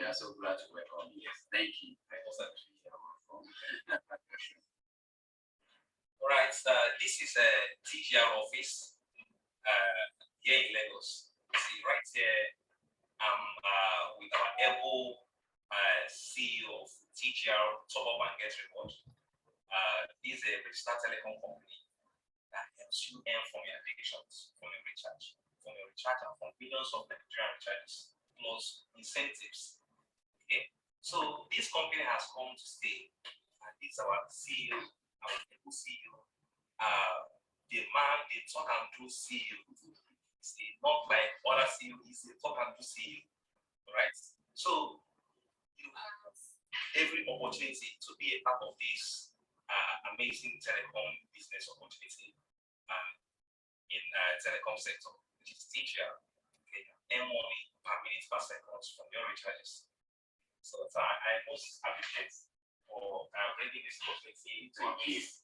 are so glad to welcome you. Yes, thank you. All right, this is a TGR office here in Lagos. See, right here, I'm with our able CEO of TGR, Top Up and Get Report. This is a registered telecom company that helps you earn from your addictions, from your recharge, and from billions of Nigerian recharges, plus incentives. Okay, so this company has come to stay, and this is our CEO, our able CEO. The man, the talk and do CEO. See, not like other CEO, he's a talk and do CEO. Right? So you have every opportunity to be a part of this amazing telecom business opportunity in telecom sector, which is TGR. Okay, earn money per minute per second from your recharges. So I most appreciate for bringing this opportunity to us.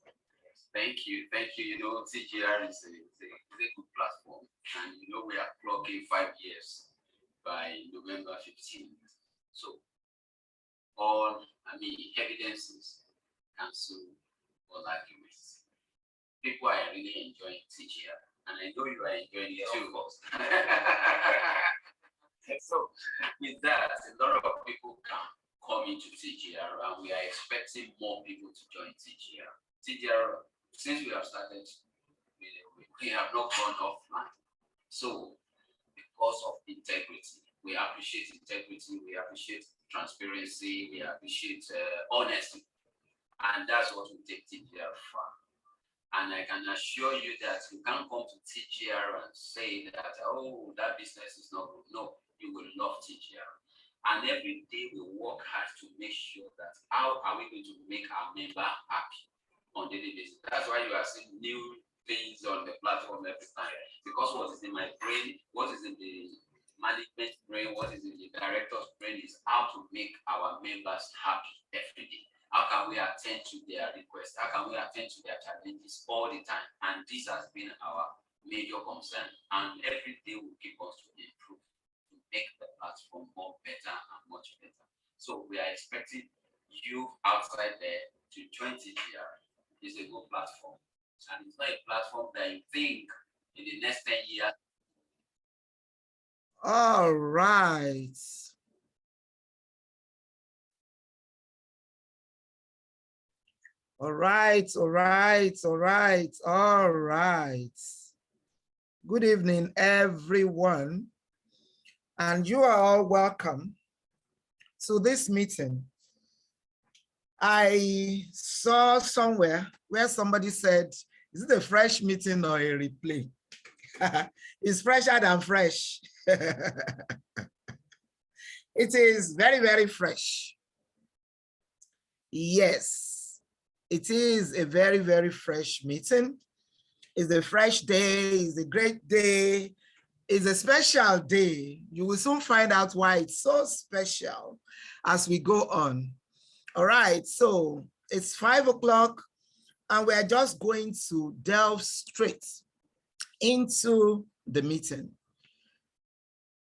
Thank you. You know, TGR is a good platform, and you know we are clocking 5 years by November 15th. So all evidences cancel all arguments. People are really enjoying TGR, and I know you are enjoying it too. So with that, a lot of people can come into TGR, and we are expecting more people to join TGR. TGR, since we have started, we have not gone offline. So because of integrity, we appreciate integrity, we appreciate transparency, we appreciate honesty, and that's what we take TGR from. And I can assure you that you can't come to TGR and say that, oh, that business is not good. No, you will love TGR. And every day we work hard to make sure that how are we going to make our member happy on daily basis. That's why you are seeing new things on the platform every time. Because what is in my brain, what is in the management brain, what is in the director's brain is how to make our members happy every day. How can we attend to their requests? How can we attend to their challenges all the time? And this has been our major concern. And every day will keep us to improve, to make the platform more better and much better. So we are expecting you outside there to join TGR. It's a good platform. And it's not a platform that you think in the next 10 years. All right. All right. Good evening, everyone. And you are all welcome to this meeting. I saw somewhere where somebody said, is it a fresh meeting or a replay? It's fresher than fresh. It is very, very fresh. Yes, it is a very, very fresh meeting. It's a fresh day, it's a great day, it's a special day. You will soon find out why it's so special as we go on. All right, so it's 5 o'clock and we're just going to delve straight into the meeting.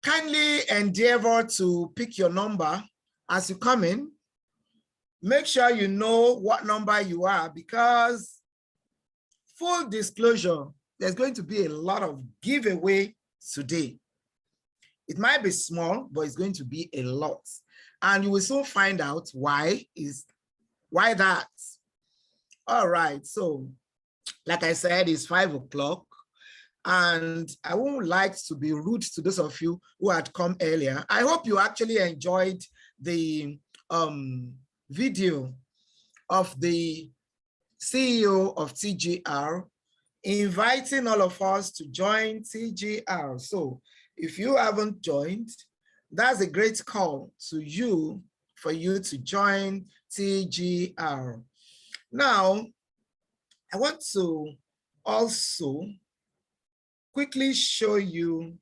Kindly endeavor to pick your number as you come in. Make sure you know what number you are, because full disclosure, there's going to be a lot of giveaway today. It might be small, but it's going to be a lot. And you will soon find out why that. All right, so like I said, it's 5 o'clock. And I wouldn't like to be rude to those of you who had come earlier. I hope you actually enjoyed the video of the CEO of TGR inviting all of us to join TGR. So if you haven't joined, that's a great call to you for you to join TGR. Now, I want to also quickly show you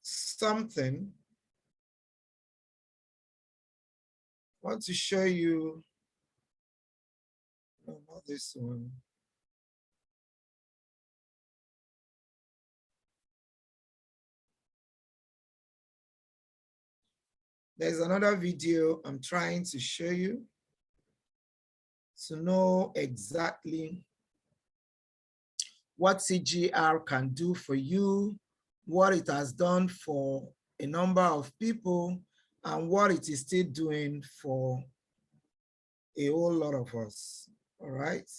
something. I want to show you, no, not this one. There's another video I'm trying to show you to know exactly what CGR can do for you, what it has done for a number of people, and what it is still doing for a whole lot of us. All right.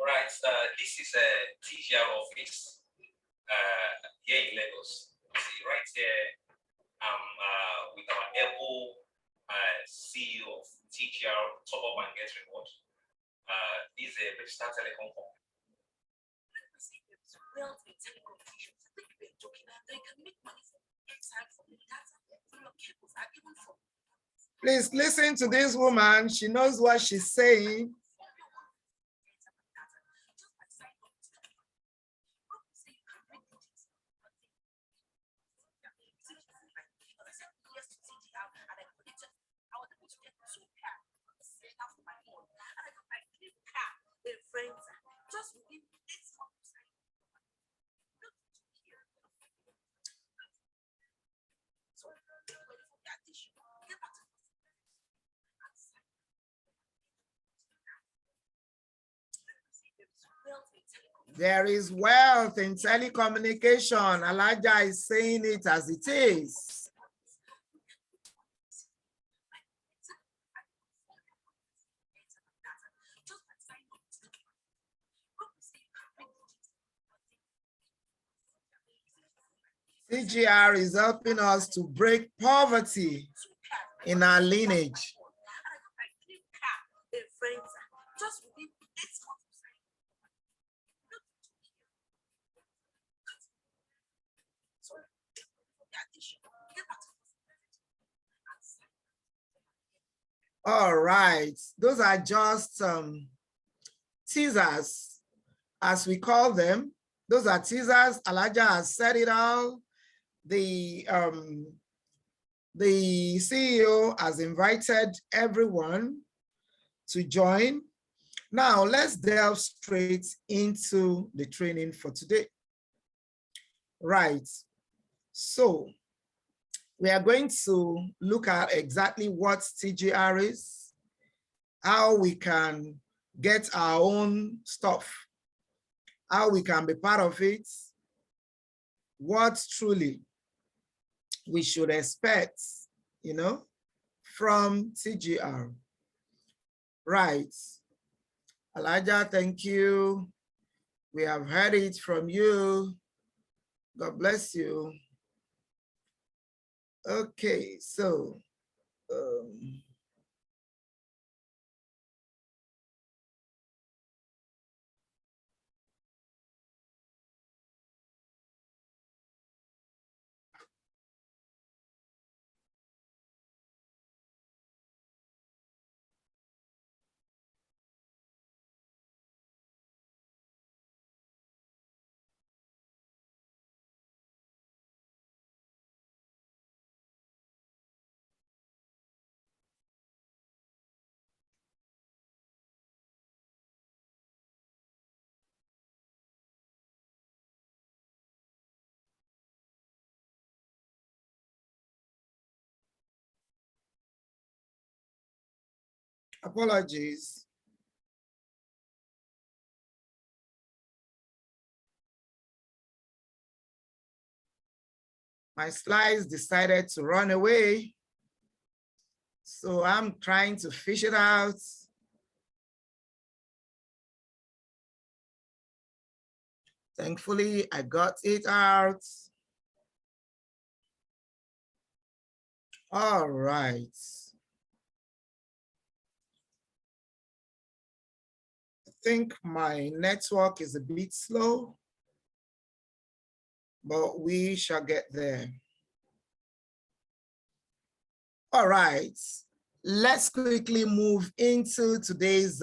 All right, this is a TGR office here in Lagos. See, right here, I'm with our able CEO of TGR, Top Up and Get Reward. This is a registered telecom company. Please listen to this woman. She knows what she's saying. There is wealth in telecommunication. Elijah is saying it as it is. CGR is helping us to break poverty in our lineage. All right, those are just teasers, as we call them. Those are teasers. Elijah has said it all. The CEO has invited everyone to join. Now let's delve straight into the training for today. Right, so we are going to look at exactly what TGR is, how we can get our own stuff, how we can be part of it, what truly we should expect, you know, from TGR. Right. Elijah, thank you. We have heard it from you. God bless you. Okay, so apologies. My slides decided to run away. So I'm trying to fish it out. Thankfully, I got it out. All right. I think my network is a bit slow, but we shall get there. All right. Let's quickly move into today's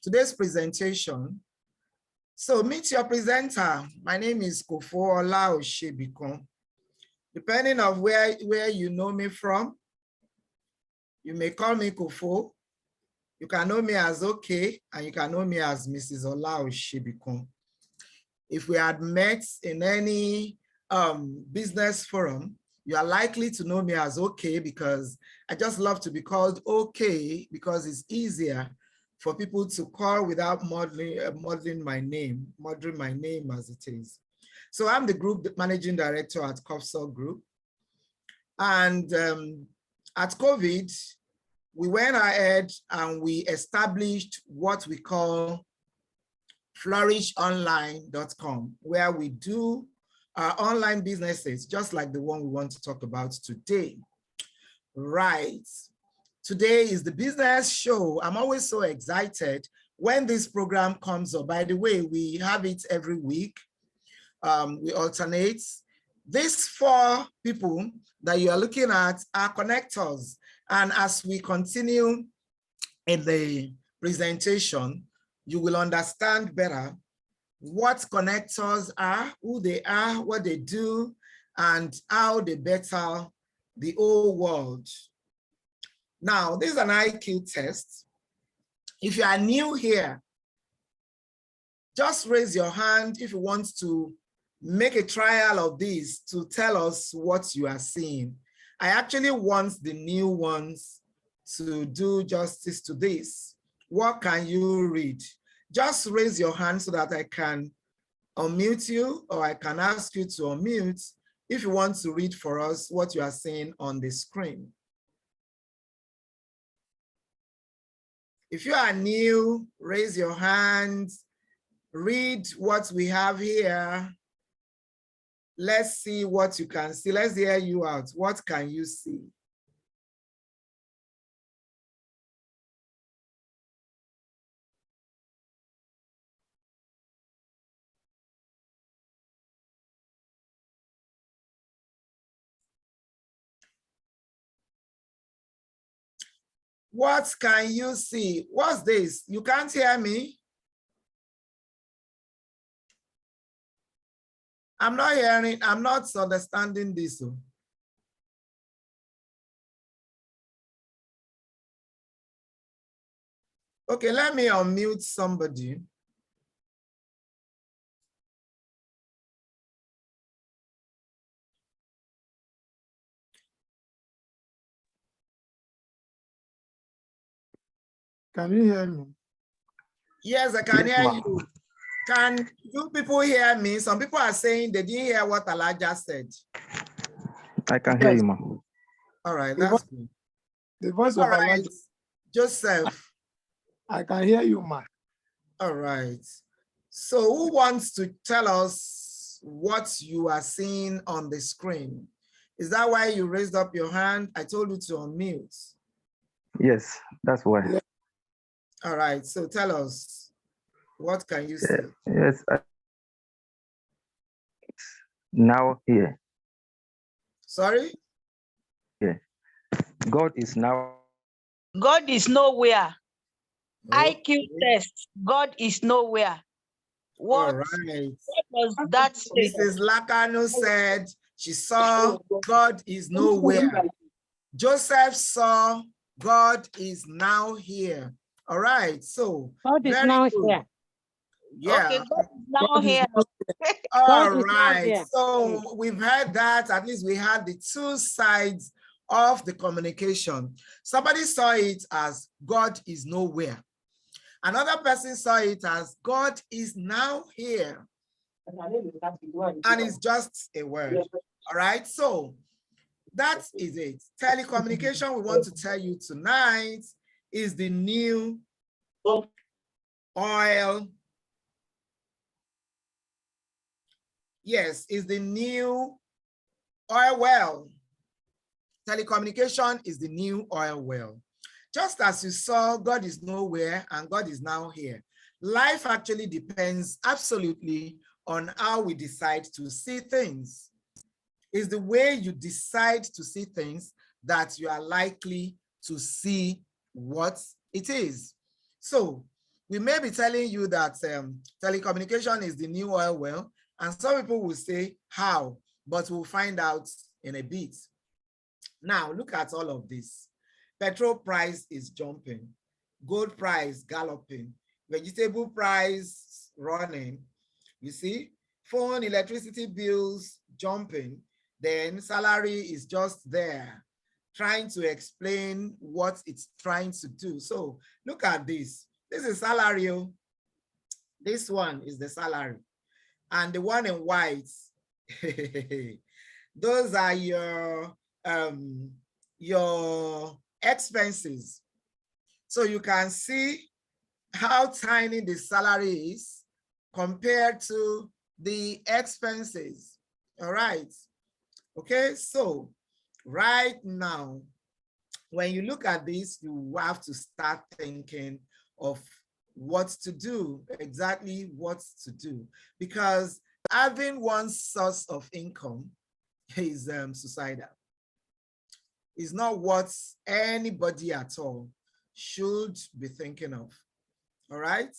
today's presentation. So meet your presenter. My name is Kofo Olaoshebikon. Depending on where you know me from, you may call me Kofo. You can know me as OK, and you can know me as Mrs. Olaoshebikon. If we had met in any business forum, you are likely to know me as OK, because I just love to be called OK because it's easier for people to call without modeling my name as it is. So I'm the group managing director at Copsol Group. And at COVID, we went ahead and we established what we call flourishonline.com, where we do online businesses, just like the one we want to talk about today. Right. Today is the business show. I'm always so excited when this program comes up. By the way, we have it every week. We alternate. These 4 people that you are looking at are connectors. And as we continue in the presentation, you will understand better what connectors are, who they are, what they do, and how they better the whole world. Now, this is an IQ test. If you are new here, just raise your hand if you want to make a trial of this to tell us what you are seeing. I actually want the new ones to do justice to this. What can you read? Just raise your hand so that I can unmute you, or I can ask you to unmute if you want to read for us what you are seeing on the screen. If you are new, raise your hand, read what we have here. Let's see what you can see. Let's hear you out. What can you see? What can you see? What's this? You can't hear me? I'm not hearing, I'm not understanding this. Okay, let me unmute somebody. Can you hear me? Yes, I can hear you. Can you people hear me? Some people are saying they didn't hear what Elijah said. I can hear you, ma'am. All right, that's good. The voice All of right, Elijah. Joseph. I can hear you, ma'am. All right. So who wants to tell us what you are seeing on the screen? Is that why you raised up your hand? I told you to unmute. Yes, that's why. Yeah. All right, so tell us, what can you see? Yes. Now here. Sorry? Yeah. God is now. God is nowhere. Okay. IQ test. God is nowhere. All right. What does that say? Mrs. Lakano said she saw God is nowhere. Joseph saw God is now here. All right. So God is now here. Yeah. Okay, God is now here. All God is now right. here. So we've heard that. At least we had the 2 sides of the communication. Somebody saw it as God is nowhere. Another person saw it as God is now here. And it's just a word. All right. So that is it. Telecommunication, we want to tell you tonight, is the new oil. Yes, is the new oil well. Telecommunication is the new oil well. Just as you saw, God is nowhere and God is now here. Life actually depends absolutely on how we decide to see things. It's the way you decide to see things that you are likely to see what it is. So We may be telling you that telecommunication is the new oil well, and some people will say how, but we'll find out in a bit. Now, look at all of this. Petrol price is jumping, gold price galloping, vegetable price running. You see, phone, electricity bills jumping, then salary is just there trying to explain what it's trying to do. So look at this. This is salary. This one is the salary. And the one in white, those are your expenses. So you can see how tiny the salary is compared to the expenses. All right. Okay, so right now, when you look at this, you have to start thinking of what to do, exactly what to do, because having one source of income is suicidal. It's not what anybody at all should be thinking of. All right?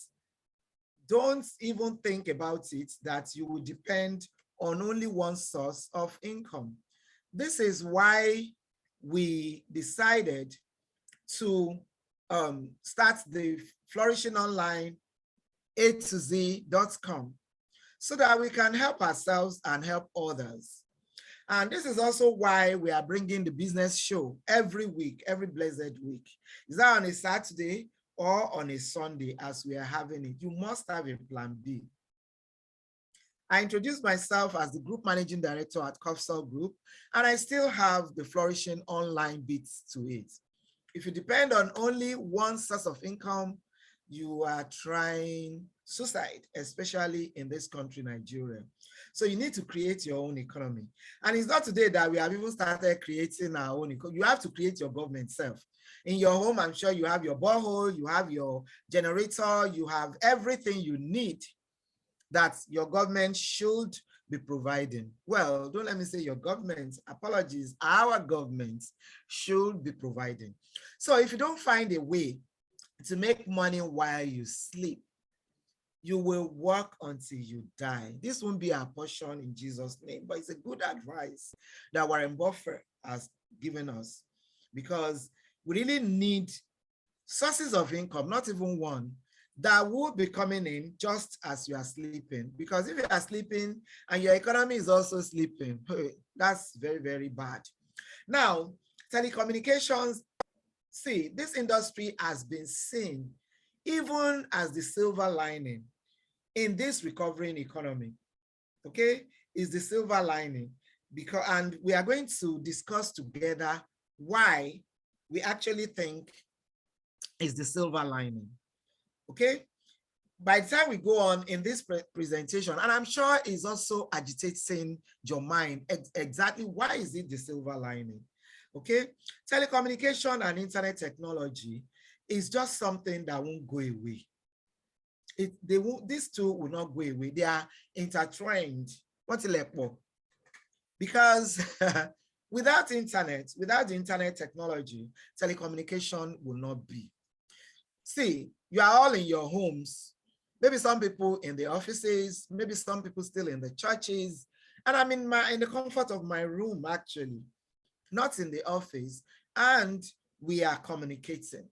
Don't even think about it that you will depend on only one source of income. This is why we decided to start the Flourishing Online A to Z.com so that we can help ourselves and help others. And this is also why we are bringing the business show every week, every blessed week. Is that on a Saturday or on a Sunday as we are having it? You must have a plan B. I introduced myself as the Group Managing Director at Cofsol Group, and I still have the Flourishing Online bits to it. If you depend on only one source of income, you are trying suicide, especially in this country, Nigeria. So you need to create your own economy. And it's not today that we have even started creating our own economy. You have to create your government self. In your home, I'm sure you have your borehole, you have your generator, you have everything you need that your government should be providing. Well, don't let me say your government, apologies, our government should be providing. So if you don't find a way to make money while you sleep, you will work until you die. This won't be our portion in Jesus' name, but it's a good advice that Warren Buffett has given us, because we really need sources of income, not even one, that will be coming in just as you are sleeping. Because if you are sleeping and your economy is also sleeping, that's very, very bad. Now, telecommunications, see, this industry has been seen even as the silver lining in this recovering economy. Okay, is the silver lining, because, and we are going to discuss together why we actually think is the silver lining. Okay, by the time we go on in this presentation, and I'm sure it's also agitating your mind, exactly why is it the silver lining? Okay, telecommunication and internet technology is just something that won't go away. These two will not go away. They are intertwined. Because without internet, without the internet technology, telecommunication will not be. See, you are all in your homes. Maybe some people in the offices, maybe some people still in the churches. And I'm in the comfort of my room, actually, not in the office. And we are communicating.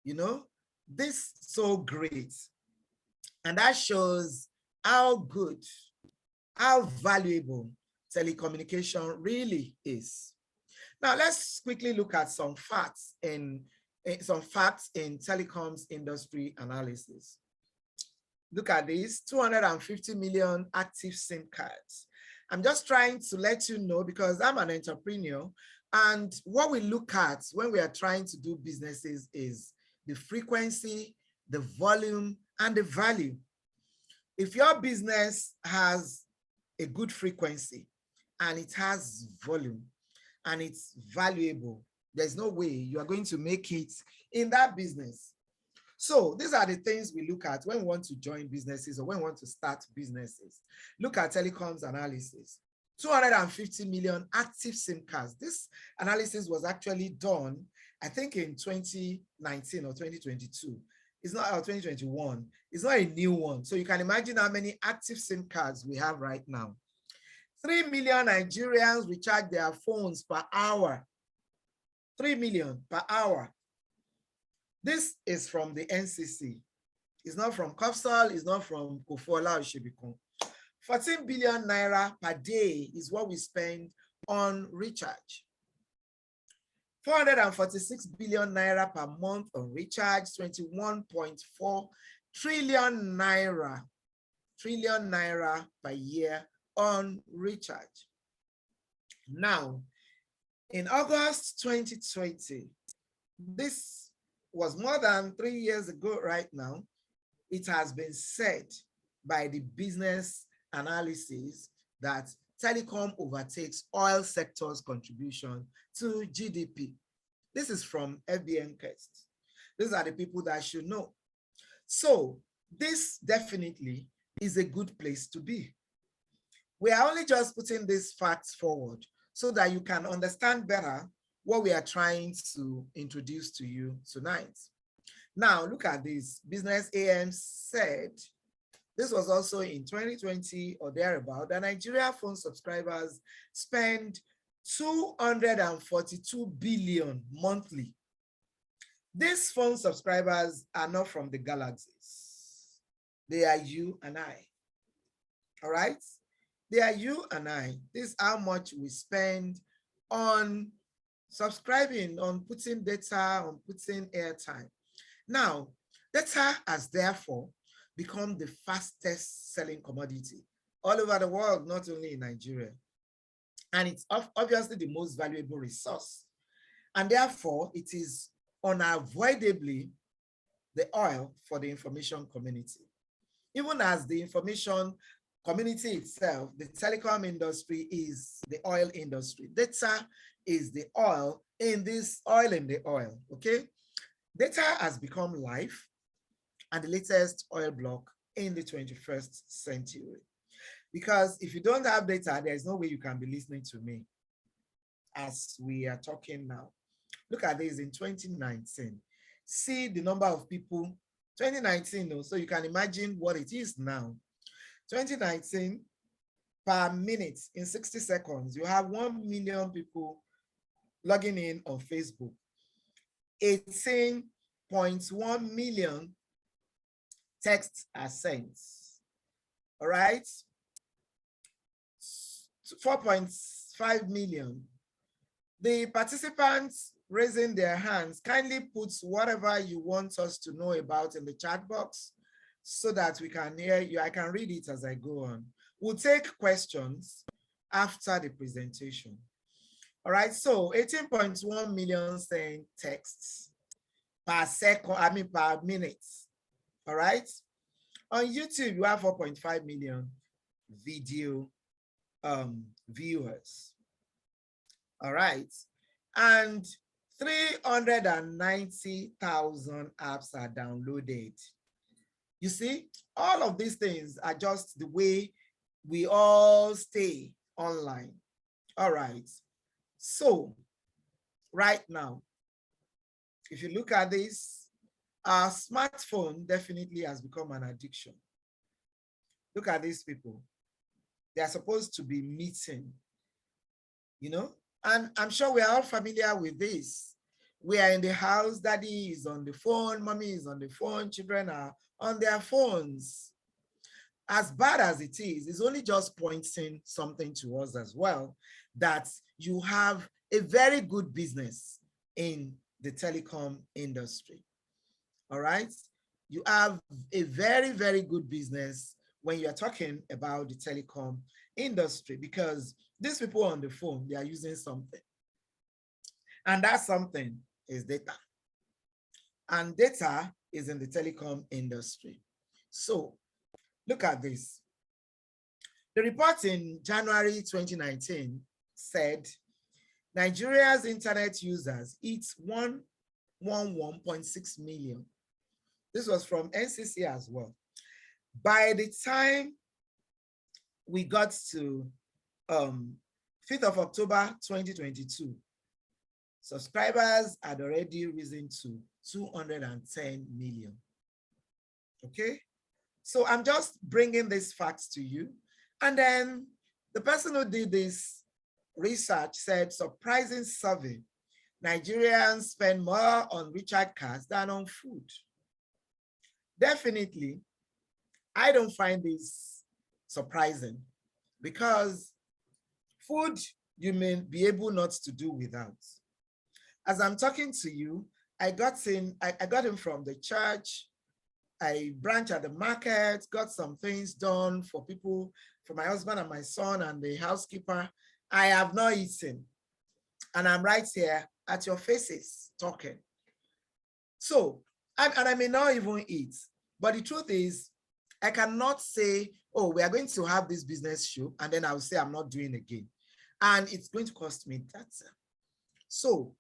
You know, this is so great. And that shows how good, how valuable telecommunication really is. Now, let's quickly look at some facts in telecoms industry analysis. Look at this, 250 million active SIM cards. I'm just trying to let you know, because I'm an entrepreneur, and what we look at when we are trying to do businesses is the frequency, the volume, and the value. If your business has a good frequency and it has volume and it's valuable, there's no way you are going to make it in that business. So these are the things we look at when we want to join businesses or when we want to start businesses. Look at telecoms analysis. 250 million active SIM cards. This analysis was actually done, I think, in 2019 or 2022. It's not 2021. It's not a new one. So you can imagine how many active SIM cards we have right now. 3 million Nigerians recharge their phones per hour. 3 million per hour. This is from the NCC. It's not from Kopsal, it's not from Kofola or Shebikon. 14 billion naira per day is what we spend on recharge. 446 billion naira per month on recharge, 21.4 trillion naira per year on recharge. Now, in August 2020, this was more than 3 years ago right now, it has been said by the business analysis that telecom overtakes oil sector's contribution to GDP. This is from FBN Quest. These are the people that should know. So this definitely is a good place to be. We are only just putting these facts forward so that you can understand better what we are trying to introduce to you tonight. Now, look at this. Business AM said, this was also in 2020 or thereabout, that Nigeria phone subscribers spend 242 billion monthly. These phone subscribers are not from the galaxies. They are you and I. All right? They are you and I. This is how much we spend on subscribing, on putting data, on putting airtime. Now, data has therefore become the fastest selling commodity all over the world, not only in Nigeria. And it's obviously the most valuable resource. And therefore, it is unavoidably the oil for the information community. Even as the information community itself, the telecom industry is the oil industry. Data is the oil in this oil in the oil, okay? Data has become life and the latest oil block in the 21st century. Because if you don't have data, there's no way you can be listening to me as we are talking now. Look at this in 2019. See the number of people, 2019, so you can imagine what it is now. 2019, per minute in 60 seconds, you have 1 million people logging in on Facebook. 18.1 million texts are sent. All right. 4.5 million. The participants raising their hands, kindly put whatever you want us to know about in the chat box so that we can hear you. I can read it as I go on. We'll take questions after the presentation. All right, so 18.1 million sent texts per second, per minute. All right. On YouTube, you have 4.5 million video viewers. All right. And 390,000 apps are downloaded. You see, all of these things are just the way we all stay online. All right. So right now, if you look at this, our smartphone definitely has become an addiction. Look at these people. They are supposed to be meeting, you know, and I'm sure we are all familiar with this. We are in the house, daddy is on the phone, mommy is on the phone, children are on their phones. As bad as it is, it's only just pointing something to us as well, that you have a very good business in the telecom industry. All right. You have a very, very good business when you're talking about the telecom industry, because these people on the phone, they are using something. And that something is data. And data is in the telecom industry. So look at this. The report in January 2019 said Nigeria's internet users hit 111.6 million. This was from NCC as well. By the time we got to 5th of October 2022, subscribers had already risen to 210 million. Okay, so I'm just bringing these facts to you. And then the person who did this research said, surprising survey, Nigerians spend more on recharge cards than on food. Definitely, I don't find this surprising because food you may be able not to do without. As I'm talking to you, I got him from the church. I branch at the market, got some things done for people, for my husband and my son and the housekeeper. I have not eaten. And I'm right here at your faces talking. So, and I may not even eat. But the truth is, I cannot say, oh, we are going to have this business show, and then I'll say I'm not doing again. And it's going to cost me that. So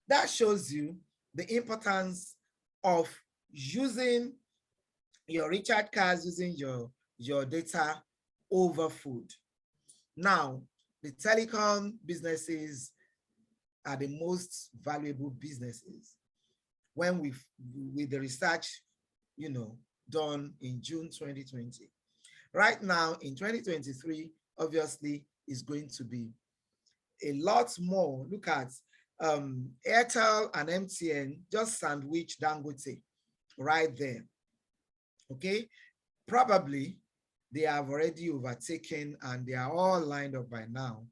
that shows you the importance of using your recharge cards, using your data over food. Now, the telecom businesses are the most valuable businesses. When with the research, done in June 2020. Right now in 2023, obviously, is going to be a lot more. Look at Airtel and MTN just sandwich Dangote right there. Okay, probably they have already overtaken and they are all lined up by now.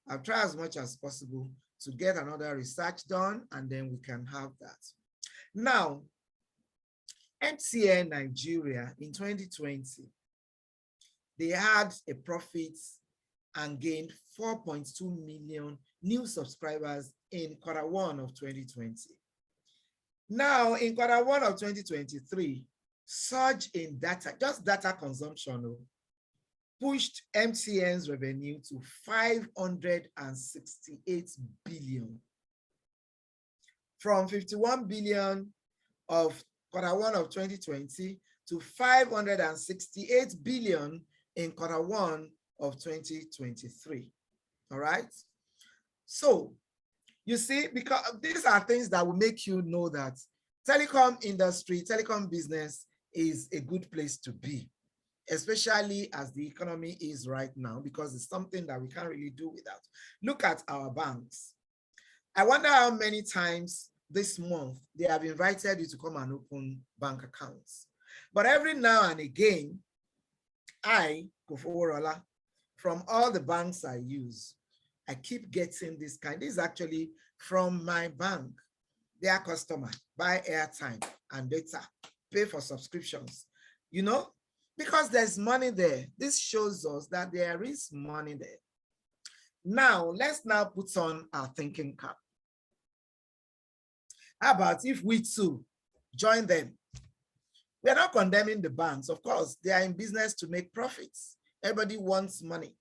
I'll try as much as possible to get another research done, and then we can have that. Now, MTN Nigeria in 2020, they had a profit and gained 4.2 million new subscribers in Q1 of 2020. Now, in Q1 of 2023, surge in data, just data consumption, pushed MTN's revenue to 568 billion. From 51 billion of Q1 of 2020 to 568 billion in Q1 of 2023. All right. So you see, because these are things that will make you know that telecom industry, telecom business is a good place to be, especially as the economy is right now, because it's something that we can't really do without. Look at our banks. I wonder how many times this month they have invited you to come and open bank accounts. But every now and again, I, Kofoworola, from all the banks I use, I keep getting this kind. This is actually from my bank. Their customer, buy airtime and data, pay for subscriptions, because there's money there. This shows us that there is money there. Now, let's now put on our thinking cap. How about if we too join them? We are not condemning the banks. Of course, they are in business to make profits. Everybody wants money.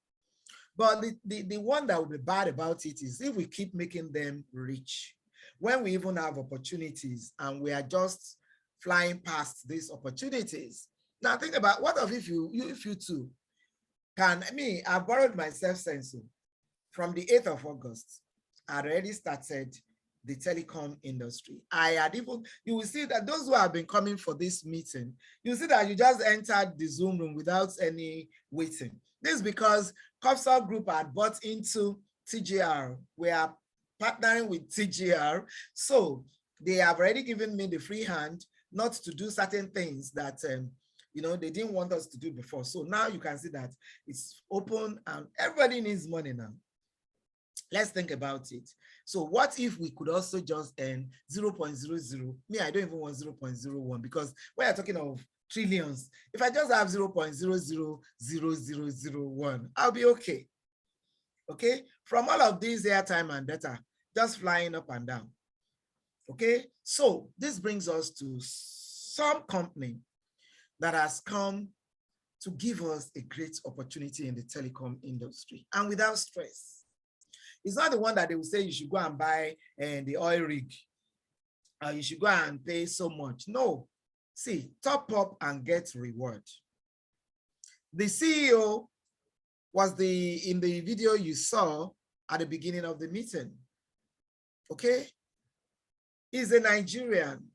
But the one that will be bad about it is if we keep making them rich, when we even have opportunities and we are just flying past these opportunities. Now think about, what if you too can, I borrowed my self-sensor from the 8th of August. I already started the telecom industry. You will see that those who have been coming for this meeting, you see that you just entered the Zoom room without any waiting. This is because Copsol Group had bought into TGR. We are partnering with TGR. So they have already given me the free hand not to do certain things that they didn't want us to do before. So now you can see that it's open and everybody needs money now. Let's think about it. So what if we could also just earn 0.00? Me, I don't even want 0.01, because when you're talking of trillions, if I just have 0.000001, I'll be okay. Okay, from all of these airtime and data just flying up and down. Okay, so this brings us to some company that has come to give us a great opportunity in the telecom industry and without stress. It's not the one that they will say you should go and buy the oil rig, you should go and pay so much. No, see, top up and get reward. The CEO was in the video you saw at the beginning of the meeting. Okay, he's a Nigerian.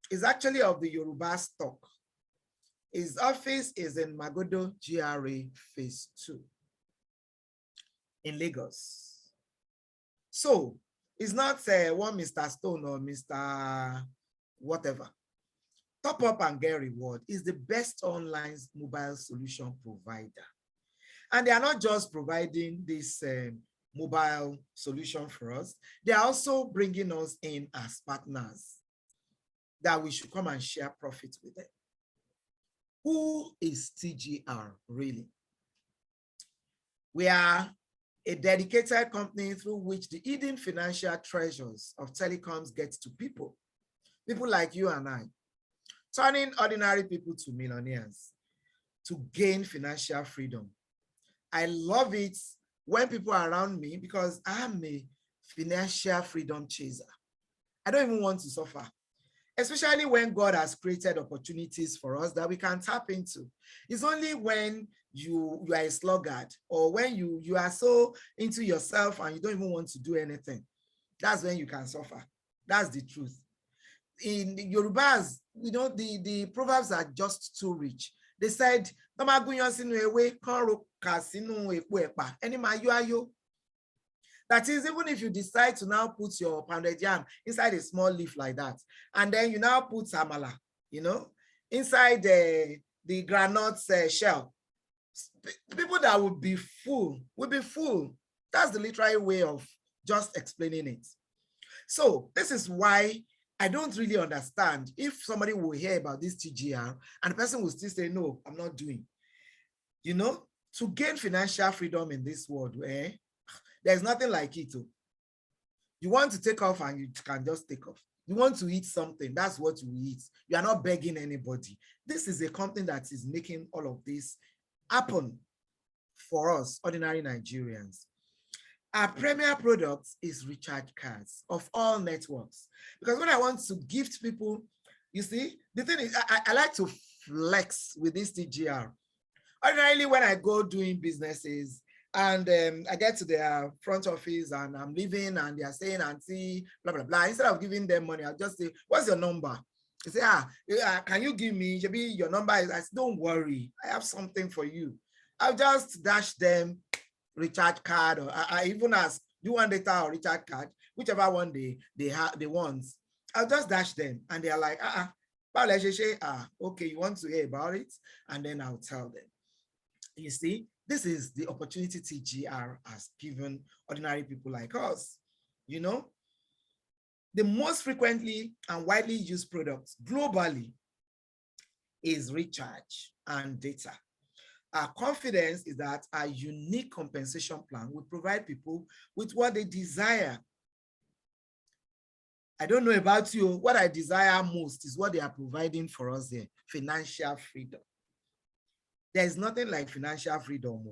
He's actually of the Yoruba stock. His office is in Magodo GRA Phase 2 in Lagos. So it's not one Mr. Stone or Mr. whatever. Top up and get reward is the best online mobile solution provider. And they are not just providing this mobile solution for us, they are also bringing us in as partners that we should come and share profit with them. Who is TGR really? We are a dedicated company through which the hidden financial treasures of telecoms get to people like you and I, turning ordinary people to millionaires to gain financial freedom. I love it when people are around me because I'm a financial freedom chaser. I don't even want to suffer, especially when God has created opportunities for us that we can tap into. It's only when you are a sluggard or when you are so into yourself and you don't even want to do anything. That's when you can suffer. That's the truth. In the Yorubas, the proverbs are just too rich. They said, that is, even if you decide to now put your pounded yam inside a small leaf like that, and then you now put amala, inside the granite shell, people that would be full will be full. That's the literary way of just explaining it. So this is why I don't really understand if somebody will hear about this TGR and the person will still say, no, I'm not doing. To gain financial freedom in this world, there's nothing like it. You want to take off and you can just take off. You want to eat something, that's what you eat. You are not begging anybody. This is a company that is making all of this happen for us, ordinary Nigerians. Our premier product is recharge cards of all networks. Because when I want to gift people, you see, the thing is, I like to flex with this TGR. Ordinarily, when I go doing businesses and I get to their front office and I'm leaving and they are saying, auntie, blah, blah, blah. Instead of giving them money, I'll just say, what's your number? They say, can you give me, maybe your number is, I say, don't worry, I have something for you. I'll just dash them recharge card, or I even ask, do you want data or recharge card? Whichever one they want. I'll just dash them and they're like, okay, you want to hear about it? And then I'll tell them. You see, this is the opportunity TGR has given ordinary people like us. The most frequently and widely used products globally is recharge and data. Our confidence is that our unique compensation plan will provide people with what they desire. I don't know about you, what I desire most is what they are providing for us here, financial freedom. There's nothing like financial freedom.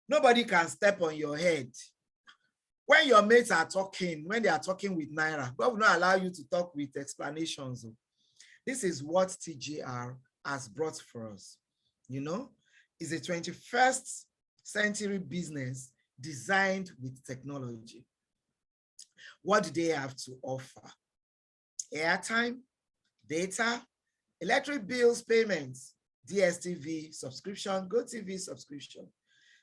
Nobody can step on your head. When your mates are talking, when they are talking with Naira, God will not allow you to talk with explanations. This is what TGR has brought for us. It's a 21st century business designed with technology. What do they have to offer? Airtime, data, electric bills payments, DSTV subscription, GoTV subscription.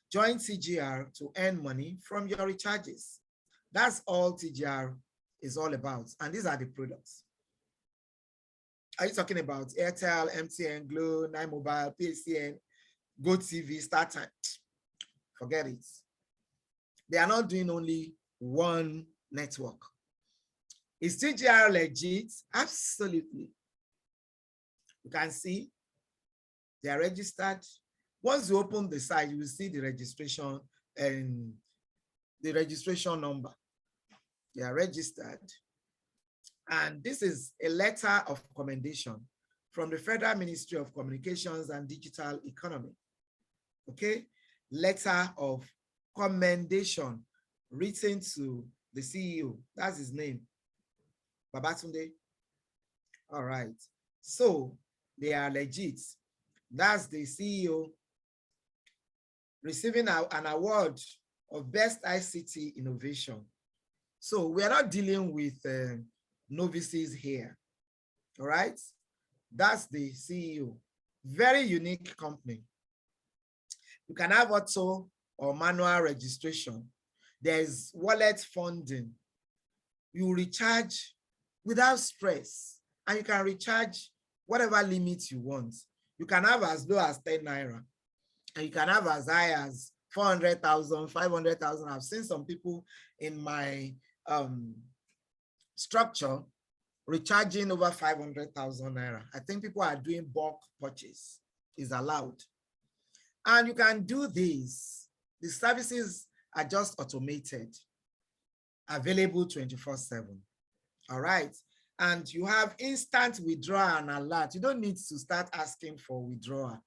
Join TGR to earn money from your recharges. That's all TGR is all about. And these are the products. Are you talking about Airtel, MTN, Glo, 9Mobile, PCN, GoTV, StarTime? Forget it. They are not doing only one network. Is TGR legit? Absolutely. You can see they are registered. Once you open the site, you will see the registration and the registration number. They are registered. And this is a letter of commendation from the Federal Ministry of Communications and Digital Economy. Okay, letter of commendation written to the CEO. That's his name, Babatunde. All right, so they are legit. That's the CEO receiving an award of Best ICT Innovation. So we are not dealing with novices here. All right, that's the CEO. Very unique company. You can have auto or manual registration. There's wallet funding. You recharge without stress, and you can recharge whatever limit you want. You can have as low as 10 Naira, and you can have as high as 400,000, 500,000. I've seen some people in my structure recharging over 500,000 Naira. I think people are doing bulk purchase is allowed. And you can do this. The services are just automated, available 24/7. All right. And you have instant withdrawal and alert. You don't need to start asking for withdrawal.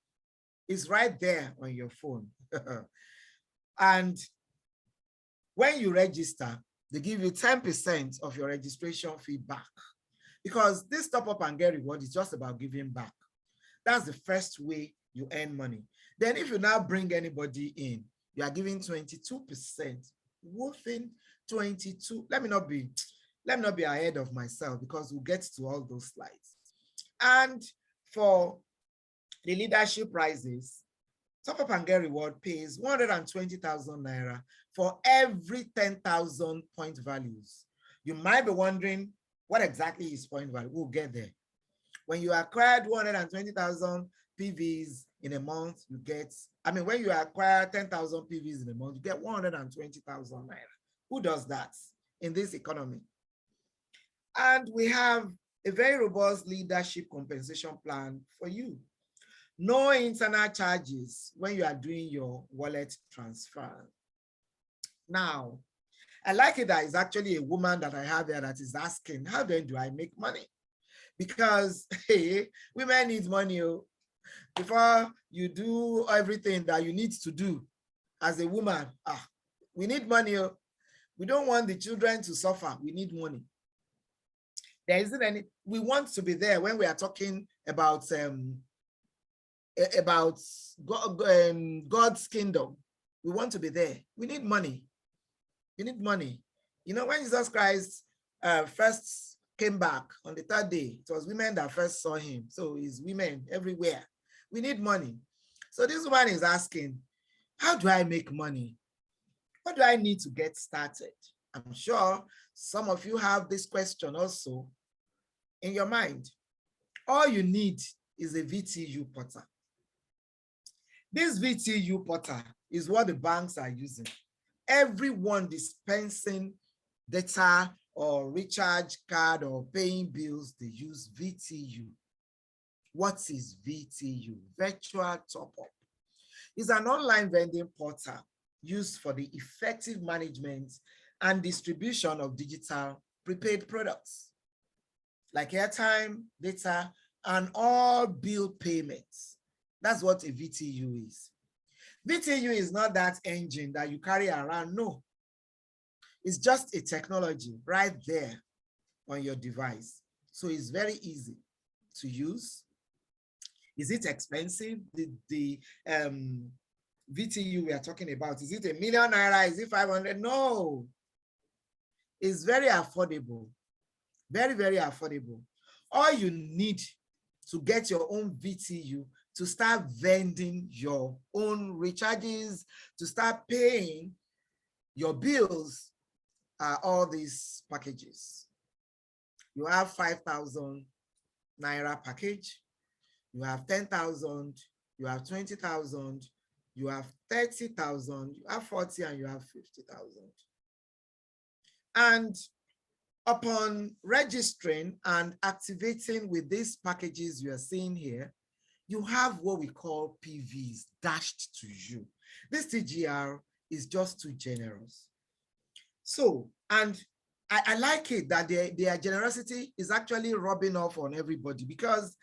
It's right there on your phone. And when you register, they give you 10% of your registration fee back, because this top up and get reward is just about giving back. That's the first way you earn money. Then if you now bring anybody in, you are giving 22%. Whooping 22. Let me not be ahead of myself, because we'll get to all those slides. And for the leadership prizes, Top Up and Get Reward pays 120,000 Naira for every 10,000 point values. You might be wondering what exactly is point value. We'll get there. When you acquired 120,000 PVs in a month, you get, when you acquire 10,000 PVs in a month, you get 120,000 Naira. Who does that in this economy? And we have a very robust leadership compensation plan for you. No internal charges when you are doing your wallet transfer. Now, I like it that it's actually a woman that I have there that is asking, how then do I make money? Because hey, women need money. Before you do everything that you need to do as a woman, we need money. We don't want the children to suffer. We need money. There isn't any, we want to be there when we are talking about God's kingdom. We want to be there. We need money. You need money. You know, when Jesus Christ first came back on the third day, it was women that first saw him. So it's women everywhere. We need money. So this woman is asking, how do I make money? What do I need to get started? I'm sure some of you have this question also in your mind. All you need is a VTU portal. This VTU portal is what the banks are using. Everyone dispensing data or recharge card or paying bills, they use VTU. What is VTU? Virtual top-up. It's an online vending portal used for the effective management and distribution of digital prepaid products like airtime, data, and all bill payments. That's what a VTU is. VTU is not that engine that you carry around, no. It's just a technology right there on your device. So it's very easy to use. Is it expensive? The VTU we are talking about, is it $1 million Naira? Is it 500? No. It's very affordable. Very, very affordable. All you need to get your own VTU, to start vending your own recharges, to start paying your bills, are all these packages. You have 5,000 Naira package, you have 10,000, you have 20,000, you have 30,000, you have 40, and you have 50,000. And upon registering and activating with these packages you are seeing here, you have what we call PVs dashed to you. This TGR is just too generous. So, and I like it that their generosity is actually rubbing off on everybody, because,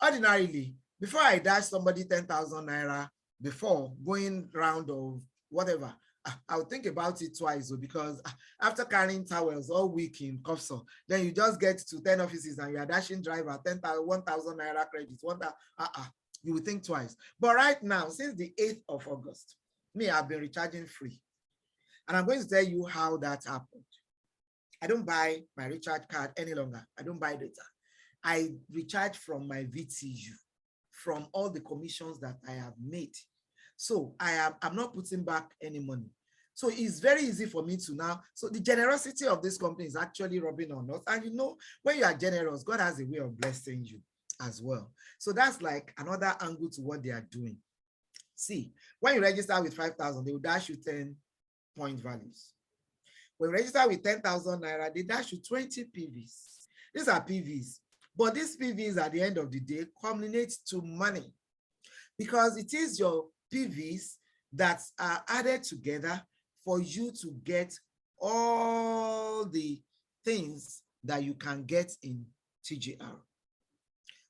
ordinarily, before I dash somebody 10,000 Naira, before going round of whatever, I would think about it twice, because after carrying towels all week in Kofso, then you just get to 10 offices and you are dashing driver 1,000 Naira credits. You would think twice. But right now, since the 8th of August, I've been recharging free. And I'm going to tell you how that happened. I don't buy my recharge card any longer. I don't buy data. I recharge from my VTU. from all the commissions that I have made. So I'm not putting back any money. So it's very easy for me to now. So the generosity of this company is actually rubbing on us. And you know, when you are generous, God has a way of blessing you as well. So that's like another angle to what they are doing. See, when you register with 5,000, they will dash you 10 point values. When you register with 10,000 Naira, they dash you 20 PVs. These are PVs. But these PVs at the end of the day culminate to money, because it is your PVs that are added together for you to get all the things that you can get in TGR.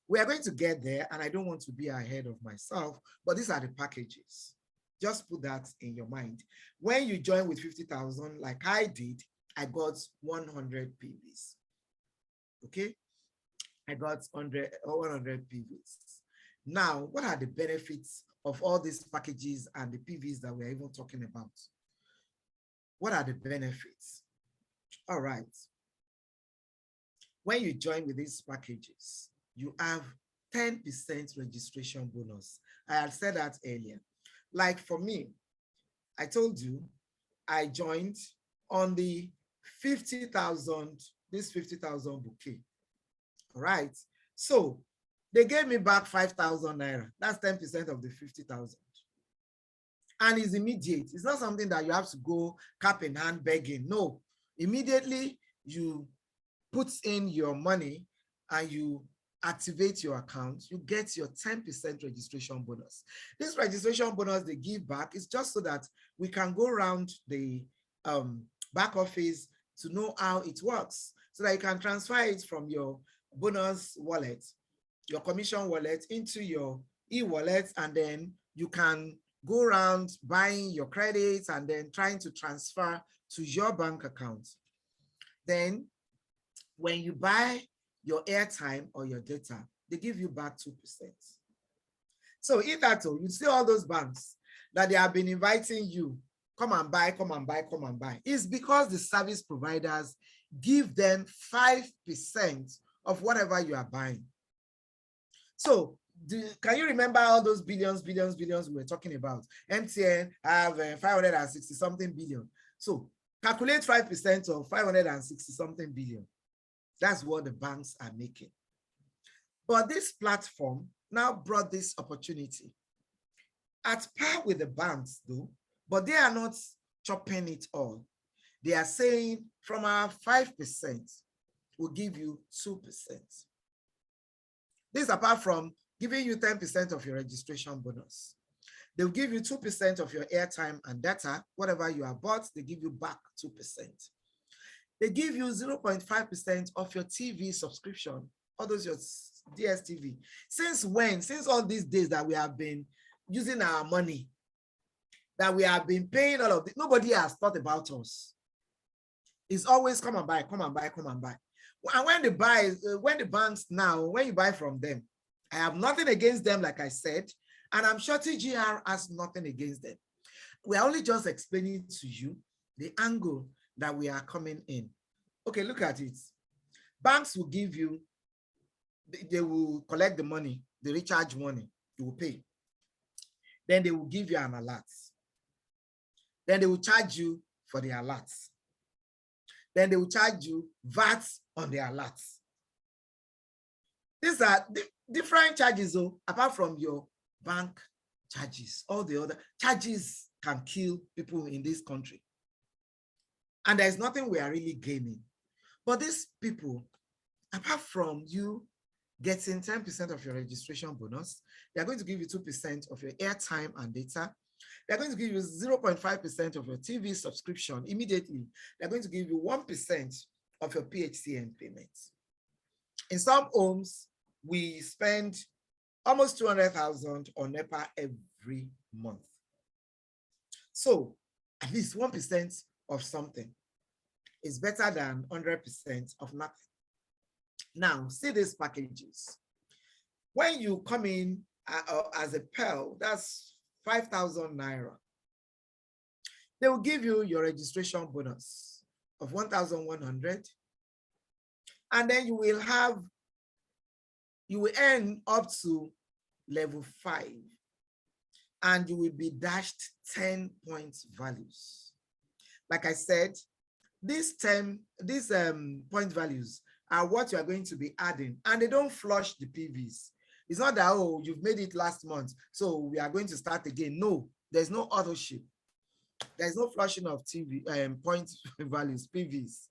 We are going to get there, and I don't want to be ahead of myself, but these are the packages. Just put that in your mind. When you join with 50,000, like I did, I got 100 PVs. Okay? I got 100 PVs. Now, what are the benefits of all these packages and the PVs that we're even talking about? What are the benefits? All right. When you join with these packages, you have 10% registration bonus. I had said that earlier. Like for me, I told you, I joined on the 50,000, this 50,000 bouquet. All right. So they gave me back 5,000 Naira. That's 10% of the 50,000. And it's immediate. It's not something that you have to go cap in hand begging. No, immediately you put in your money and you activate your account, you get your 10% registration bonus. This registration bonus they give back is just so that we can go around the back office to know how it works, so that you can transfer it from your bonus wallet, your commission wallet, into your e-wallet, and then you can go around buying your credits and then trying to transfer to your bank account. Then when you buy your airtime or your data, they give you back 2%. So in that, you see all those banks that they have been inviting you, come and buy, come and buy, come and buy. It's because the service providers give them 5% of whatever you are buying. So can you remember all those billions we were talking about? MTN have 560 something billion. So calculate 5% of 560 something billion. That's what the banks are making. But this platform now brought this opportunity at par with the banks though, but they are not chopping it all. They are saying from our 5%, we'll give you 2%. This apart from giving you 10% of your registration bonus. They'll give you 2% of your airtime and data, whatever you have bought, they give you back 2%. They give you 0.5% of your TV subscription, all those your DSTV. Since when? Since all these days that we have been using our money, that we have been paying all of this, nobody has thought about us. It's always come and buy, come and buy, come and buy. And when the banks now, when you buy from them, I have nothing against them, like I said, and I'm sure TGR has nothing against them. We're only just explaining to you the angle that we are coming in. Okay, look at it. Banks will give you, they will collect the money, the recharge money, you will pay. Then they will give you an alert. Then they will charge you for the alerts. Then they will charge you VAT on the alerts. These are different charges, though, apart from your bank charges. All the other charges can kill people in this country. And there's nothing we are really gaining. But these people, apart from you getting 10% of your registration bonus, they're going to give you 2% of your airtime and data. They're going to give you 0.5% of your TV subscription immediately. They're going to give you 1% of your PHCN payments. In some homes, we spend almost 200,000 on NEPA every month. So at least 1% of something is better than 100% of nothing. Now, see these packages. When you come in as a PEL, that's 5,000 Naira. They will give you your registration bonus of 1,100. And then you will earn up to level 5, and you will be dashed 10 points values. Like I said, these point values are what you are going to be adding, and they don't flush the PVs. It's not that, oh, you've made it last month, so we are going to start again. No, there's no authorship. There's no flushing of point values, PVs.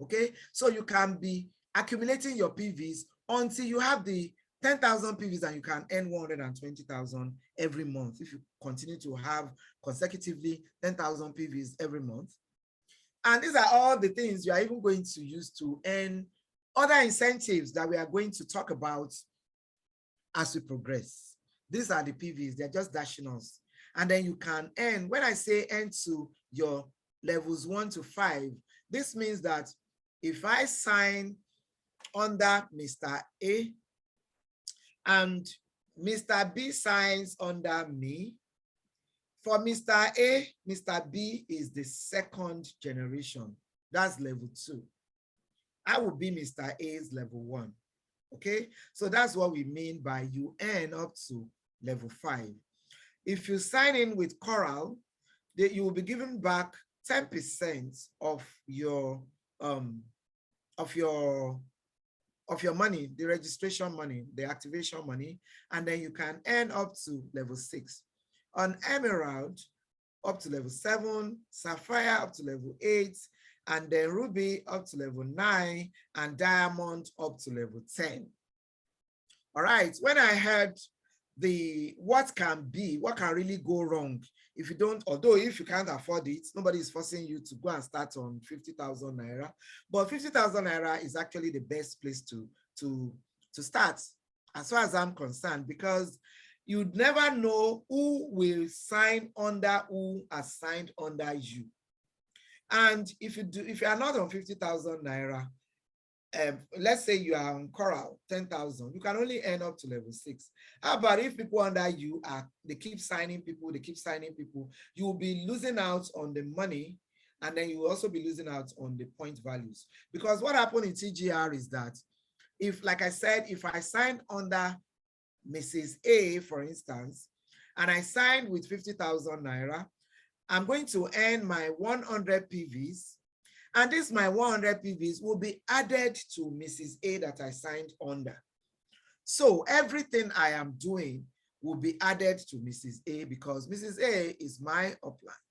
Okay, so you can be accumulating your PVs until you have the 10,000 PVs, and you can earn 120,000 every month if you continue to have consecutively 10,000 PVs every month. And these are all the things you are even going to use to earn other incentives that we are going to talk about as we progress. These are the PVs, they're just dashing us. And then you can earn, when I say earn to your levels 1 to 5, this means that if I sign under Mr. A and Mr. B signs under me, for Mr. A, Mr. B is the second generation. That's level 2. I will be Mr. A's level 1. Okay, so that's what we mean by you earn up to level 5. If you sign in with Coral, you will be given back 10% of your money, the registration money, the activation money, and then you can earn up to level 6. On Emerald, up to level 7, Sapphire up to level 8, and then Ruby up to level 9, and Diamond up to level 10. All right, when I heard what can really go wrong if you don't, although if you can't afford it, nobody is forcing you to go and start on 50,000 Naira, but 50,000 Naira is actually the best place to start, as far as I'm concerned, because you'd never know who will sign under who has signed under you. And if you are not on 50,000 Naira, let's say you are on Coral 10,000, you can only earn up to level 6. How about if people under you they keep signing people, you will be losing out on the money, and then you will also be losing out on the point values. Because what happened in TGR is that if, like I said, if I sign under Mrs. A, for instance, and I signed with 50,000 Naira, I'm going to earn my 100 PVs, and this my 100 PVs will be added to Mrs. A that I signed under. So everything I am doing will be added to Mrs. A because Mrs. A is my upline.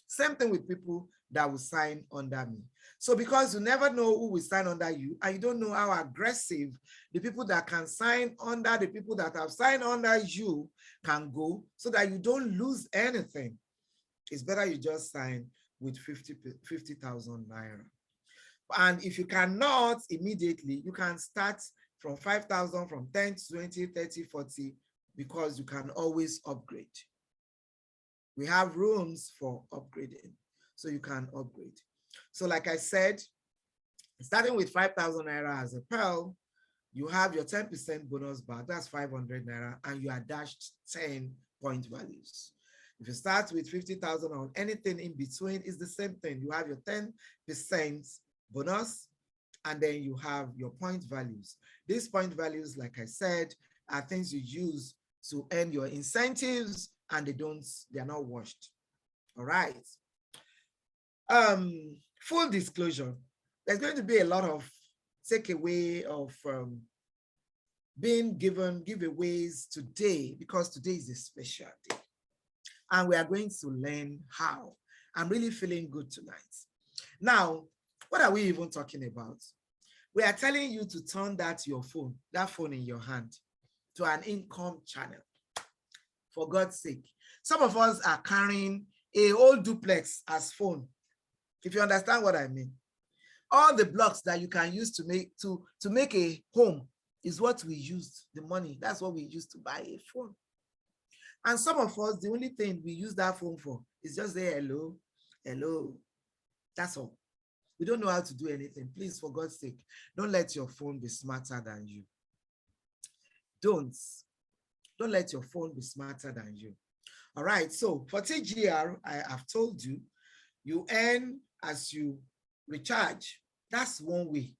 Same thing with people that will sign under me. So because you never know who will sign under you, and you don't know how aggressive the people that can sign under the people that have signed under you can go, so that you don't lose anything, it's better you just sign with 50,000 Naira. And if you cannot immediately, you can start from 5,000, from 10 to 20, 30, 40, because you can always upgrade. We have rooms for upgrading, so you can upgrade. So like I said, starting with 5,000 Naira as a pearl, you have your 10% bonus bar, that's 500 Naira, and you are dashed 10 point values. If you start with 50,000 on anything in between, it's the same thing. You have your 10% bonus, and then you have your point values. These point values, like I said, are things you use to earn your incentives, and they are not washed. All right. Full disclosure, there's going to be a lot of takeaway of being given giveaways today, because today is a special day. And we are going to learn how. I'm really feeling good tonight. Now, what are we even talking about? We are telling you to turn that phone in your hand, to an income channel. For God's sake. Some of us are carrying a whole duplex as phone. If you understand what I mean. All the blocks that you can use to make a home is what we used, the money. That's what we used to buy a phone. And some of us, the only thing we use that phone for is just say hello, hello. That's all. We don't know how to do anything. Please, for God's sake, don't let your phone be smarter than you. Don't let your phone be smarter than you. All right, so for TGR, I have told you, you earn as you recharge. That's one way.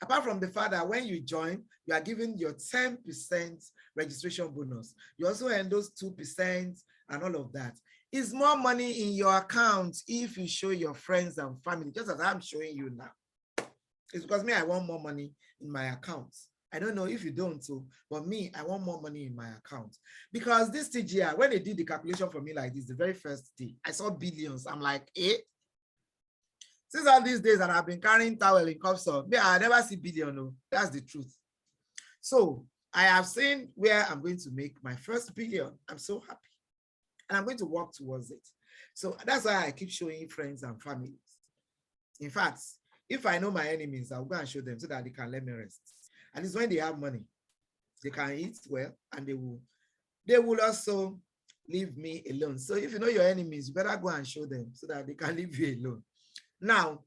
Apart from the fact that when you join, you are given your 10% registration bonus. You also earn those 2% and all of that. It's more money in your account if you show your friends and family, just as I'm showing you now. It's because me, I want more money in my account. I don't know if you don't too, but me, I want more money in my account. Because this TGR, when they did the calculation for me like this, the very first day, I saw billions. I'm like, eh? Since all these days that I've been carrying towel in cups of, I never see billion, no. That's the truth. So I have seen where I'm going to make my first billion. I'm so happy. And I'm going to work towards it. So that's why I keep showing friends and families. In fact, if I know my enemies, I'll go and show them so that they can let me rest. And it's when they have money, they can eat well, and they will also leave me alone. So if you know your enemies, you better go and show them so that they can leave you alone. Now,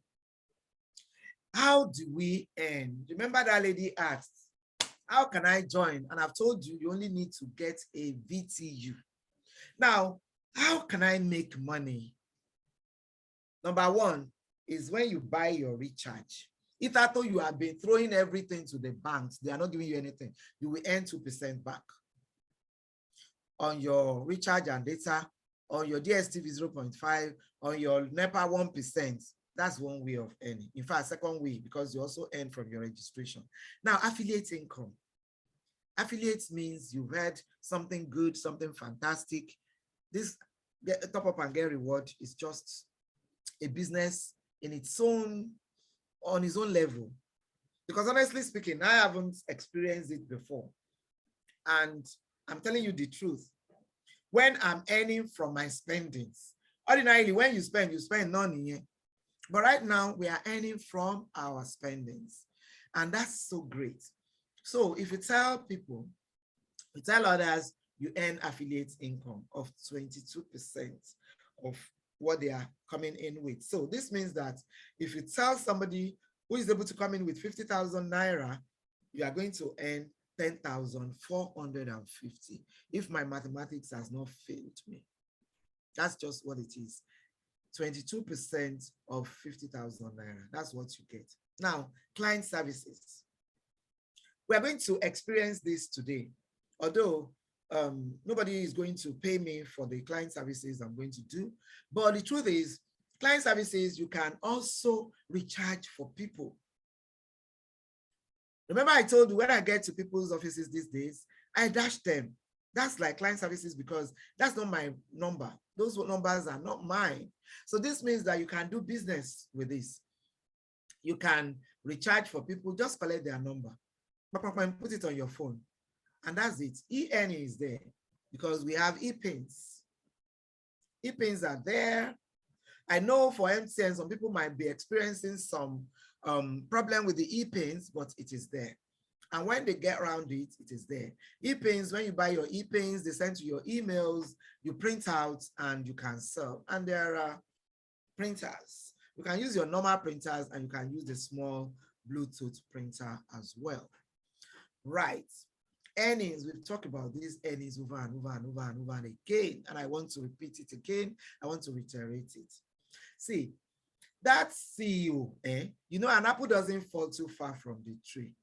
how do we earn? Remember that lady asked, how can I join? And I've told you, you only need to get a VTU. Now, how can I make money? Number one is when you buy your recharge. If after you have been throwing everything to the banks, they are not giving you anything, you will earn 2% back on your recharge and data, on your DSTV 0.5, on your NEPA 1%. That's one way of earning. In fact, second way, because you also earn from your registration. Now, affiliate income. Affiliates means you've heard something good, something fantastic. This top up and get reward is just a business in its own, on its own level. Because honestly speaking, I haven't experienced it before. And I'm telling you the truth. When I'm earning from my spendings, ordinarily when you spend none here. But right now we are earning from our spendings. And that's so great. So if you tell people, you tell others, you earn affiliate income of 22% of what they are coming in with. So this means that if you tell somebody who is able to come in with 50,000 Naira, you are going to earn 10,450 if my mathematics has not failed me. That's just what it is. 22% of 50,000 Naira. That's what you get. Now, client services. We are going to experience this today. Although nobody is going to pay me for the client services I'm going to do. But the truth is, client services, you can also recharge for people. Remember I told you when I get to people's offices these days, I dash them. That's like client services because that's not my number. Those numbers are not mine. So this means that you can do business with this. You can recharge for people, just collect their number, put it on your phone. And that's it. E-earning is there because we have e-pins. E-pins are there. I know for MTN, some people might be experiencing some problem with the e-pins, but it is there. And when they get around it, it is there. E-pins, when you buy your e-pins, they send to your emails, you print out and you can sell. And there are printers. You can use your normal printers and you can use the small Bluetooth printer as well. Right. Earnings, we've talked about these earnings over and over and over and over and again, and I want to repeat it again. I want to reiterate it. See, that CEO, you know, an apple doesn't fall too far from the tree.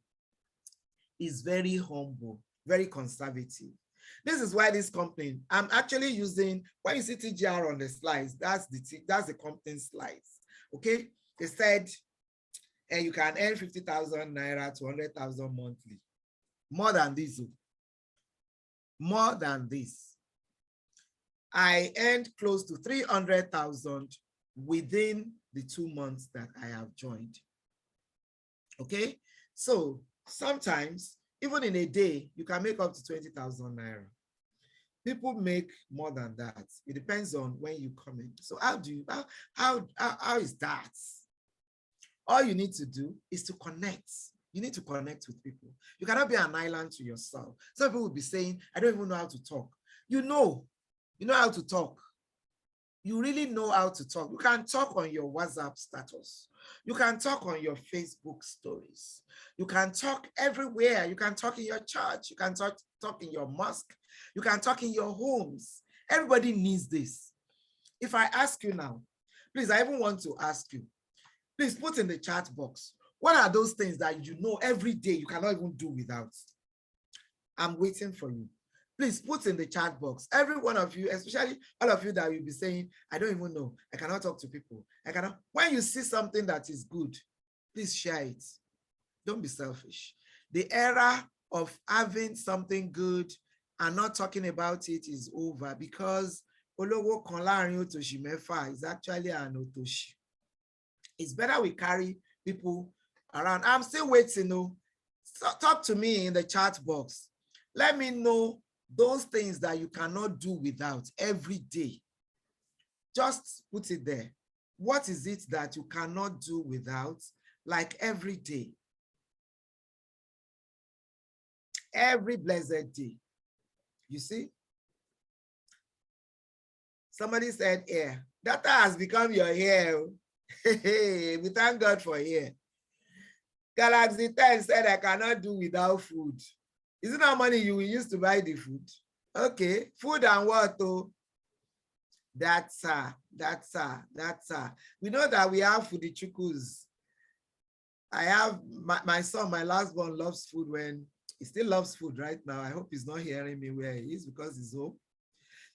Is very humble, very conservative. This is why this company, I'm actually using, when you see TGR on the slides, that's the company slides, okay? They said, you can earn 50,000 Naira to 100,000 monthly. More than this. More than this. I earned close to 300,000 within the 2 months that I have joined. Okay, so sometimes even in a day you can make up to 20,000 Naira. People make more than that. It depends on when you come in. So how is that? All you need to do is to connect. You need to connect with people. You cannot be an island to yourself. Some people will be saying, I don't even know how to talk. You know how to talk. You really know how to talk. You can talk on your WhatsApp status. You can talk on your Facebook stories. You can talk everywhere. You can talk in your church. You can talk in your mosque. You can talk in your homes. Everybody needs this. If I ask you now, please, I even want to ask you, please put in the chat box, What are those things that you know every day you cannot even do without? I'm waiting for you. Please put in the chat box. Every one of you, especially all of you that will be saying, I don't even know. I cannot talk to people. I cannot. When you see something that is good, please share it. Don't be selfish. The era of having something good and not talking about it is over, because Olowo kan láàrin otoshi mẹ́fà is actually an otoshi. It's better we carry people around. I'm still waiting. So talk to me in the chat box. Let me know those things that you cannot do without every day. Just put it there. What is it that you cannot do without, like every day? Every blessed day. You see? Somebody said air. Data has become your hair. We thank God for hair. Galaxy 10 said, I cannot do without food. Is it not money you will use to buy the food? Okay, food and what though? That's we know that we have foodie chukus. I have my son, my last born, loves food. When he still loves food right now. I hope he's not hearing me where he is, because he's home.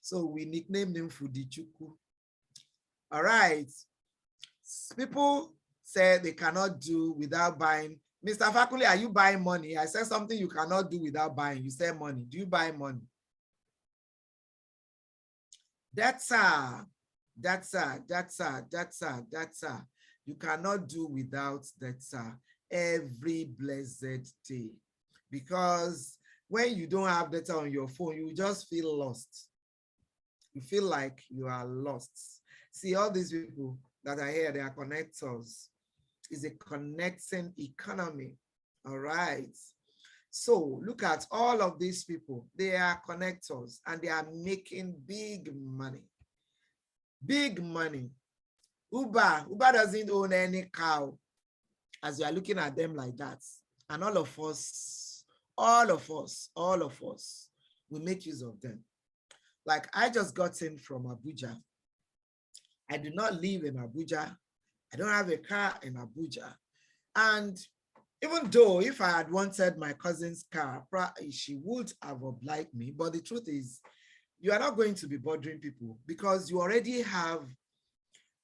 So we nicknamed him Foodie Chuku. All right. People say they cannot do without buying. Mr. Fakuli, are you buying money? I said something you cannot do without buying. You say money. Do you buy money? That's you cannot do without that every blessed day. Because when you don't have data on your phone, you just feel lost. You feel like you are lost. See, all these people that are here, they are connectors. It's a connecting economy. All right. So look at all of these people. They are connectors and they are making big money. Big money. Uber doesn't own any cow, as you are looking at them like that. And all of us, we make use of them. Like I just got in from Abuja. I do not live in Abuja. I don't have a car in Abuja. And even though if I had wanted my cousin's car, she would have obliged me. But the truth is, you are not going to be bothering people because you already have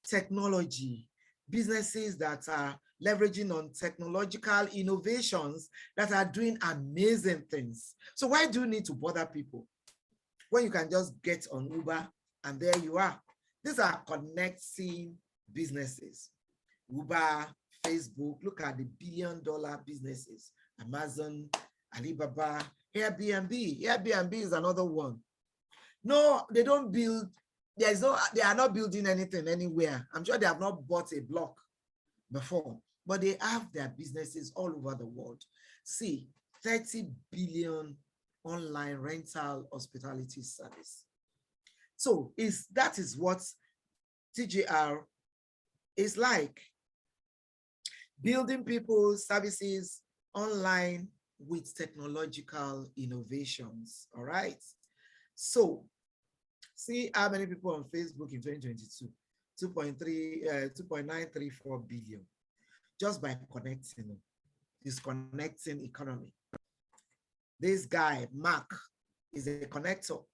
technology, businesses that are leveraging on technological innovations that are doing amazing things. So why do you need to bother people when you can just get on Uber and there you are? These are connecting businesses. Uber, Facebook, look at the billion-dollar businesses. Amazon, Alibaba, Airbnb. Airbnb is another one. No, they don't build. They are not building anything anywhere. I'm sure they have not bought a block before, but they have their businesses all over the world. See, 30 billion online rental hospitality service. So that is what TGR is like. Building people's services online with technological innovations. All right. So see how many people on Facebook in 2022, 2.934 billion, just by connecting them. This connecting economy. This guy, Mark, is a connector.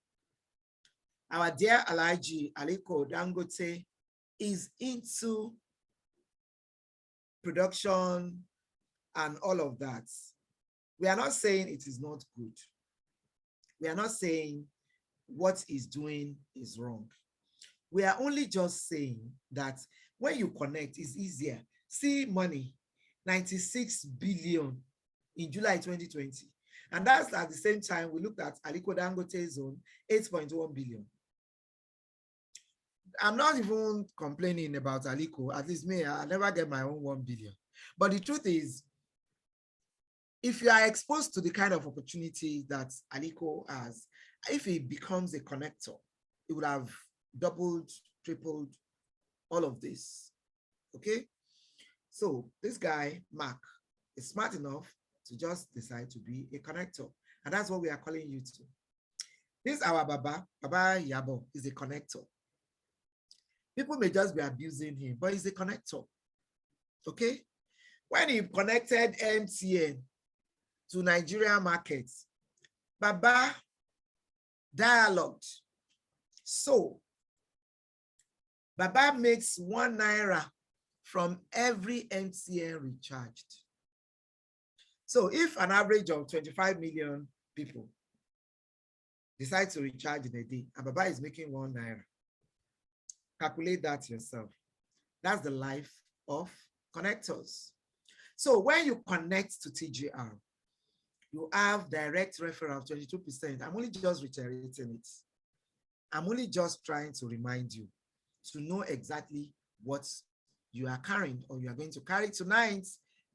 Our dear Alhaji Aliko Dangote is into production and all of that. We are not saying it is not good. We are not saying what he's doing is wrong. We are only just saying that when you connect, it's easier. See money, 96 billion in July 2020. And that's at the same time we looked at Aliko Dangote's own 8.1 billion. I'm not even complaining about Aliko. At least me, I never get my own 1 billion. But the truth is, if you are exposed to the kind of opportunity that Aliko has, if he becomes a connector, it would have doubled, tripled all of this. Okay? So this guy, Mark, is smart enough to just decide to be a connector. And that's what we are calling you to. This our Baba Yabo is a connector. People may just be abusing him, but he's a connector. Okay? When he connected MTN to Nigerian markets, Baba dialogued. So Baba makes 1 Naira from every MTN recharged. So if an average of 25 million people decide to recharge in a day, and Baba is making 1 Naira, calculate that yourself. That's the life of connectors. So when you connect to TGR, you have direct referral of 22%. I'm only just reiterating it. I'm only just trying to remind you to know exactly what you are carrying or you are going to carry tonight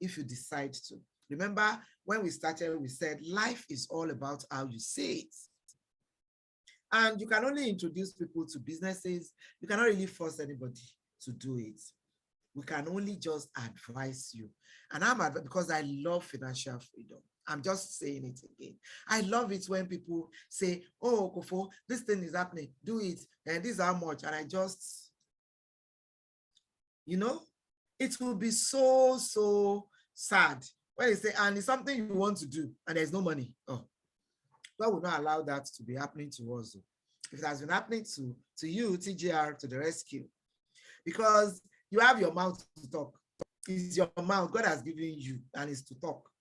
if you decide to. Remember, when we started, we said life is all about how you say it. And you can only introduce people to businesses. You cannot really force anybody to do it. We can only just advise you. And because I love financial freedom. I'm just saying it again. I love it when people say, oh, Kofo, this thing is happening, do it, and this is how much. And I just, it will be so, so sad when they say, and it's something you want to do, and there's no money. Oh, God will not allow that to be happening to us. If it has been happening to you, TGR, to the rescue, because you have your mouth to talk. It's your mouth God has given you, and it's to talk.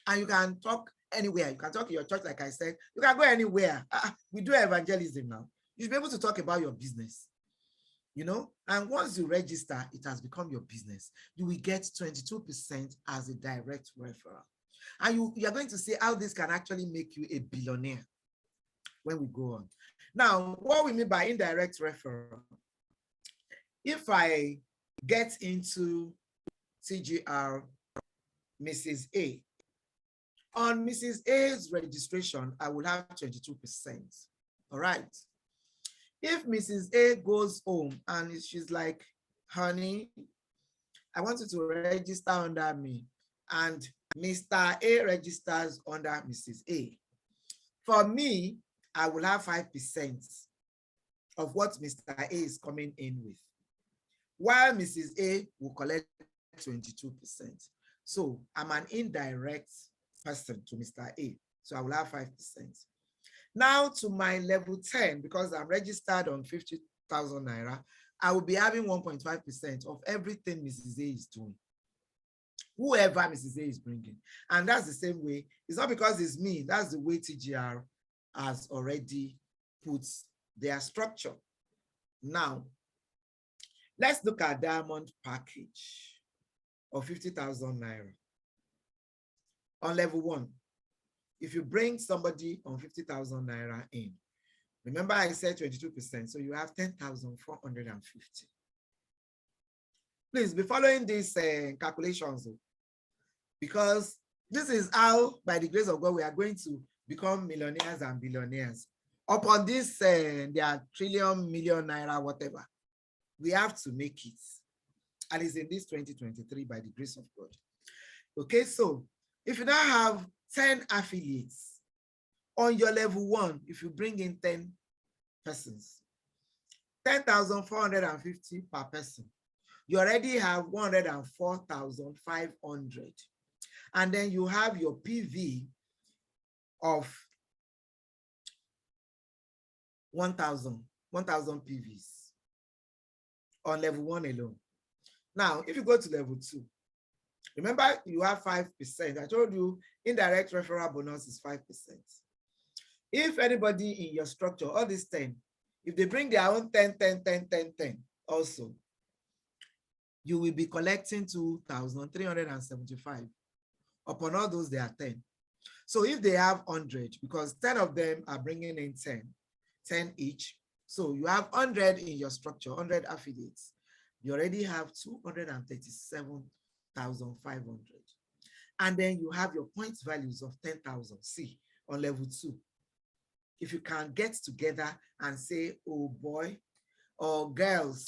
And you can talk anywhere. You can talk in your church, like I said. You can go anywhere. We do evangelism now. You should be able to talk about your business. And once you register, it has become your business. You will get 22% as a direct referral. And you are going to see how this can actually make you a billionaire when we go on. Now, what we mean by indirect referral, if I get into TGR Mrs. A, on Mrs. A's registration, I will have 22%. All right. If Mrs. A goes home and she's like, honey, I want you to register under me, and Mr. A registers under Mrs. A. For me, I will have 5% of what Mr. A is coming in with, while Mrs. A will collect 22%. So I'm an indirect person to Mr. A. So I will have 5%. Now to my level 10, because I'm registered on 50,000 Naira, I will be having 1.5% of everything Mrs. A is doing. Whoever Mrs. A is bringing. And that's the same way. It's not because it's me. That's the way TGR has already put their structure. Now, let's look at diamond package of 50,000 Naira. On level 1, if you bring somebody on 50,000 Naira in, remember I said 22%, so you have 10,450. Please be following these calculations, because this is how, by the grace of God, we are going to become millionaires and billionaires. Upon this, their trillion, million Naira, whatever, we have to make it. And it's in this 2023 by the grace of God. Okay, so if you now have 10 affiliates on your level 1, if you bring in 10 persons, 10,450 per person, you already have 104,500. And then you have your PV of 1,000 PVs on level 1 alone. Now, if you go to level 2, remember you have 5%. I told you indirect referral bonus is 5%. If anybody in your structure, all these 10, if they bring their own 10 also, you will be collecting 2,375. Upon all those, they are 10. So if they have 100, because 10 of them are bringing in 10 each. So you have 100 in your structure, 100 affiliates. You already have 237,500. And then you have your point values of 10,000. See, on level 2. If you can get together and say, oh boy, or girls,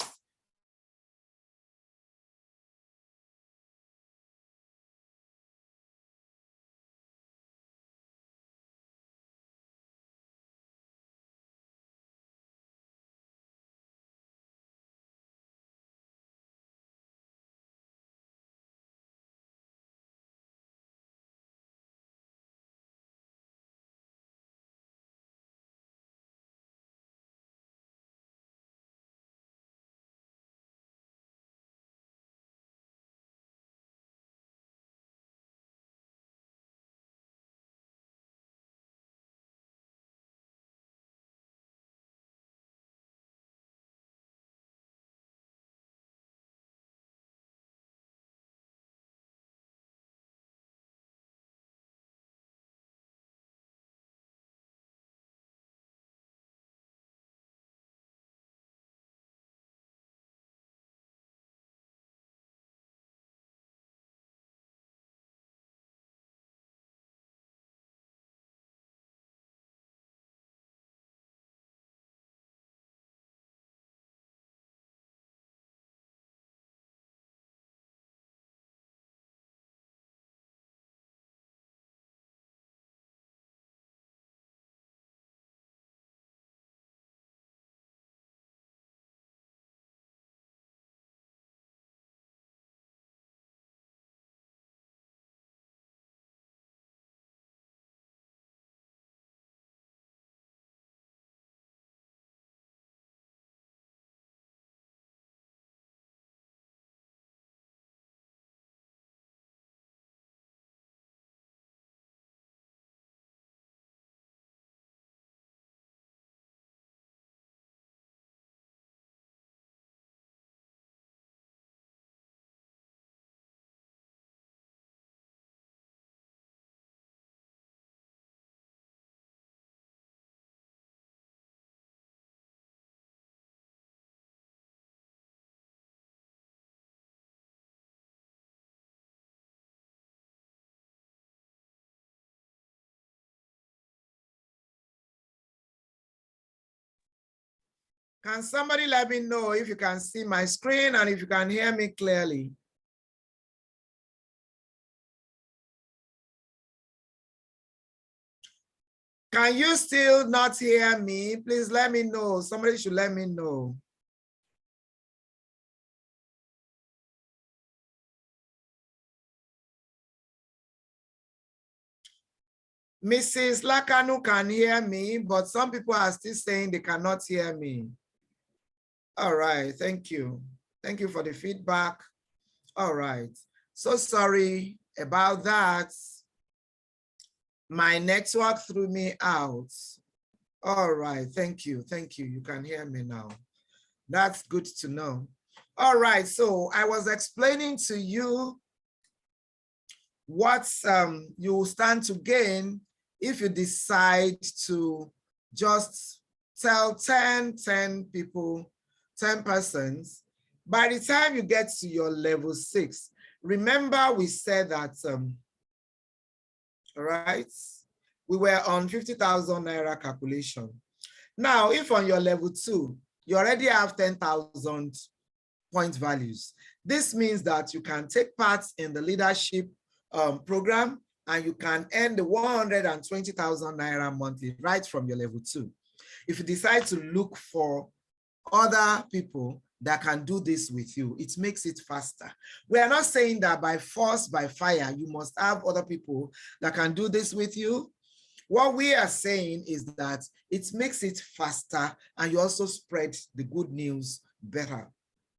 Can somebody let me know if you can see my screen and if you can hear me clearly? Can you still not hear me? Please let me know. Somebody should let me know. Mrs. Lakanu can hear me, but some people are still saying they cannot hear me. All right, thank you. Thank you for the feedback. All right, so sorry about that. My network threw me out. All right, thank you, thank you. You can hear me now. That's good to know. All right, so I was explaining to you what you stand to gain if you decide to just tell 10 people, 10 persons. By the time you get to your level 6, remember we said that, all right, we were on 50,000 Naira calculation. Now, if on your level 2, you already have 10,000 point values, this means that you can take part in the leadership program and you can earn the 120,000 Naira monthly right from your level 2. If you decide to look for other people that can do this with you, it makes it faster. We are not saying that by force, by fire, you must have other people that can do this with you. What we are saying is that it makes it faster and you also spread the good news better.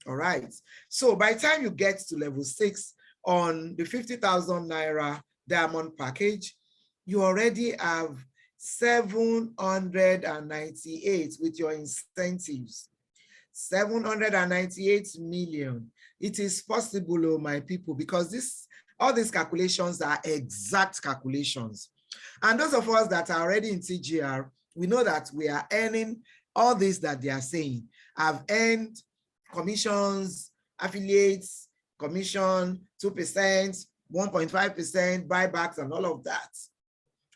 All right. So by the time you get to level 6 on the 50,000 Naira diamond package, you already have 798 with your incentives. 798 million. It is possible, oh my people, because all these calculations are exact calculations. And those of us that are already in TGR, we know that we are earning all this that they are saying. I've earned commissions, affiliates, commission, 2%, 1.5%, buybacks, and all of that.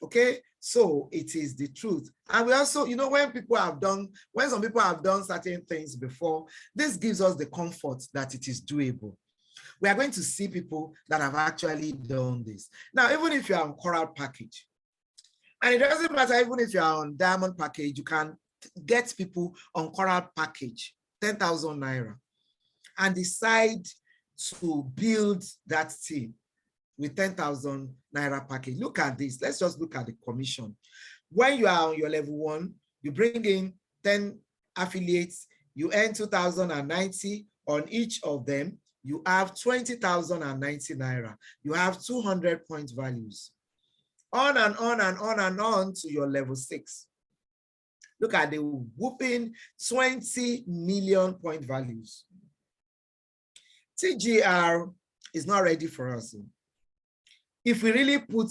Okay, so it is the truth. And we also, you know, when some people have done certain things before, this gives us the comfort that it is doable. We are going to see people that have actually done this. Now, even if you're on coral package, and it doesn't matter, even if you're on diamond package, you can get people on coral package, 10,000 Naira, and decide to build that team with 10,000 Naira package. Look at this. Let's just look at the commission. When you are on your level 1, you bring in 10 affiliates, you earn 2,090 on each of them. You have 20,090 Naira. You have 200 point values. On and on and on and on to your level 6. Look at the whooping 20 million point values. TGR is not ready for us. If we really put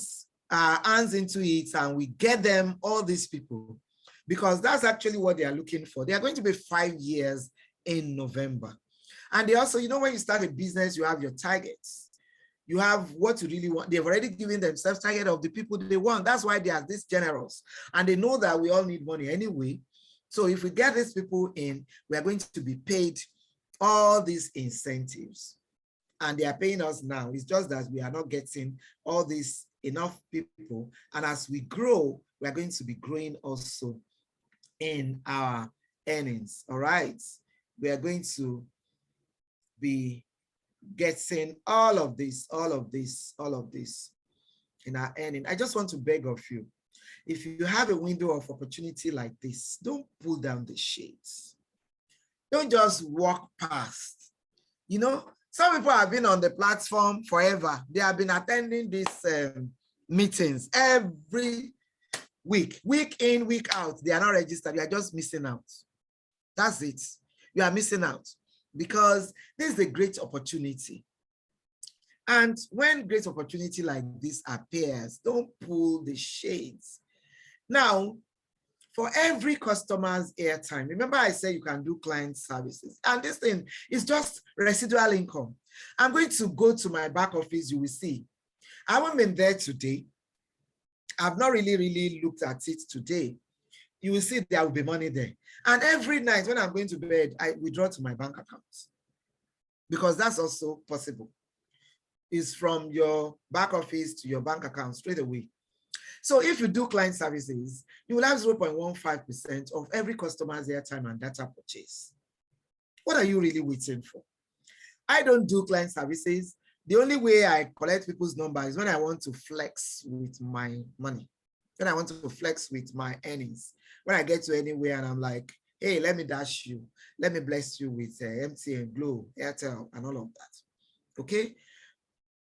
our hands into it and we get them, all these people, because that's actually what they are looking for. They are going to be 5 years in November. And they also, you know, when you start a business, you have your targets. You have what you really want. They've already given themselves target of the people they want. That's why they are this generous. And they know that we all need money anyway. So if we get these people in, we are going to be paid all these incentives. And they are paying us now. It's just that we are not getting all these enough people. And as we grow, we are going to be growing also in our earnings. All right. We are going to be getting all of this in our earning. I just want to beg of you, if you have a window of opportunity like this, don't pull down the shades. Don't just walk past. You know, some people have been on the platform forever. They have been attending these meetings every week in, week out. They are not registered. You are just missing out. That's it. You are missing out because this is a great opportunity. And when great opportunity like this appears, don't pull the shades. Now, for every customer's airtime, remember I said you can do client services, and this thing is just residual income. I'm going to go to my back office, you will see. I haven't been there today. I've not really looked at it today, you will see there will be money there. And every night when I'm going to bed, I withdraw to my bank account, because that's also possible. It's from your back office to your bank account straight away. So if you do client services, you will have 0.15% of every customer's airtime and data purchase. What are you really waiting for? I don't do client services. The only way I collect people's numbers is when I want to flex with my money, when I want to flex with my earnings. When I get to anywhere and I'm like, hey, let me dash you, let me bless you with MTN, Glo, Airtel, and all of that. Okay?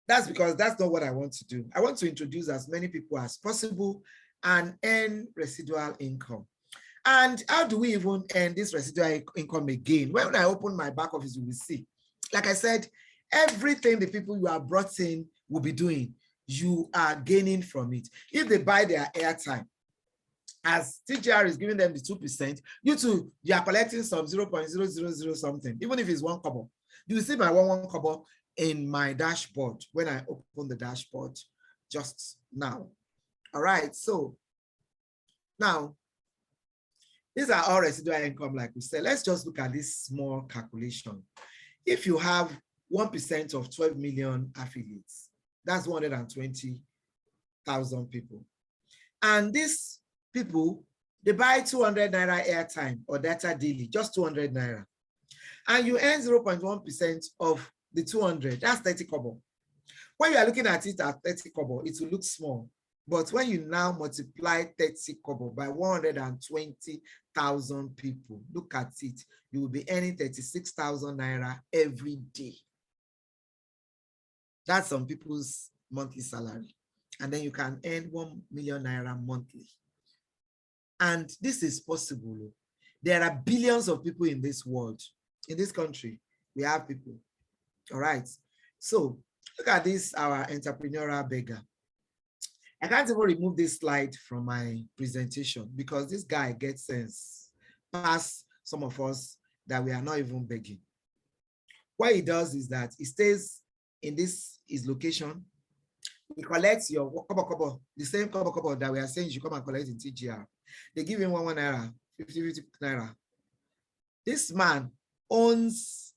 That's because that's not what I want to do. I want to introduce as many people as possible and earn residual income. And how do we even earn this residual income again? When I open my back office, you will see. Like I said, everything the people you are brought in will be doing, you are gaining from it. If they buy their airtime, as TGR is giving them the 2%, you are collecting some 0.000 something, even if it's 1 kobo. You will see my 1 kobo in my dashboard when I open the dashboard just now. All right, so now these are all residual income, like we said. Let's just look at this small calculation. If you have 1% of 12 million affiliates, that's 120,000 people. And these people, they buy 200 Naira airtime or data daily, just 200 Naira. And you earn 0.1% of the 200, that's 30 kobo. When you are looking at it at 30 kobo, it will look small. But when you now multiply 30 kobo by 120,000 people, look at it, you will be earning 36,000 Naira every day. That's some people's monthly salary. And then you can earn 1 million Naira monthly. And this is possible. There are billions of people in this world. In this country, we have people. All right. So look at this, our entrepreneurial beggar. I can't even remove this slide from my presentation because this guy gets sense past some of us that we are not even begging. What he does is that he stays in his location. He collects your kobo, the same kobo that we are saying you should come and collect in TGR. They give him 1 Naira, 50 Naira. This man owns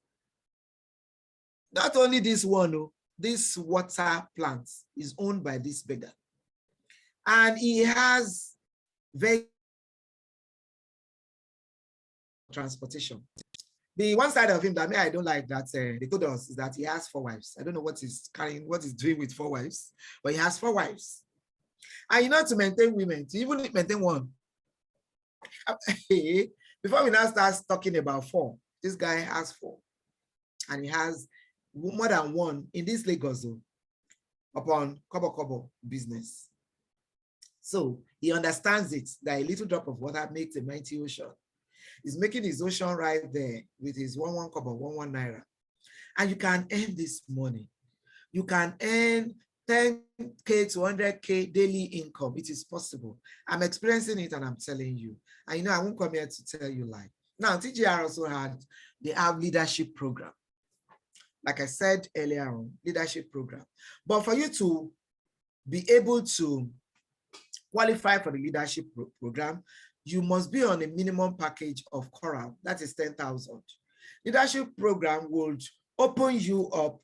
not only this one, this water plant is owned by this beggar. And he has very transportation. The one side of him that I don't like that they told us is that he has 4 wives. I don't know what he's carrying, what he's doing with 4 wives, but he has 4 wives. And you know, to maintain women, to even maintain one. Before we now start talking about 4, this guy has 4. And he has more than 1 in this Lagos zone upon kobo business. So he understands it, that a little drop of water makes a mighty ocean. He's making his ocean right there with his 1 kobo, 1 Naira. And you can earn this money. You can earn 10K to 100K daily income. It is possible. I'm experiencing it and I'm telling you. And you know, I won't come here to tell you lie. Now, TGR also they have leadership program. Like I said earlier on, leadership program. But for you to be able to qualify for the leadership program, you must be on a minimum package of Coral, that is 10,000. Leadership program would open you up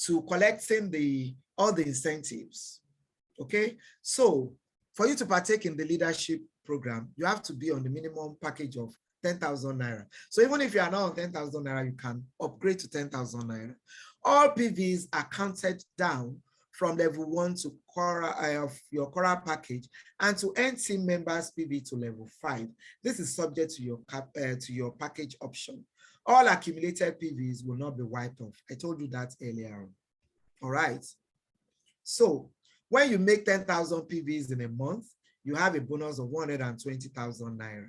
to collecting all the incentives. Okay, so for you to partake in the leadership program, you have to be on the minimum package of 10,000 Naira. So even if you are not on 10,000 Naira, you can upgrade to 10,000 Naira. All PVs are counted down from level 1 to Coral of your Coral package, and to earn team members PV to level 5. This is subject to your package option. All accumulated PVs will not be wiped off. I told you that earlier on. All right. So when you make 10,000 PVs in a month, you have a bonus of 120,000 Naira.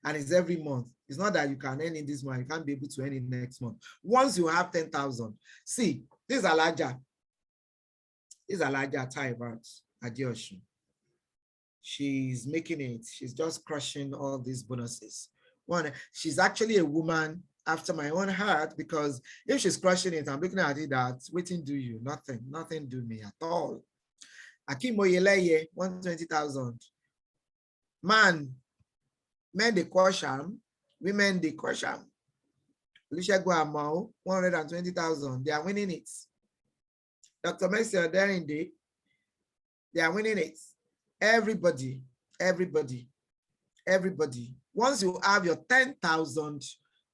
And it's every month. It's not that you can earn in this month, you can't be able to earn in next month. Once you have 10,000, see, this is a larger. This is a larger type at Adioshun. She's making it. She's just crushing all these bonuses. She's actually a woman after my own heart, because if she's crushing it, I'm looking at it that waiting do you nothing do me at all. Akim Oyeleye, 120,000. Man, Men they caution, women they caution. Alicia Guamao, 120,000. They are winning it. Dr. Messi are there indeed. They are winning it. Everybody. Once you have your 10,000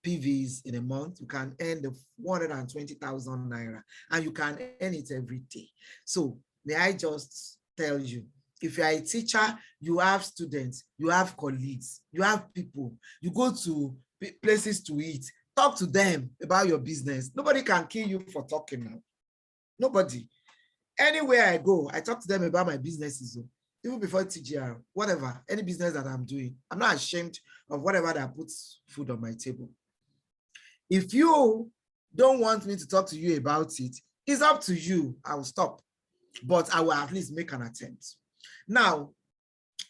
PVs in a month, you can earn the 120,000 Naira, and you can earn it every day. So may I just tell you, if you are a teacher, you have students, you have colleagues, you have people, you go to places to eat, talk to them about your business. Nobody can kill you for talking now. Nobody. Anywhere I go, I talk to them about my businesses. Even before TGR, whatever, any business that I'm doing, I'm not ashamed of whatever that puts food on my table. If you don't want me to talk to you about it, it's up to you. I will stop, but I will at least make an attempt. Now,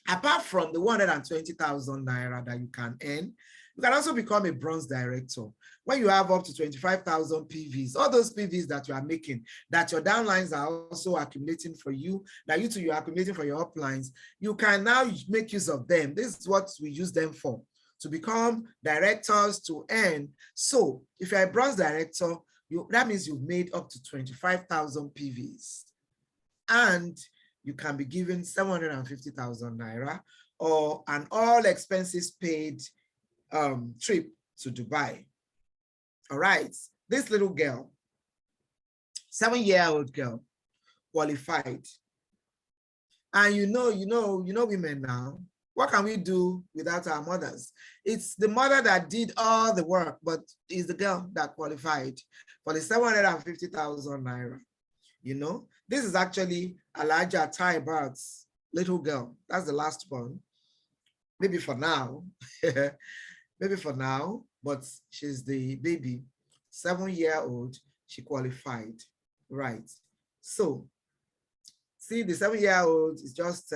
apart from the 120,000 Naira that you can earn, you can also become a bronze director. When you have up to 25,000 PVs, all those PVs that you are making, that your downlines are also accumulating for you, that you too, you're accumulating for your uplines, you can now make use of them. This is what we use them for, to become directors, to earn. So if you're a bronze director, that means you've made up to 25,000 PVs. And you can be given 750,000 Naira or an all expenses paid trip to Dubai. All right, this little girl, 7-year-old girl, qualified. And you know women now, what can we do without our mothers? It's the mother that did all the work, but it's the girl that qualified for the 750,000 Naira. You know, this is actually Elijah Taibart's little girl. That's the last one. Maybe for now. Maybe for now, but she's the baby, 7-year-old, she qualified, right? So, see, the 7-year-old is just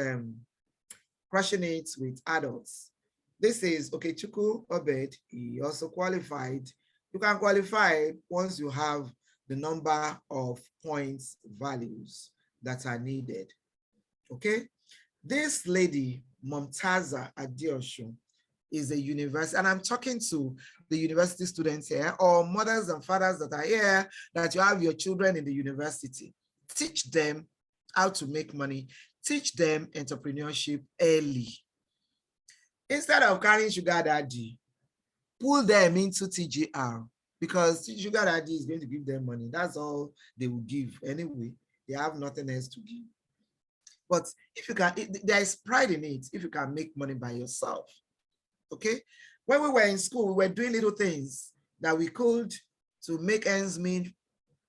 crushing it with adults. This is, okay, Chuku Obed, he also qualified. You can qualify once you have the number of points values that are needed, okay? This lady, Momtaza Adeosun, is a university, and I'm talking to the university students here, or mothers and fathers that are here, that you have your children in the university. Teach them how to make money. Teach them entrepreneurship early. Instead of carrying sugar daddy, pull them into TGR, because sugar daddy is going to give them money. That's all they will give anyway. They have nothing else to give. But if you can, there is pride in it if you can make money by yourself. Okay, when we were in school, we were doing little things that we could to make ends meet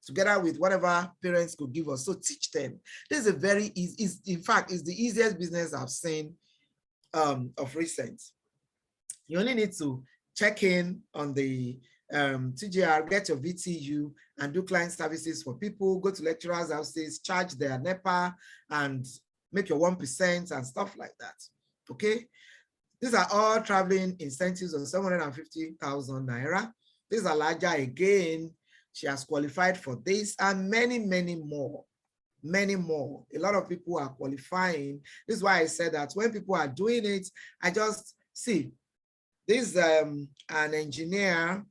together with whatever parents could give us. So teach them. This is a very easy, in fact, it's the easiest business I've seen of recent. You only need to check in on the TGR, get your VTU, and do client services for people, go to lecturers' houses, charge their NEPA, and make your 1% and stuff like that, okay? These are all traveling incentives of 750,000 Naira. These are larger again. She has qualified for this and many, many more. Many more. A lot of people are qualifying. This is why I said that when people are doing it, I just see this an engineer,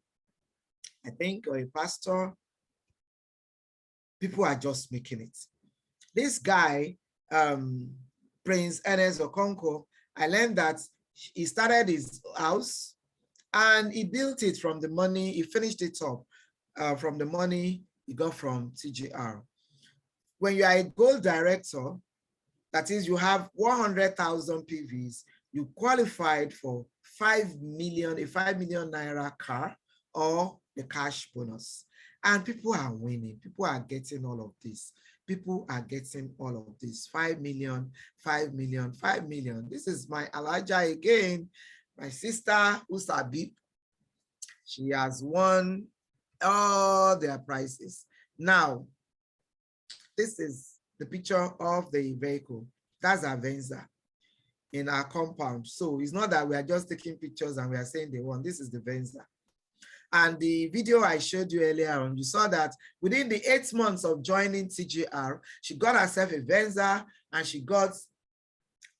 I think, or a pastor. People are just making it. This guy, Prince Ernest Okonkwo, I learned that he started his house and he built it from the money, he finished it up from the money he got from TGR. When you are a gold director, that is, you have 100,000 PVs, you qualified for 5 million, a 5 million Naira car or the cash bonus. And people are winning, people are getting all of this. People are getting all of this, 5 million, 5 million, 5 million. This is my Elijah again, my sister Usabi. She has won all their prizes. Now, this is the picture of the vehicle. That's our Venza in our compound. So it's not that we are just taking pictures and we are saying they won. This is the Venza. And the video I showed you earlier on, you saw that within the 8 months of joining TGR, she got herself a Venza and she got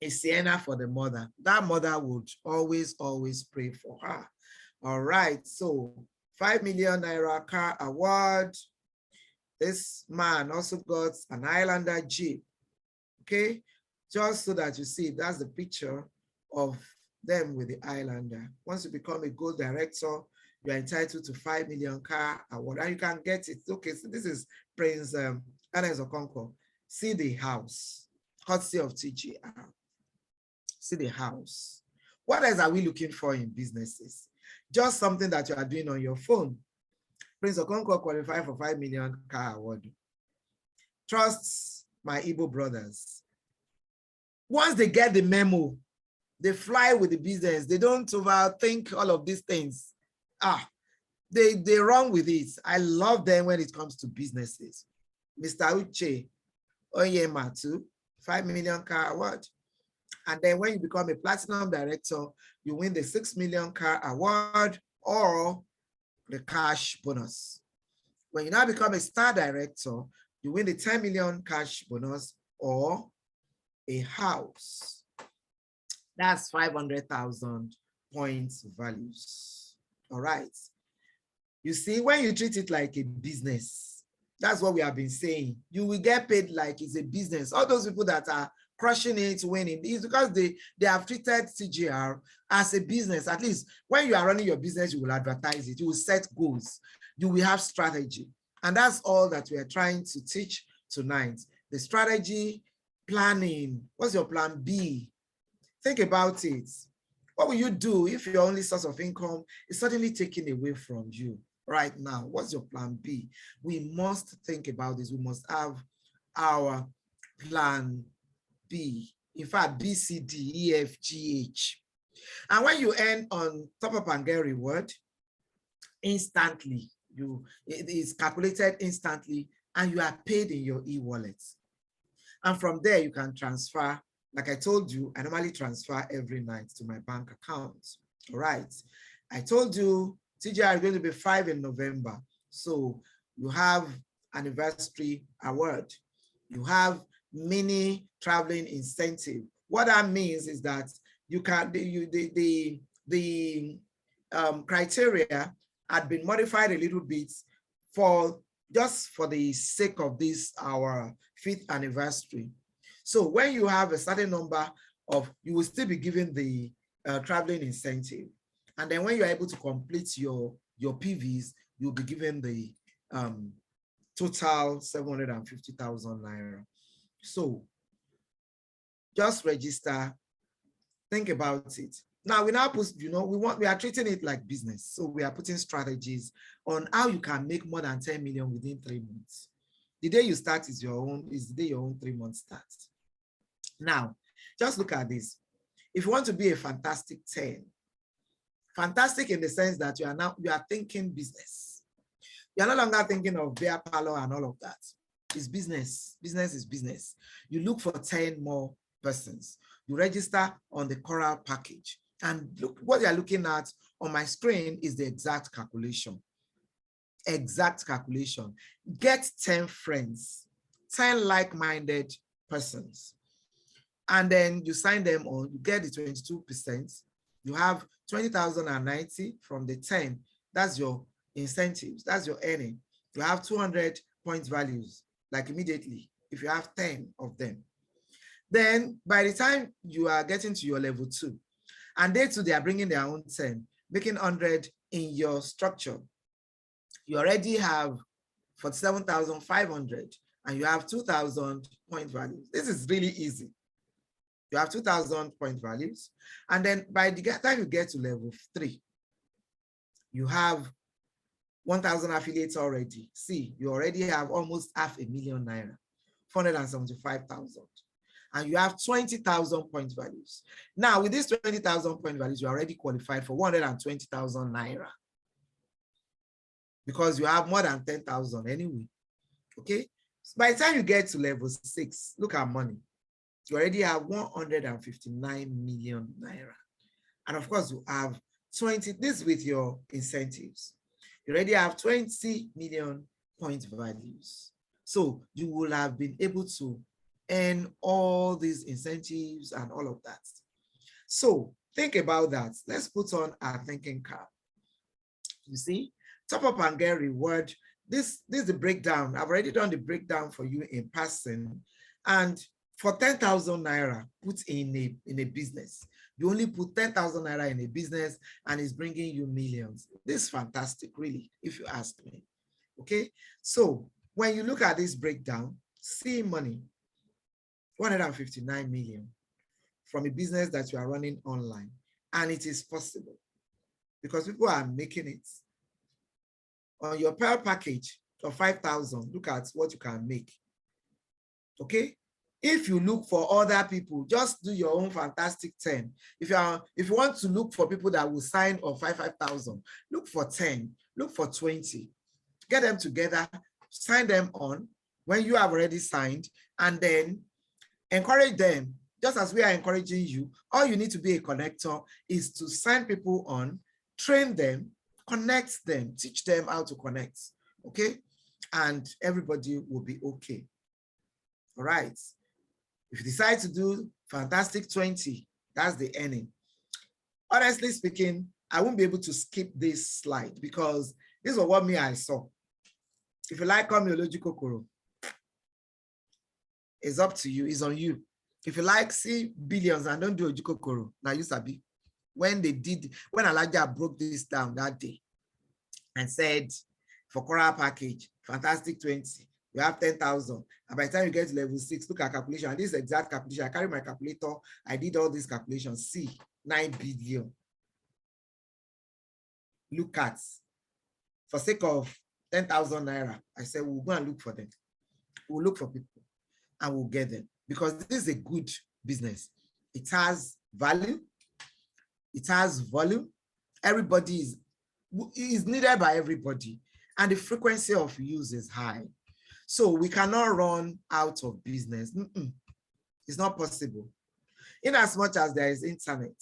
a Sienna for the mother. That mother would always, always pray for her. All right, so 5 million Naira car award. This man also got an Highlander Jeep. Okay, just so that you see, that's the picture of them with the Highlander. Once you become a gold director, you're entitled to 5 million car award, and you can get it. Okay, so this is Prince Ernest Okonkwo. See the house, courtesy of TGR. See the house. What else are we looking for in businesses? Just something that you are doing on your phone. Prince Okonkwo qualified for 5 million car award. Trust my Igbo brothers. Once they get the memo, they fly with the business. They don't overthink all of these things. They run with it. I love them when it comes to businesses. Mr. Uche Onyematu, 5 million car award. And then when you become a platinum director, you win the 6 million car award or the cash bonus. When you now become a star director, you win the 10 million cash bonus or a house. That's 500,000 points values. All right. You see, when you treat it like a business, that's what we have been saying. You will get paid like it's a business. All those people that are crushing it, winning, is because they have treated TGR as a business. At least when you are running your business, you will advertise it, you will set goals, you will have strategy. And that's all that we are trying to teach tonight. The strategy, planning. What's your plan B? Think about it. What will you do if your only source of income is suddenly taken away from you right now? What's your plan B? We must think about this. We must have our plan B. In fact, B, C, D, E, F, G, H. And when you earn on top up and get reward, instantly, it is calculated instantly and you are paid in your e-wallet. And from there, you can transfer. Like I told you, I normally transfer every night to my bank account. All right. I told you TGR is going to be 5 in November. So you have anniversary award. You have mini traveling incentive. What that means is that you can the criteria had been modified a little bit for just for the sake of this our 5th anniversary. So when you have a certain number of, you will still be given the traveling incentive. And then when you're able to complete your PVs, you'll be given the total 750,000 Naira. So just register, think about it. Now we now put, we are treating it like business. So we are putting strategies on how you can make more than 10 million within 3 months. The day you start is the day your own 3-month starts. Now, just look at this. If you want to be a fantastic 10, fantastic in the sense that you are thinking business. You are no longer thinking of beer parlor and all of that. It's business. Business is business. You look for 10 more persons. You register on the Coral package. And look, what you are looking at on my screen is the exact calculation. Exact calculation. Get 10 friends, 10 like-minded persons. And then you sign them on, you get the 22%. You have 20,090 from the 10. That's your incentives. That's your earning. You have 200 point values, like immediately, if you have 10 of them. Then by the time you are getting to your level 2, and they too, they are bringing their own 10, making 100 in your structure, you already have 47,500 and you have 2,000 point values. This is really easy. You have 2,000 point values. And then by the time you get to level 3, you have 1,000 affiliates already. See, you already have almost 500,000 Naira, 475,000. And you have 20,000 point values. Now, with these 20,000 point values, you're already qualified for 120,000 Naira. Because you have more than 10,000 anyway. Okay? So by the time you get to level 6, look at money. You already have 159 million Naira. And of course, you have 20, this with your incentives. You already have 20 million point values. So you will have been able to earn all these incentives and all of that. So think about that. Let's put on our thinking cap. You see, top up and get reward. This is the breakdown. I've already done the breakdown for you in person. And for 10,000 Naira, put in a business. You only put 10,000 Naira in a business and it's bringing you millions. This is fantastic, really, if you ask me. Okay, so when you look at this breakdown, see money, 159 million from a business that you are running online. And it is possible because people are making it. On your per package of 5,000, look at what you can make. Okay, if you look for other people, just do your own fantastic 10. If you want to look for people that will sign on 5,000, look for 10, look for 20, get them together, sign them on when you have already signed, and then encourage them. Just as we are encouraging you, all you need to be a connector is to sign people on, train them, connect them, teach them how to connect, okay? And everybody will be okay. All right. If you decide to do fantastic 20, that's the earning. Honestly speaking, I won't be able to skip this slide because this is what I saw. If you like logical Koro, it's up to you, it's on you. If you like see billions and don't do Ojiko Koro, now you sabi. When Elijah broke this down that day and said, for Coral package, fantastic 20, you have 10,000. And by the time you get to level 6, look at calculation. And this exact calculation, I carry my calculator, I did all these calculations. See, 9 billion. Look at, for sake of 10,000 Naira, I said, we'll go and look for them. We'll look for people and we'll get them because this is a good business. It has value. It has volume. Everybody is needed by everybody. And the frequency of use is high. So we cannot run out of business. It's not possible. In as much as there is internet.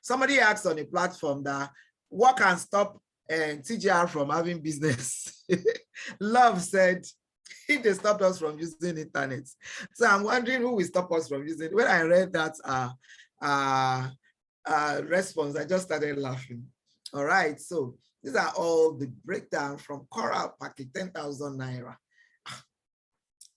Somebody asked on a platform that what can stop TGR from having business? Love said, if they stopped us from using internet. So I'm wondering who will stop us from using it. When I read that response, I just started laughing. All right, so these are all the breakdown from Coral package, 10,000 Naira.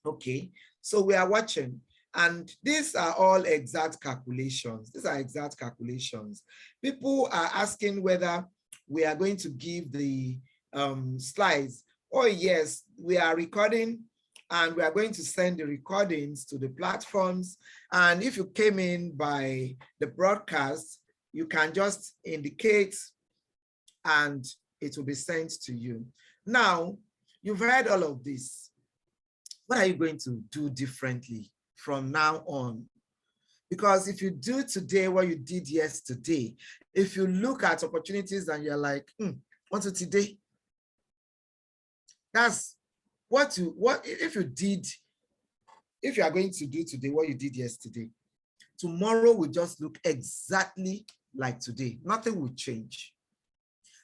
Okay, so we are watching, and these are all exact calculations. These are exact calculations. People are asking whether we are going to give the slides. Oh yes, we are recording and we are going to send the recordings to the platforms. And if you came in by the broadcast, you can just indicate and it will be sent to you. Now, you've heard all of this. What are you going to do differently from now on? Because if you do today what you did yesterday, if you look at opportunities and you're like, want to today? That's if you are going to do today what you did yesterday, tomorrow will just look exactly like today. Nothing will change.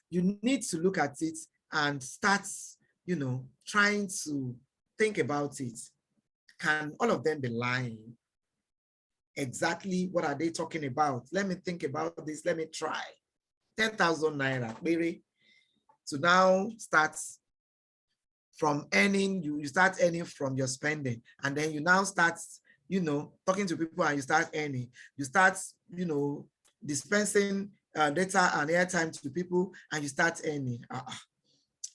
You need to look at it and start, trying to think about it. Can all of them be lying? Exactly what are they talking about? Let me think about this. Let me try. 10,000 Naira, baby. So now starts from earning, you start earning from your spending. And then you now start, talking to people and you start earning. You start, dispensing data and airtime to people and you start earning.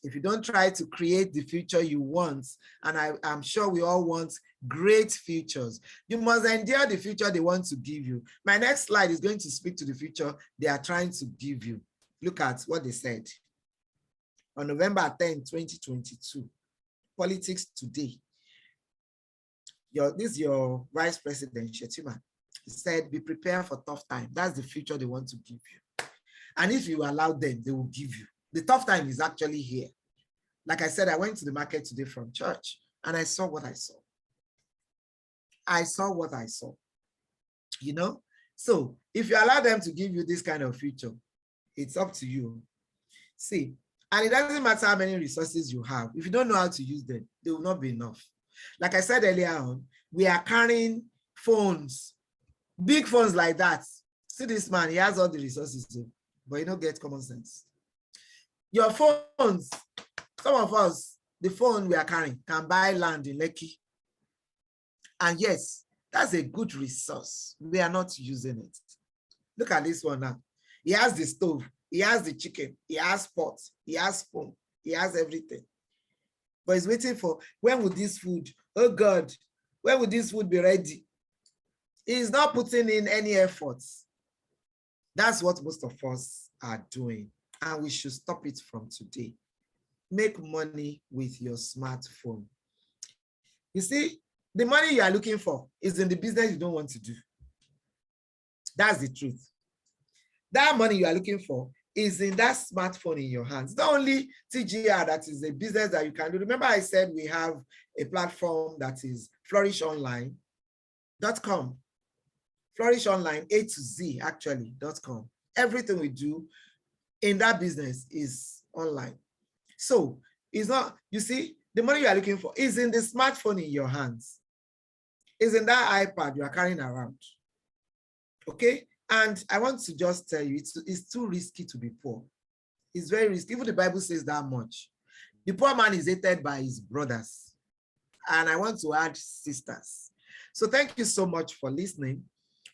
If you don't try to create the future you want, and I'm sure we all want great futures, you must endure the future they want to give you. My next slide is going to speak to the future they are trying to give you. Look at what they said. On November 10, 2022, Politics Today. This is your Vice President, Shetima. He said, be prepared for tough time. That's the future they want to give you. And if you allow them, they will give you. The tough time is actually here. Like I said, I went to the market today from church and I saw what I saw. I saw what I saw. So if you allow them to give you this kind of future, it's up to you. See, and it doesn't matter how many resources you have. If you don't know how to use them, they will not be enough. Like I said earlier on, we are carrying phones, big phones like that. See this man, he has all the resources, but you don't get common sense. Your phones, some of us, the phone we are carrying can buy land in Lekki. And yes, that's a good resource. We are not using it. Look at this one now. He has the stove, he has the chicken, he has pot, he has phone, he has everything. But he's waiting for, when will this food, oh God, when will this food be ready? He's not putting in any efforts. That's what most of us are doing. And we should stop it from today. Make money with your smartphone. You see, the money you are looking for is in the business you don't want to do. That's the truth. That money you are looking for is in that smartphone in your hands. Not only TGR, that is a business that you can do. Remember I said we have a platform that is flourishonline.com. Flourish Online, A to Z actually.com. Everything we do in that business is online. So it's not, you see, the money you are looking for is in the smartphone in your hands. Is in that iPad you are carrying around. Okay? And I want to just tell you, it's too risky to be poor. It's very risky. Even the Bible says that much. The poor man is hated by his brothers. And I want to add sisters. So thank you so much for listening.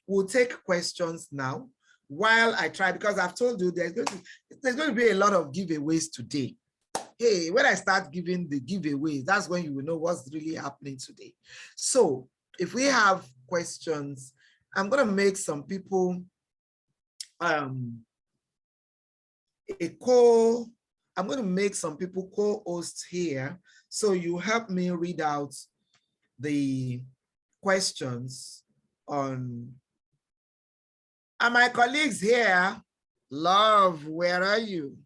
We'll take questions now while I try, because I've told you there's going to be a lot of giveaways today. Hey, when I start giving the giveaways, that's when you will know what's really happening today. So if we have questions, I'm going to make some people I'm going to make some people co-hosts here. So you help me read out the questions on. Are my colleagues here? Love, where are you?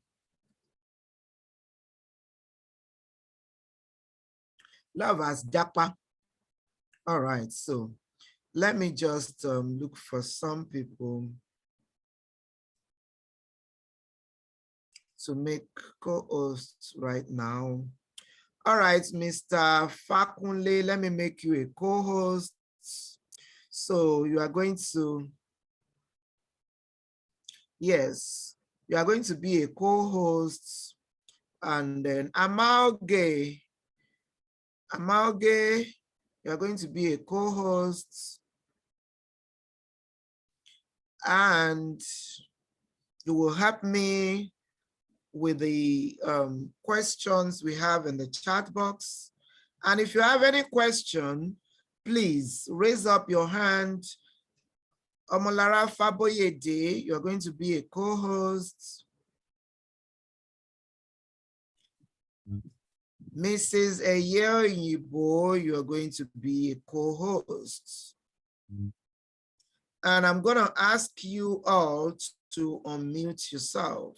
Love as Japa. All right, so let me just look for some people to make co-hosts right now. All right, Mr. Fakunle, let me make you a co-host. So you are going to, yes, you are going to be a co-host. And then Amalge, you are going to be a co-host. And you will help me with the questions we have in the chat box. And if you have any question, please raise up your hand. Omolara Faboyede, you're going to be a co-host. Mrs. Eyo Yibo, you're going to be a co-host. And I'm going to ask you all to unmute yourself.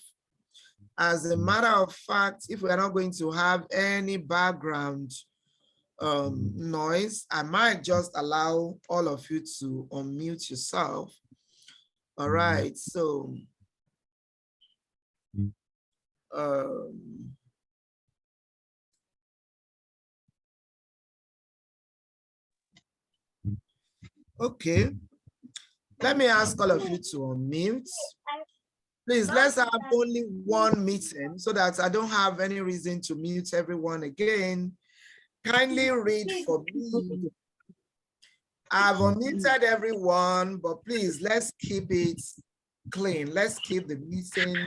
As a matter of fact, if we're not going to have any background noise, I might just allow all of you to unmute yourself. All right, so okay, let me ask all of you to unmute. Please, let's have only one meeting so that I don't have any reason to mute everyone again. Kindly read for me. I've unmuted everyone, but please, let's keep it clean. Let's keep the meeting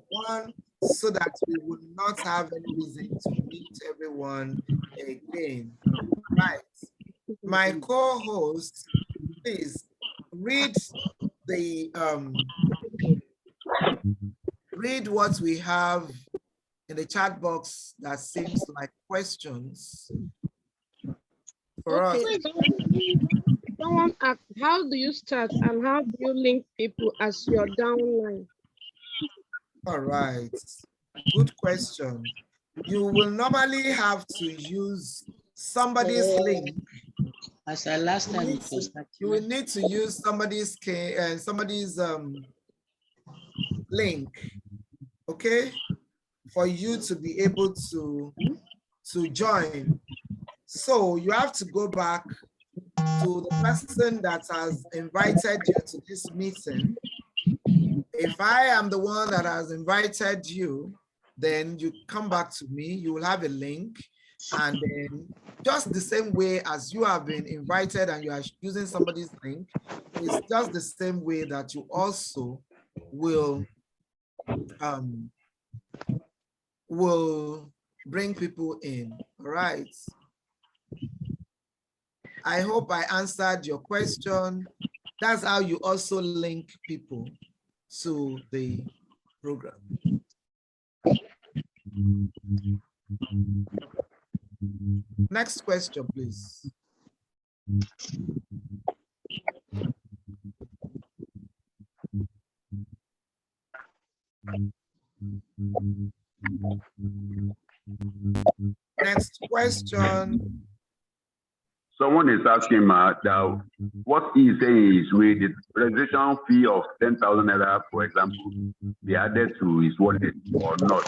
one so that we will not have any reason to mute everyone again. Right. My co-host, please read the read what we have in the chat box that seems like questions for us. Someone asked, how do you start and how do you link people as your downline? All right, good question. You will normally have to use somebody's link. As I last time you will need to use somebody's link, okay, for you to be able to join. So you have to go back to the person that has invited you to this meeting. If I am the one that has invited you, then you come back to me, you will have a link, and then just the same way as you have been invited and you are using somebody's link, it's just the same way that you also will bring people in. All right. I hope I answered your question. That's how you also link people to the program. Next question, please. Next question. Someone is asking that what he's saying is, with the registration fee of 10,000 Naira, for example, be added to his wallet or not?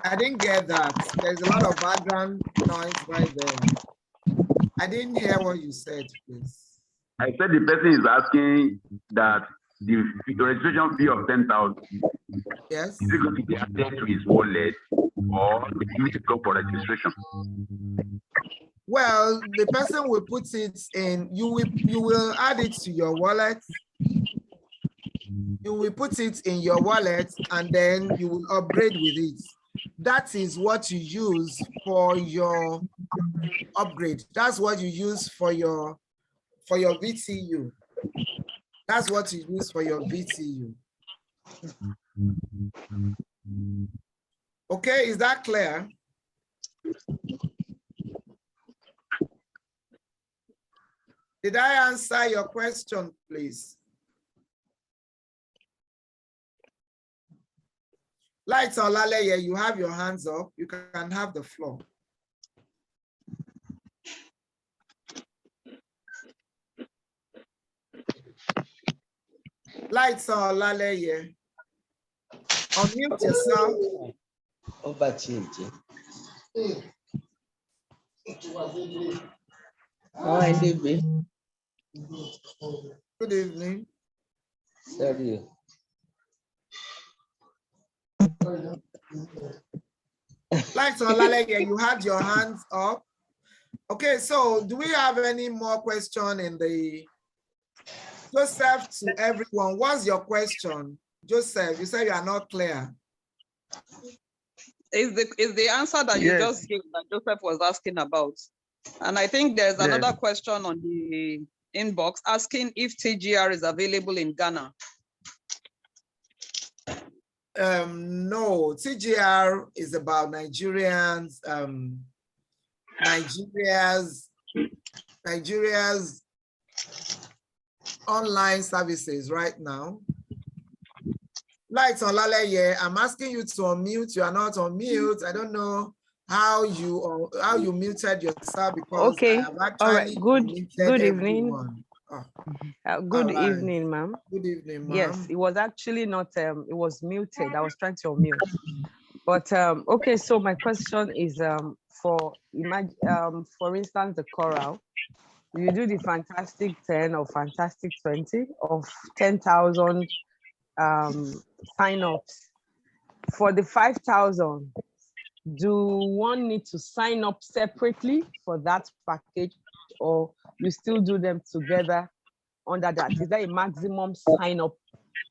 I didn't get that. There's a lot of background noise right there. I didn't hear what you said, please. I said the person is asking that the registration fee of 10,000, yes, is it going to be added to his wallet or the limit to go for registration? Well, the person will put it in, you will add it to your wallet. You will put it in your wallet and then you will upgrade with it. That is what you use for your upgrade. That's what you use for your VTU. That's what you use for your VTU. Okay, is that clear? Did I answer your question, please? Lights on Laleye, you have your hands up. You can have the floor. Lights on Laleye. Unmute yourself. Good evening. Sorry. Lights on Laleye, you had your hands up. Okay, so do we have any more question in the Joseph to everyone? What's your question? Joseph, you said you are not clear. Is the answer that you just gave that Joseph was asking about. And I think there's another question on the inbox asking if TGR is available in Ghana. No, TGR is about Nigerians, Nigeria's online services right now. Lights on Laleye, I'm asking you to unmute. You are not on mute. I don't know how you muted yourself because okay. I have actually all right. Good evening. Oh. Good evening, ma'am. Good evening, ma'am. Yes, it was actually not. It was muted. I was trying to unmute. But okay. So my question is for instance the choral. You do the fantastic 10 or fantastic 20 of 10,000 sign-ups. For the 5,000, do one need to sign up separately for that package, or you still do them together under that? Is there a maximum sign-up,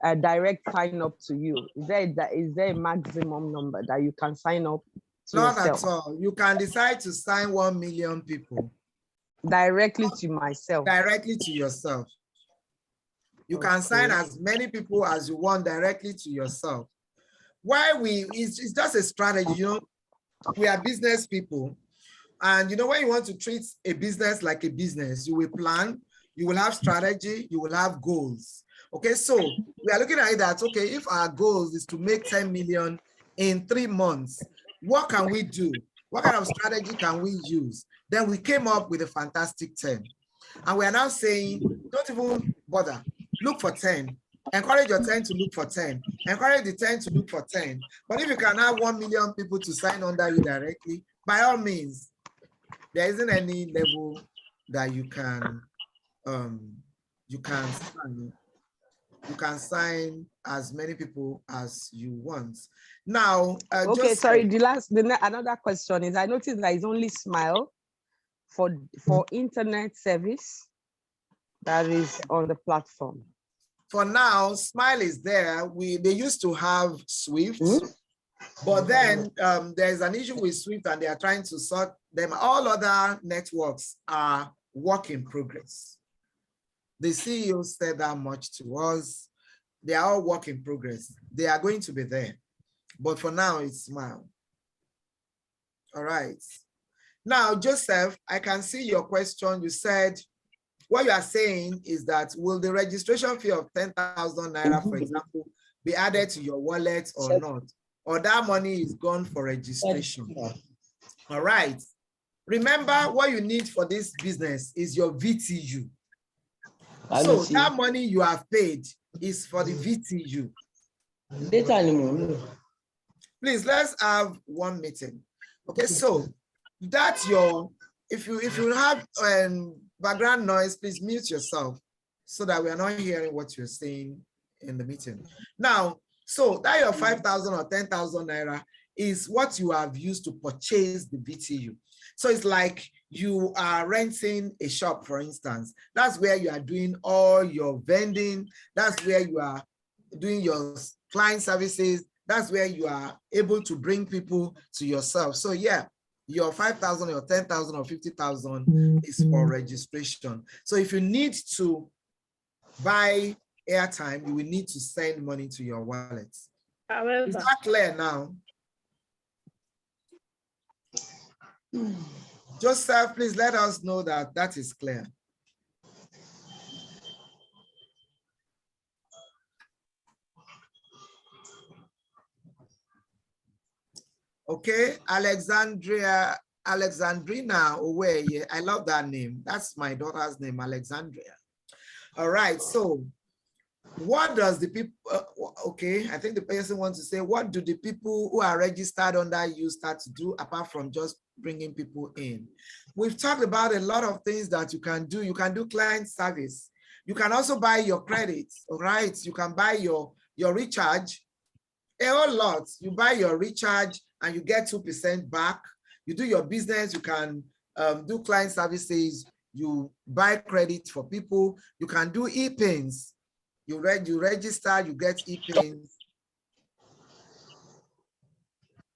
a direct sign-up to you? Is there a maximum number that you can sign up to Not yourself? at all. You can decide to sign 1 million people. Directly to myself? Directly to yourself. You can sign as many people as you want directly to yourself. Why it's just a strategy, you know, we are business people. And you know, when you want to treat a business like a business, you will plan, you will have strategy, you will have goals. Okay, so we are looking at it that, okay, if our goal is to make 10 million in 3 months, what can we do? What kind of strategy can we use? Then we came up with a fantastic 10. And we are now saying, don't even bother. Look for 10. Encourage your 10 to look for 10. Encourage the 10 to look for 10. But if you can have 1 million people to sign under you directly, by all means, There isn't any level that you can sign as many people as you want. Now, okay, sorry. Another question is, I noticed that it's only Smile for internet service that is on the platform. For now, Smile is there. They used to have Swift, but then there's an issue with Swift and they are trying to sort them. All other networks are work in progress. The CEO said that much to us. They are all work in progress. They are going to be there. But for now, it's Smile. All right. Now, Joseph, I can see your question. You said, what you are saying is that will the registration fee of 10,000 Naira, for example, be added to your wallet or not? Or that money is gone for registration? All right. Remember, what you need for this business is your VTU. So that money you have paid is for the VTU. Please, let's have one meeting. Okay, so that's your, if you have background noise, please mute yourself so that we are not hearing what you're saying in the meeting. Now, so that your 5,000 or 10,000 Naira is what you have used to purchase the VTU. So it's like you are renting a shop, for instance. That's where you are doing all your vending. That's where you are doing your client services. That's where you are able to bring people to yourself. So yeah, your 5,000 or 10,000 or 50,000 is for registration. So if you need to buy airtime, you will need to send money to your wallet. Is that clear now? Joseph, please let us know that that is clear. Okay, Alexandrina Oweye. I love that name. That's my daughter's name, Alexandria. All right, so what does the people, okay, I think the person wants to say, what do the people who are registered under you start to do apart from just bringing people in? We've talked about a lot of things that you can do. You can do client service. You can also buy your credits, all right? You can buy your recharge, a whole lot. You buy your recharge and you get 2% back. You do your business, you can do client services, you buy credit for people, you can do e-pins. You register, you get e-pins,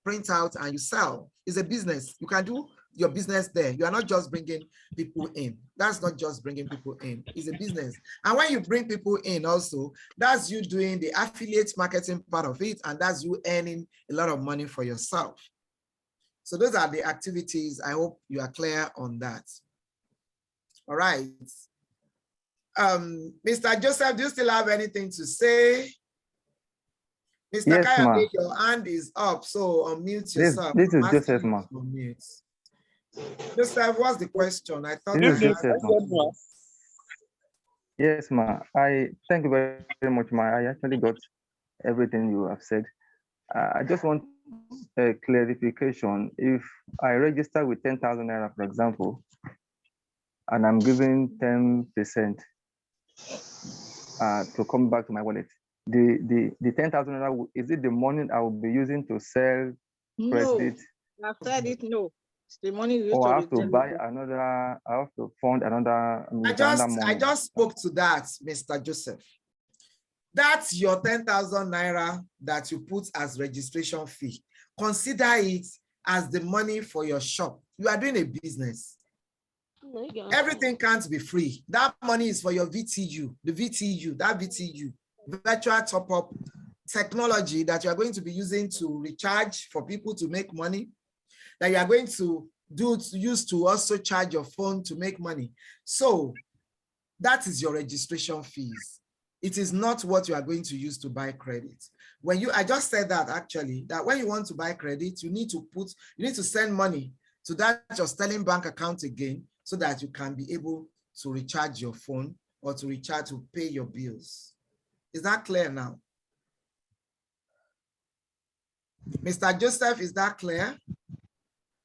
print out and you sell. It's a business. You can do your business there. You are not just bringing people in. That's not just bringing people in. It's a business. And when you bring people in also, that's you doing the affiliate marketing part of it, and that's you earning a lot of money for yourself. So those are the activities. I hope you are clear on that. All right. Mr. Joseph, do you still have anything to say? Mr. Yes, Kayode, your hand is up, so unmute yourself. This is Joseph, ma. Joseph, what's the question? I thought this is Joseph, ma. Yes, ma. I thank you very much, ma. I actually got everything you have said. I just want a clarification. If I register with 10,000 Naira, for example, and I'm giving 10% to come back to my wallet, the 10,000 Naira, is it the money I will be using to sell credit? No, I've said it, no. It's the money you or I have to buy another, I have to fund another. I just spoke to that, Mr. Joseph. That's your 10,000 Naira that you put as registration fee. Consider it as the money for your shop. You are doing a business. Everything can't be free. That money is for your VTU, the VTU, that VTU, virtual top-up technology that you are going to be using to recharge for people to make money, that you are going to use to also charge your phone to make money. So that is your registration fees. It is not what you are going to use to buy credit. I just said that actually, that when you want to buy credit, you need to send money to that your Sterling bank account again, so that you can be able to recharge your phone or to pay your bills. Is that clear now? Mr. Joseph, is that clear?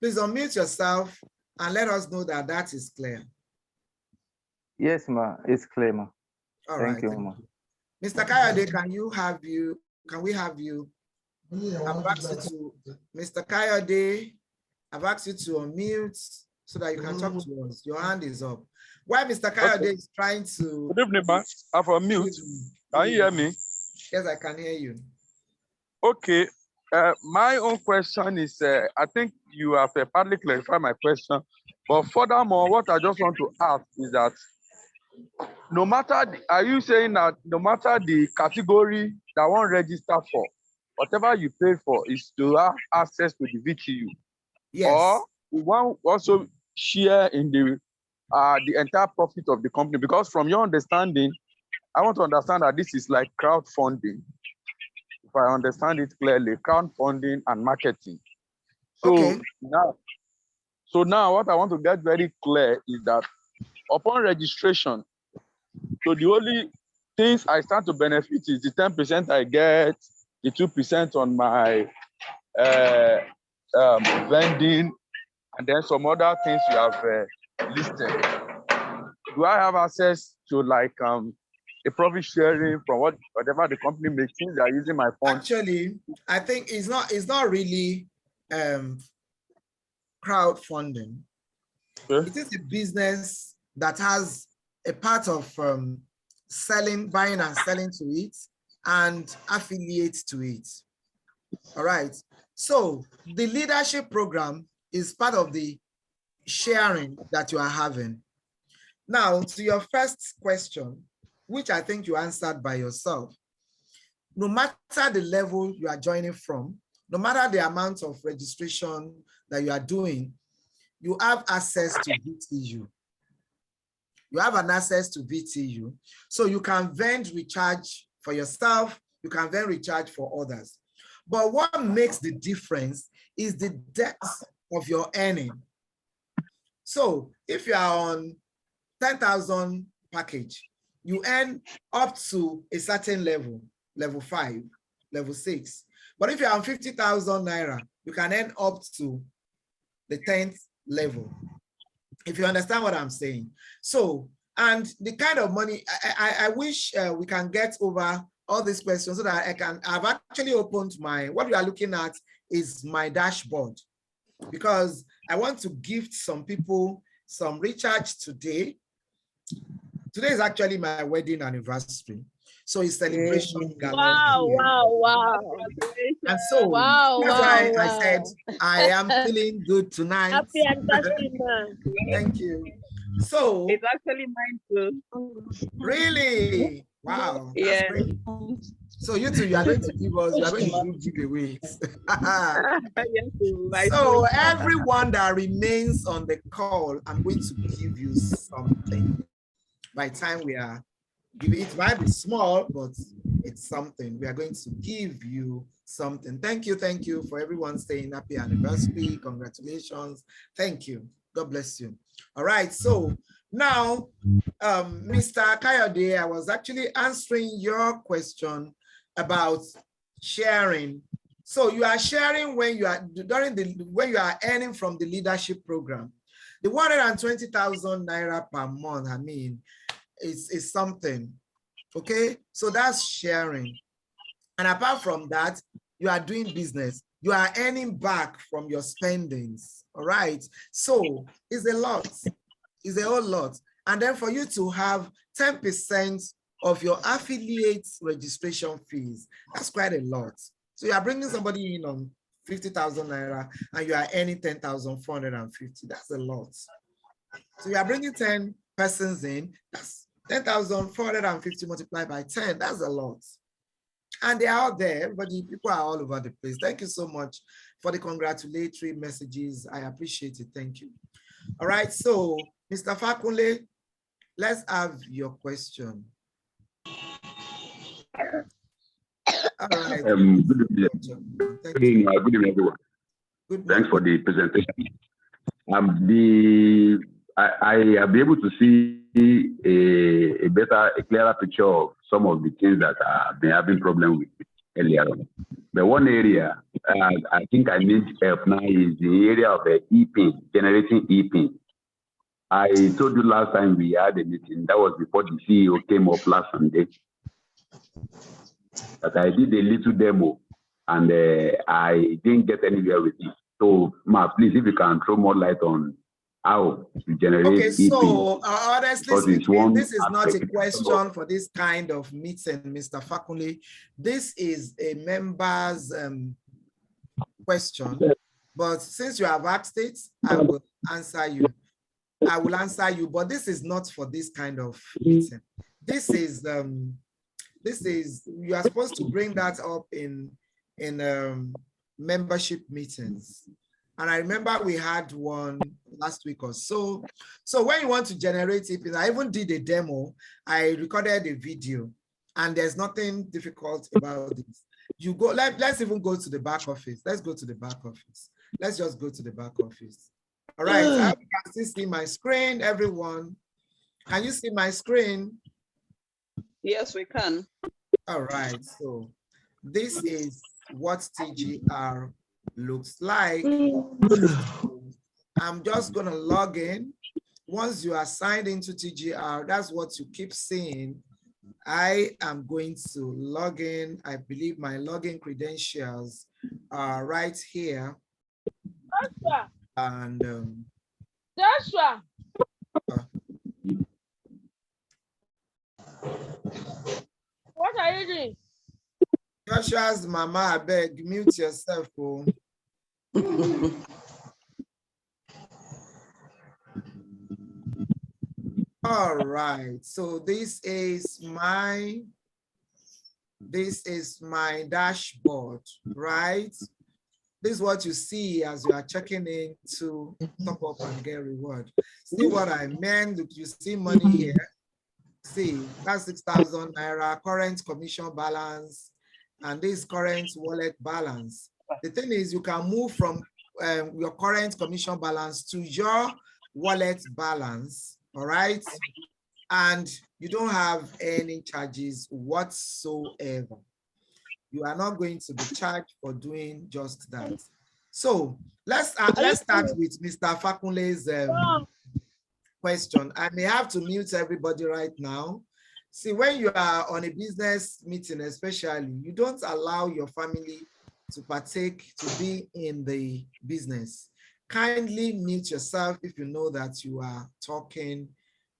Please unmute yourself and let us know that that is clear. Yes, ma. It's clear, ma. All Thank right. you, ma. Mr. Kayode, can we have you? I've asked you to, Mr. Kayode, I've asked you to unmute so that you can talk to us. Your hand is up. While Mr. Kayode is trying to. Good evening, man. I'm on mute. Can you hear me? Yes, I can hear you. Okay. My own question is, I think you have partly clarified my question, but furthermore, what I just want to ask is that no matter, are you saying that no matter the category that one register for, whatever you pay for is to have access to the VTU? Yes. Or one also share in the entire profit of the company? Because from your understanding, I want to understand that this is like crowdfunding. If I understand it clearly, crowdfunding and marketing. So okay. now what I want to get very clear is that upon registration, so the only things I start to benefit is the 10% I get, the 2% on my vending, and then some other things you have listed. Do I have access to like a profit sharing from whatever the company makes since they are using my funds? Actually, I think it's not really crowdfunding. Okay. It is a business that has a part of buying and selling to it and affiliate to it. All right. So the leadership program is part of the sharing that you are having. Now, to your first question, which I think you answered by yourself, no matter the level you are joining from, no matter the amount of registration that you are doing, you have access to VTU. You have an access to VTU. So you can then recharge for yourself, you can then recharge for others. But what makes the difference is the depth of your earning. So if you are on 10,000 package, you earn up to a certain level, level 5, level 6. But if you're on 50,000 Naira, you can earn up to the 10th level. If you understand what I'm saying. So, and the kind of money, I wish we can get over all these questions so that I've actually opened what we are looking at is my dashboard, because I want to gift some people some recharge today. Today is actually my wedding anniversary. So it's celebration. Wow. And so that's why I said I am feeling good tonight. Happy anniversary, man. Thank you. So it's actually mine too. Really? Wow. Yeah. That's great. So you two, you are going to give us, you are going to do giveaways. So everyone that remains on the call, I'm going to give you something. By the time we are giving, it might be small, but it's something. We are going to give you something. Thank you for everyone saying happy anniversary. Congratulations. Thank you. God bless you. All right. So now, Mr. Kayode, I was actually answering your question about sharing. So you are sharing when you are when you are earning from the leadership program. The 120,000 Naira per month, I mean, is something. Okay, so that's sharing. And apart from that, you are doing business. You are earning back from your spendings. All right. So it's a lot. It's a whole lot. And then for you to have 10% of your affiliate registration fees, that's quite a lot. So you are bringing somebody in on 50,000 Naira and you are earning 10,450. That's a lot. So you are bringing 10 persons in, that's 10,450 multiplied by 10. That's a lot. And they're out there. Everybody, people are all over the place. Thank you so much for the congratulatory messages. I appreciate it. Thank you. All right. So, Mr. Fakunle, let's have your question. All right. Good evening, everyone. Thanks for the presentation. I have been able to see a clearer picture of some of the things that I've been having problems with earlier on. But one area I think I need help now is the area of e-pin, generating e-pin. I told you last time we had a meeting, that was before the CEO came up last Sunday, that I did a little demo and I didn't get anywhere with it. So, Ma, please, if you can throw more light on how to generate Okay, so honestly speaking, this is not a aspect. question for this kind of meeting, Mr. Fakunle. This is a member's question, but since you have asked it, I will answer you. I will answer you, but this is not for this kind of meeting. This is you are supposed to bring that up in membership meetings. And I remember we had one last week or so. So when you want to generate it, I even did a demo. I recorded a video, and there's nothing difficult about this. You go, let's even go to the back office. Let's go to the back office. Let's just go to the back office. All right, I can still see my screen, everyone. Can you see my screen? Yes, we can. All right, so this is what TGR looks like. I'm just gonna log in. Once you are signed into TGR, that's what you keep seeing. I am going to log in. I believe my login credentials are right here. And Joshua. What are you doing? Joshua's mama, I beg, mute yourself. Oh. All right, so this is my dashboard, right? This is what you see as you are checking in to top up and get reward. See what I meant? You see money here. See, that's 6,000 Naira, current commission balance, and this current wallet balance. The thing is, you can move from your current commission balance to your wallet balance, all right? And you don't have any charges whatsoever. You are not going to be charged for doing just that. So let's start with Mr. Fakunle's question. I may have to mute everybody right now. See, when you are on a business meeting, especially, you don't allow your family to partake, to be in the business. Kindly mute yourself if you know that you are talking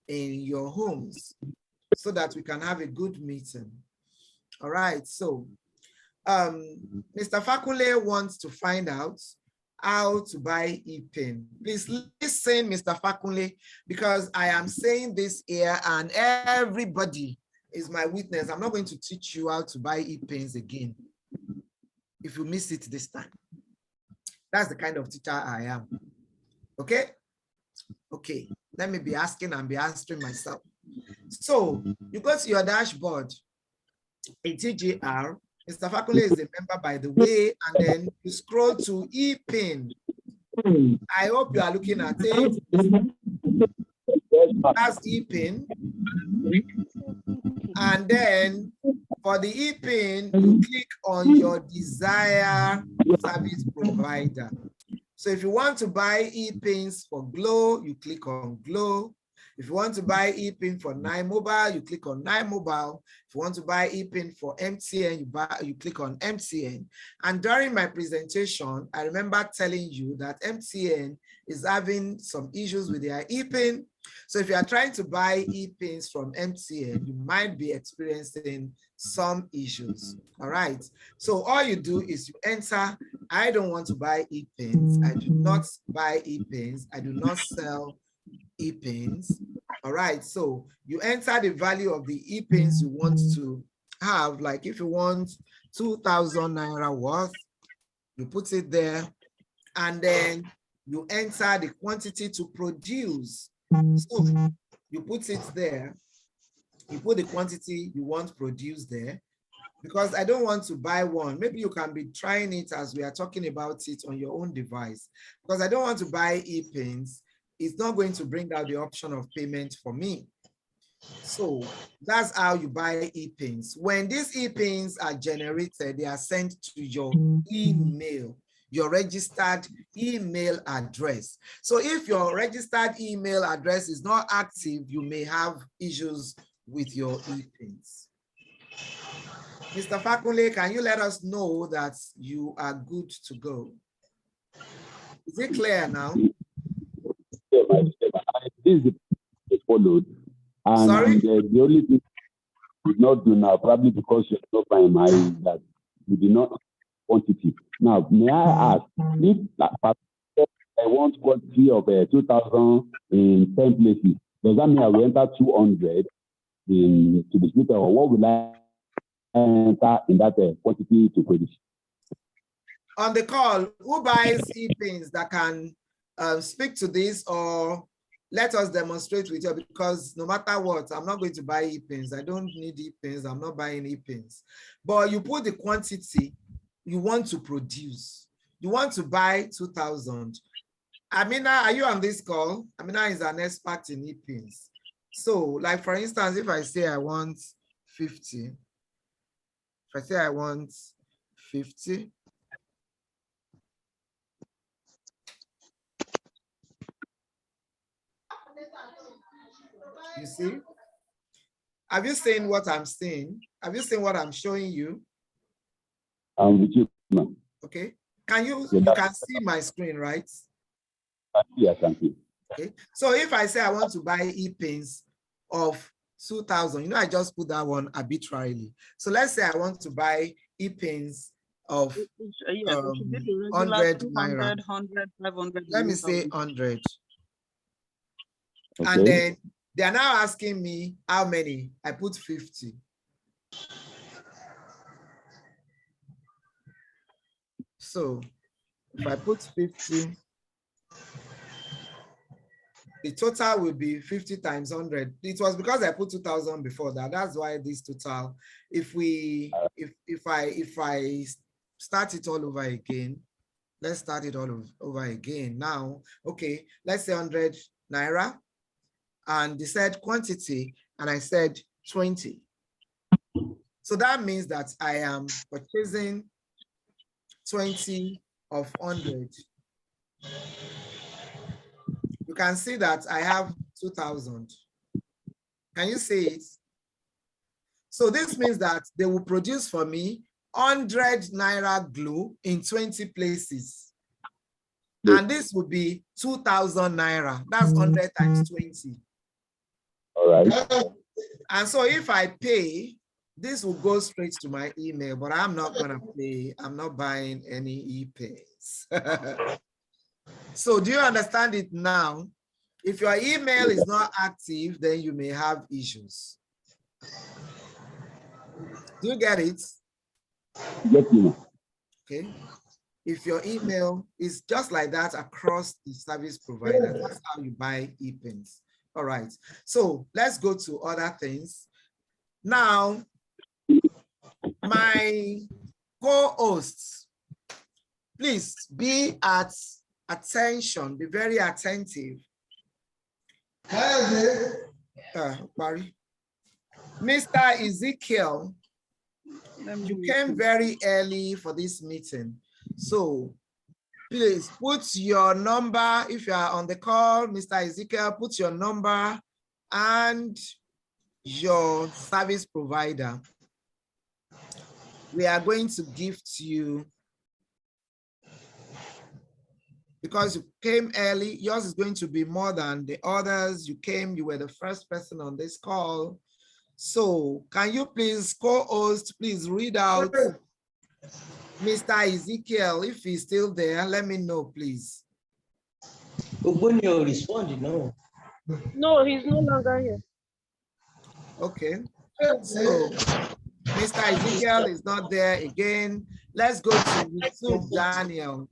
in your homes so that we can have a good meeting. All right, so Mr. Fakunle wants to find out how to buy e-pin. Please listen, Mr. Fakunle, because I am saying this here and everybody is my witness. I'm not going to teach you how to buy e-pins again if you miss it this time. That's the kind of teacher I am. Okay? Okay, let me be asking and be answering myself. So you go to your dashboard, a TGR. Mr. Fakunle is a member, by the way, and then you scroll to e-pin. I hope you are looking at it. That's e-pin. And then for the e-pin, you click on your desired service provider. So if you want to buy e-pins for Glow, you click on Glow. If you want to buy e-pin for Naira Mobile, you click on Naira Mobile. If you want to buy e-pin for MTN, you click on MTN. And during my presentation, I remember telling you that MTN is having some issues with their e-pin. So if you are trying to buy e-pins from MTN, you might be experiencing some issues. All right. So all you do is you enter, I don't want to buy e-pins. I do not buy e-pins. I do not sell e-pins. All right, so you enter the value of the e-pins you want to have. Like if you want 2,000 Naira worth, you put it there, and then you enter the quantity to produce. So you put it there, you put the quantity you want produced there, because I don't want to buy one. Maybe you can be trying it as we are talking about it on your own device, because I don't want to buy e-pins. It's not going to bring out the option of payment for me. So that's how you buy e-pins. When these e-pins are generated, they are sent to your email, your registered email address. So if your registered email address is not active, you may have issues with your e-pins. Mr. Fakunle, can you let us know that you are good to go? Is it clear now? This is followed. And Sorry? the only thing you did not do now, probably because you're not buying my, is that you did not quantity. Now, may I ask, if I want quantity of 2,000 in 10 places, does that mean I will enter 200 to the split, or what will I enter in that quantity to produce? On the call, who buys e-pins that can speak to this, or let us demonstrate with you, because no matter what, I'm not going to buy e-pins. I don't need e-pins. I'm not buying e-pins. But you put the quantity you want to produce. You want to buy 2,000. Amina, are you on this call? Amina is an expert in e-pins. So, like for instance, if I say I want 50, if I say I want 50, you see? Have you seen what I'm saying? Have you seen what I'm showing you? I'm with you, ma'am. Okay. Can you can see my screen, right? Yes, thank you. Okay. So if I say I want to buy e-pins of 2,000, you know, I just put that one arbitrarily. So let's say I want to buy e-pins of 100 Naira. 100, 500. Let me say 100. Okay. And then they are now asking me how many. I put 50. So if I put 50, the total will be 50 times 100. It was because I put 2,000 before that. That's why this total, if I start it all over again, let's start it all over again. Now, okay, let's say 100 Naira, and they said quantity, and I said 20. So that means that I am purchasing 20 of 100. You can see that I have 2,000. Can you see it? So this means that they will produce for me 100 Naira glue in 20 places. Yes. And this would be 2,000 Naira. That's 100 times 20. All right. And so if I pay, this will go straight to my email, but I'm not going to pay. I'm not buying any e-pays. So do you understand it now? If your email is not active, then you may have issues. Do you get it? Yes, ma'am. Okay. If your email is just like that across the service provider, that's how you buy e-pins. All right. So let's go to other things. Now, my co-hosts, please be at attention, be very attentive. Mr. Ezekiel, you came very early for this meeting. So please put your number. If you are on the call, Mr. Ezekiel, put your number and your service provider. We are going to gift you, because you came early, yours is going to be more than the others. You were the first person on this call. So can you please, co-host, please read out Mr. Ezekiel, if he's still there, let me know, please. Ogbonio responded, no. No, he's no longer here. Okay. So Mr. Ezekiel is not there again. Let's go to Yusuf Daniel.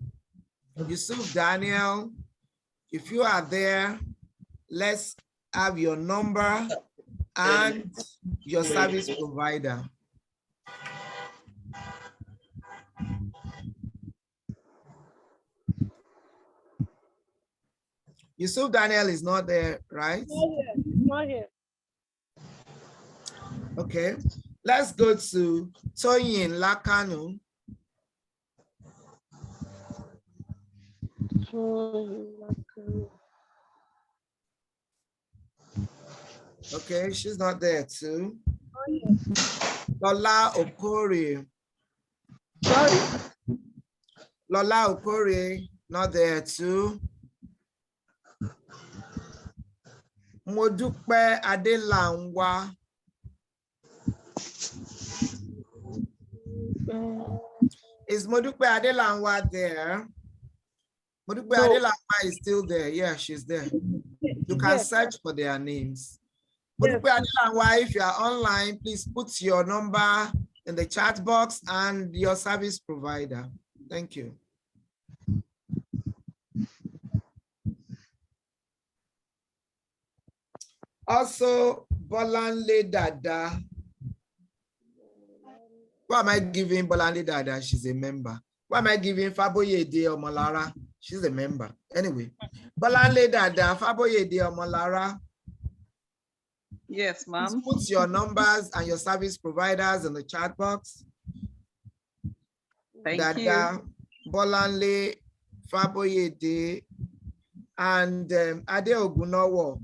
Yusuf Daniel, if you are there, let's have your number and your service provider. Yusuf Daniel is not there, right? Not here. Not here. Okay, let's go to Toyin Lakanu. Okay, she's not there too. Lola Okori. Sorry. Lola Okori, not there too. Modupe Adelangwa. Is Modupe Adelangwa there? Modupe Adelangwa is still there. Yeah, she's there. You can search for their names. Modupe Adelangwa, if you are online, please put your number in the chat box and your service provider. Thank you. Also, Bolanle Dada. Why am I giving Bolanle Dada? She's a member. Why am I giving Faboyede Omolara? She's a member. Anyway, Bolanle Dada, Faboyede Omolara. Yes, ma'am. Put your numbers and your service providers in the chat box. Thank Dada, you. Bolanle, Faboyede, and Ade Ogunowo.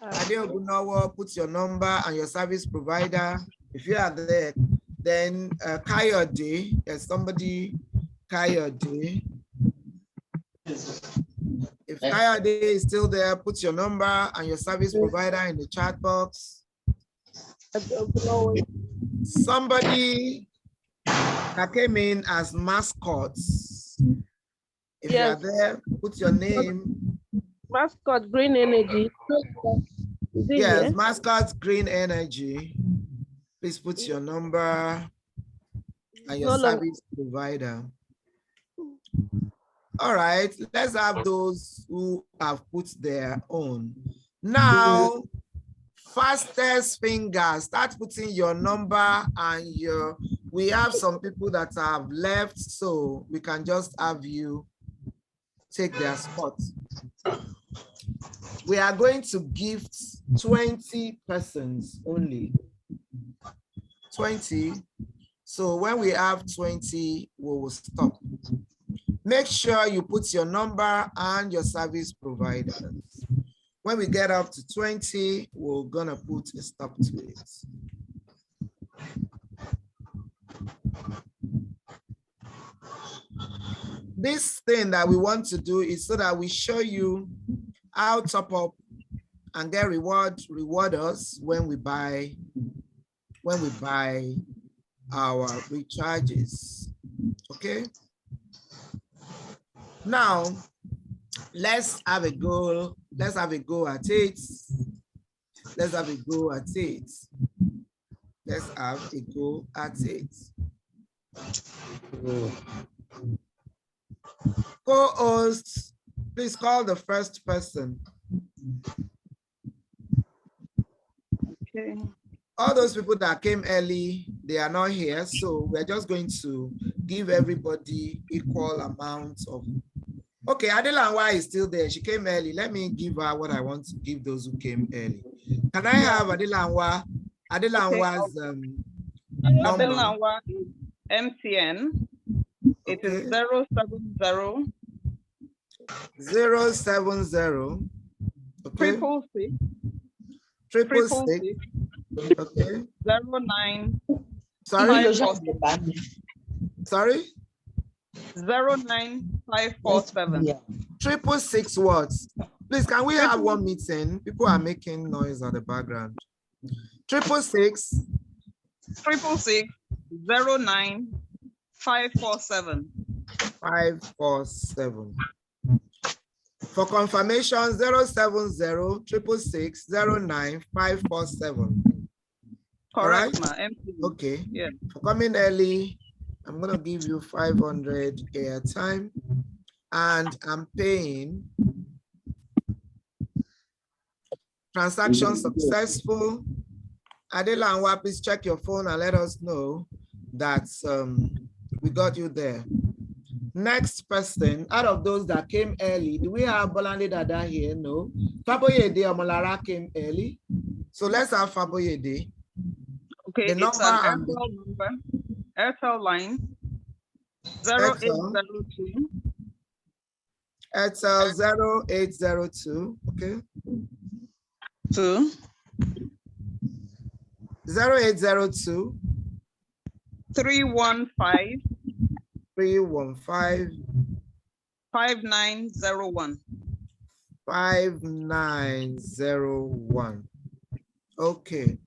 Ade Ogunowo, put your number and your service provider. If you are there, then Kayode, there's somebody, Kayode. If Kayode is still there, put your number and your service provider in the chat box. Somebody that came in as mascots. If you are there, put your name. Mascot Green Energy. Yes, mascots Green Energy. Please put your number and your service provider. All right, let's have those who have put their own. Now, fastest finger, start putting your number and your, we have some people that have left, so we can just have you take their spot. We are going to gift 20 persons only. 20. So when we have 20, we will stop. Make sure you put your number and your service providers. When we get up to 20, we're gonna put a stop to it. This thing that we want to do is so that we show you how top up and get reward us when we buy our recharges. Okay. Now let's have a go. Let's have a go at it. Let's have a go at it. Let's have a go at it. Co-hosts, please call the first person. Okay. All those people that came early, they are not here. So we're just going to give everybody equal amount of. Okay, Adelanwa is still there. She came early. Let me give her what I want to give those who came early. Can I have Adelanwa's number? Adelanwa MTN. It is 070 070. Okay. 666. Okay. 09. Sorry. 09547. 666 words. Please, can we have one meeting? People are making noise on the background. 666. 09547. 547. For confirmation, 070-666-09547. All right? Okay. Yeah. For coming early, I'm going to give you 500 airtime, and I'm paying. Transaction successful. Adelanwa, please check your phone and let us know that we got you there. Next person, out of those that came early, do we have Bolanle Dada here? No. Faboyede Omolara came early. So let's have Faboyede. Okay, The it's number an and Airtel number, Airtel line, Airtel 0802 Airtel 0802. Okay. 2 0802 315 315 5901. 5901. Okay.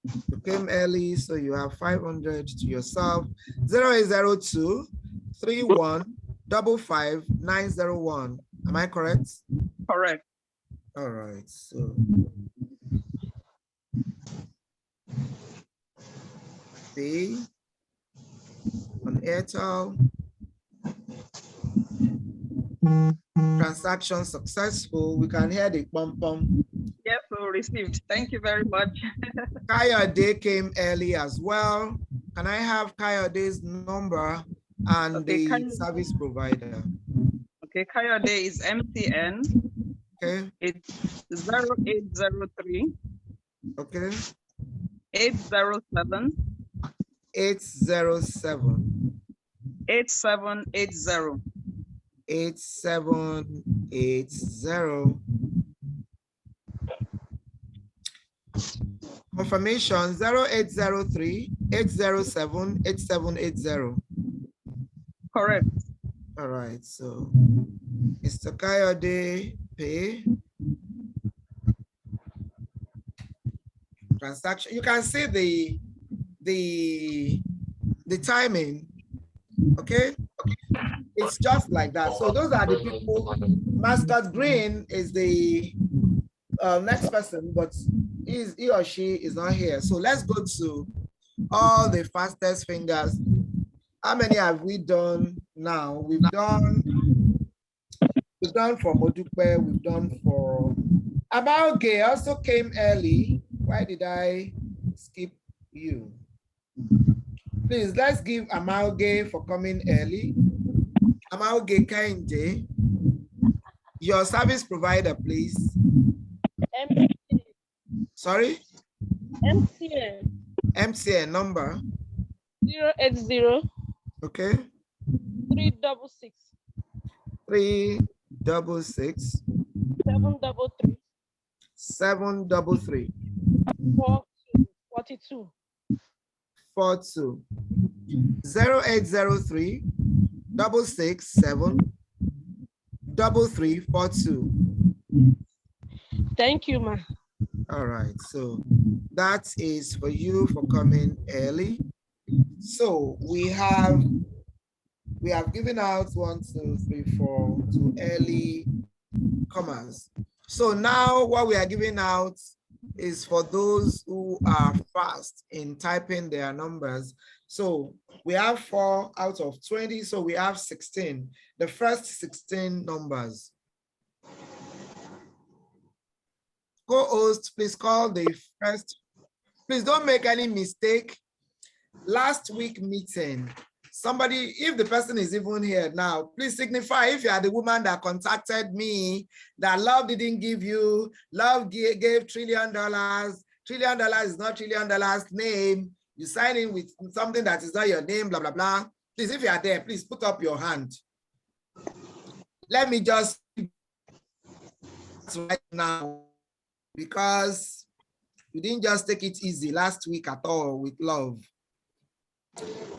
You came early, so you have 500 to yourself. 0802 3155 901. Am I correct? Correct. All right. So B on Airtel. Transaction successful. We can hear the pom pom. Yes, we received. Thank you very much. Kayode came early as well. Can I have Kayode's number and the service provider? Okay, Kayode is MTN. Okay. It's 0803. Okay. 807. 807. 8780. 8780. Confirmation 0803 807 8780. Correct. All right, so Mr. Kayode pay transaction. You can see the timing. Okay, it's just like that. So those are the people. Mascot Green is the next person, but he or she is not here. So let's go to all the fastest fingers. How many have we done now? We've done for Modupe, we've done for Amalge also came early. Why did I skip you? Please, let's give Amalge for coming early. Amalge Kainde, your service provider, please. MTN. Sorry? MTN. MTN number. 080. Okay. 366. 366. 733. 733. 42. 42. 0803 667 3342. Thank you, ma. All right, so that is for you for coming early. So we have given out 1, 2, 3, 4 to early comers. So now what we are giving out is for those who are fast in typing their numbers. So we have 4 out of 20, so we have 16. The first 16 numbers. Co-host, please call the first. Please don't make any mistake. Last week meeting, somebody, if the person is even here now, please signify if you are the woman that contacted me, that love didn't give you, love gave $1 trillion. $1 trillion is not $1 trillion name. You sign in with something that is not your name, blah, blah, blah. Please, if you are there, please put up your hand. Let me just right now, because you didn't just take it easy last week at all with love.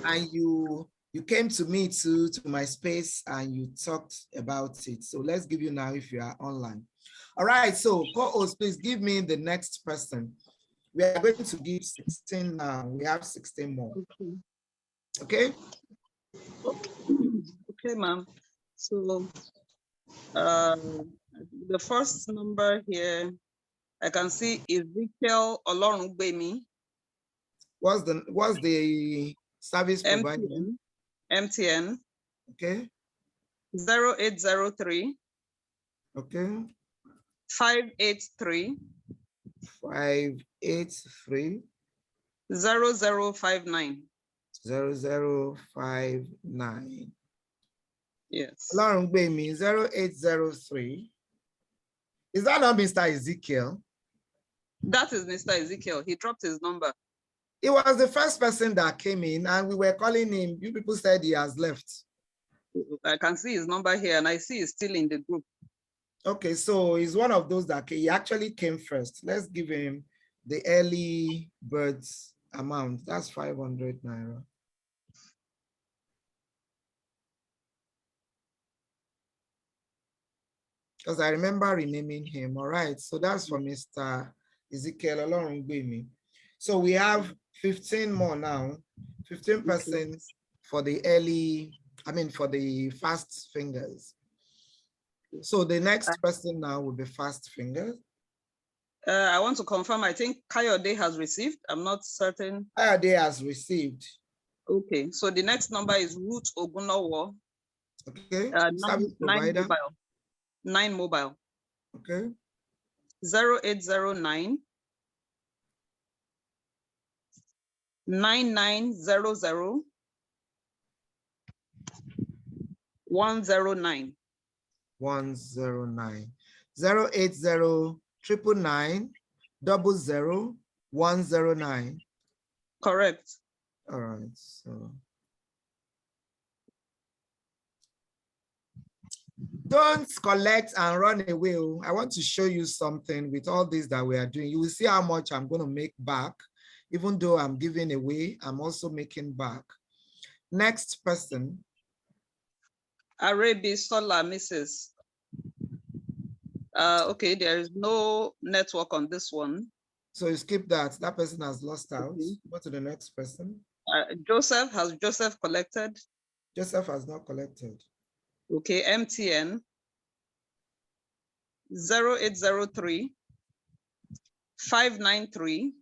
And you came to me to my space and you talked about it. So let's give you now if you are online. All right, so co-host, please give me the next person. We are going to give 16 now. We have 16 more. Okay? Okay, ma'am. So the first number here, I can see Ezekiel Olorungbemi. What's the service provider? MTN. Okay. 0803. Okay. 583. 583. 0059. 0059. Yes. Olorungbemi 0803. Is that not Mr. Ezekiel? That is Mr. Ezekiel. He dropped his number. He was the first person that came in and we were calling him. You people said he has left. I can see his number here and I see he's still in the group. Okay, so he's one of those that he actually came first. Let's give him the early birds amount. That's 500 Naira. Because I remember renaming him. All right, so that's for Mr. Ezekiel Olorungbemi. So we have 15 more now, 15% for the early, for the fast fingers. So the next person now will be fast fingers. I want to confirm, I think Kayode has received. I'm not certain. Kayode has received. Okay, so the next number is Ruth Ogunowo. Okay, service provider. 9 mobile. Okay. 0809 9900 109. 109. 080 999 00 109. Correct. All right, so don't collect and run away. I want to show you something with all this that we are doing. You will see how much I'm going to make back. Even though I'm giving away, I'm also making back. Next person. Arabi Sola, Mrs. Okay, there is no network on this one. So you skip that. That person has lost out. Go to the next person. Joseph, has Joseph collected? Joseph has not collected. Okay, MTN 0803 593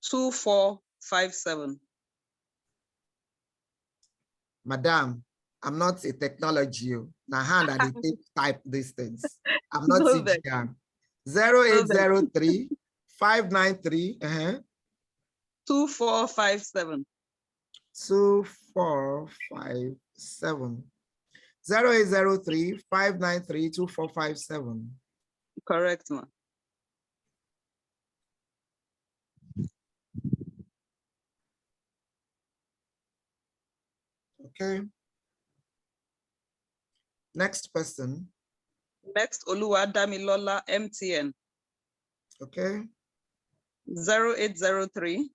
2457. Madam, I'm not a technology. Now hand at the type distance. I'm not CGM. 0803 593 2457. 2457. 0803 593 2457. Correct, ma. Okay. Next person. Next, Oluwadamilola, MTN. Okay. 0803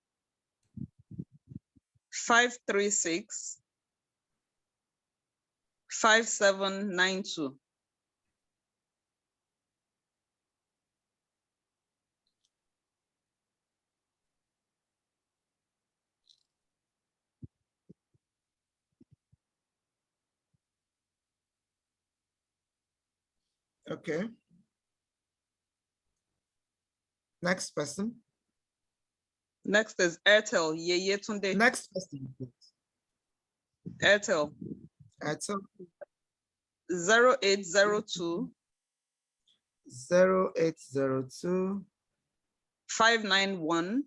536 5792. Okay. Next person. Next is Airtel, Yeye Tunde. Next person, please. Airtel. Airtel. 0802 0802 591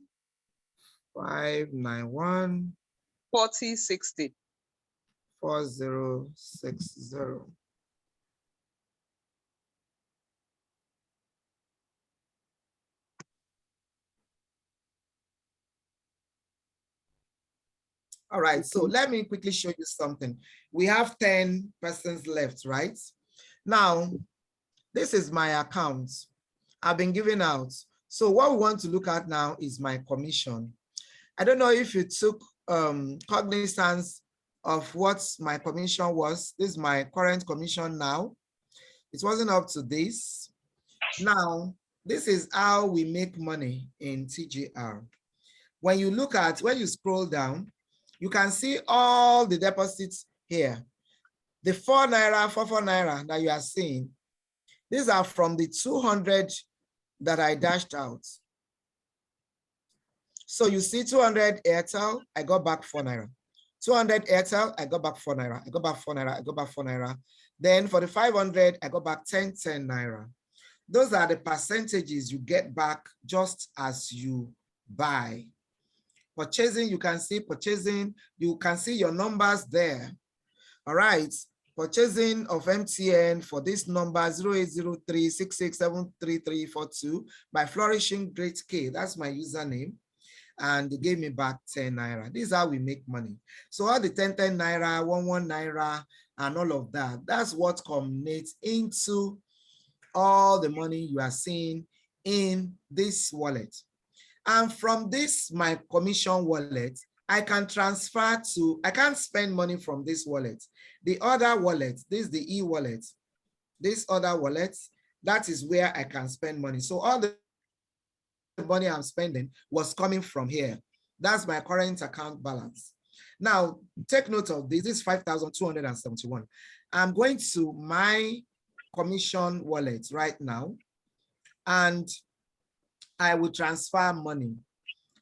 591 4060. 4060. All right, so let me quickly show you something. We have 10 persons left, right? Now, this is my account. I've been giving out. So what we want to look at now is my commission. I don't know if you took cognizance of what my commission was. This is my current commission now. It wasn't up to this. Now, this is how we make money in TGR. When you look at, when you scroll down, you can see all the deposits here. The 4 Naira, 4 Naira that you are seeing, these are from the 200 that I dashed out. So you see 200 Airtel, I got back 4 Naira. 200 Airtel, I got back 4 Naira. I got back 4 Naira, I got back 4 Naira. Then for the 500, I got back 10 Naira. Those are the percentages you get back just as you buy. Purchasing, you can see purchasing, you can see your numbers there. All right. purchasing of MTN for this number 0803-6673342 by Flourishing Great K. That's my username. And they gave me back 10 Naira. This is how we make money. So all the 10 Naira, 1 Naira, and all of that, that's what culminates into all the money you are seeing in this wallet. And from this, my commission wallet, I can transfer to, I can't spend money from this wallet. The other wallet, this is the e-wallet. This other wallet, that is where I can spend money. So all the money I'm spending was coming from here. That's my current account balance. Now, take note of this. This is 5,271. I'm going to my commission wallet right now, and I will transfer money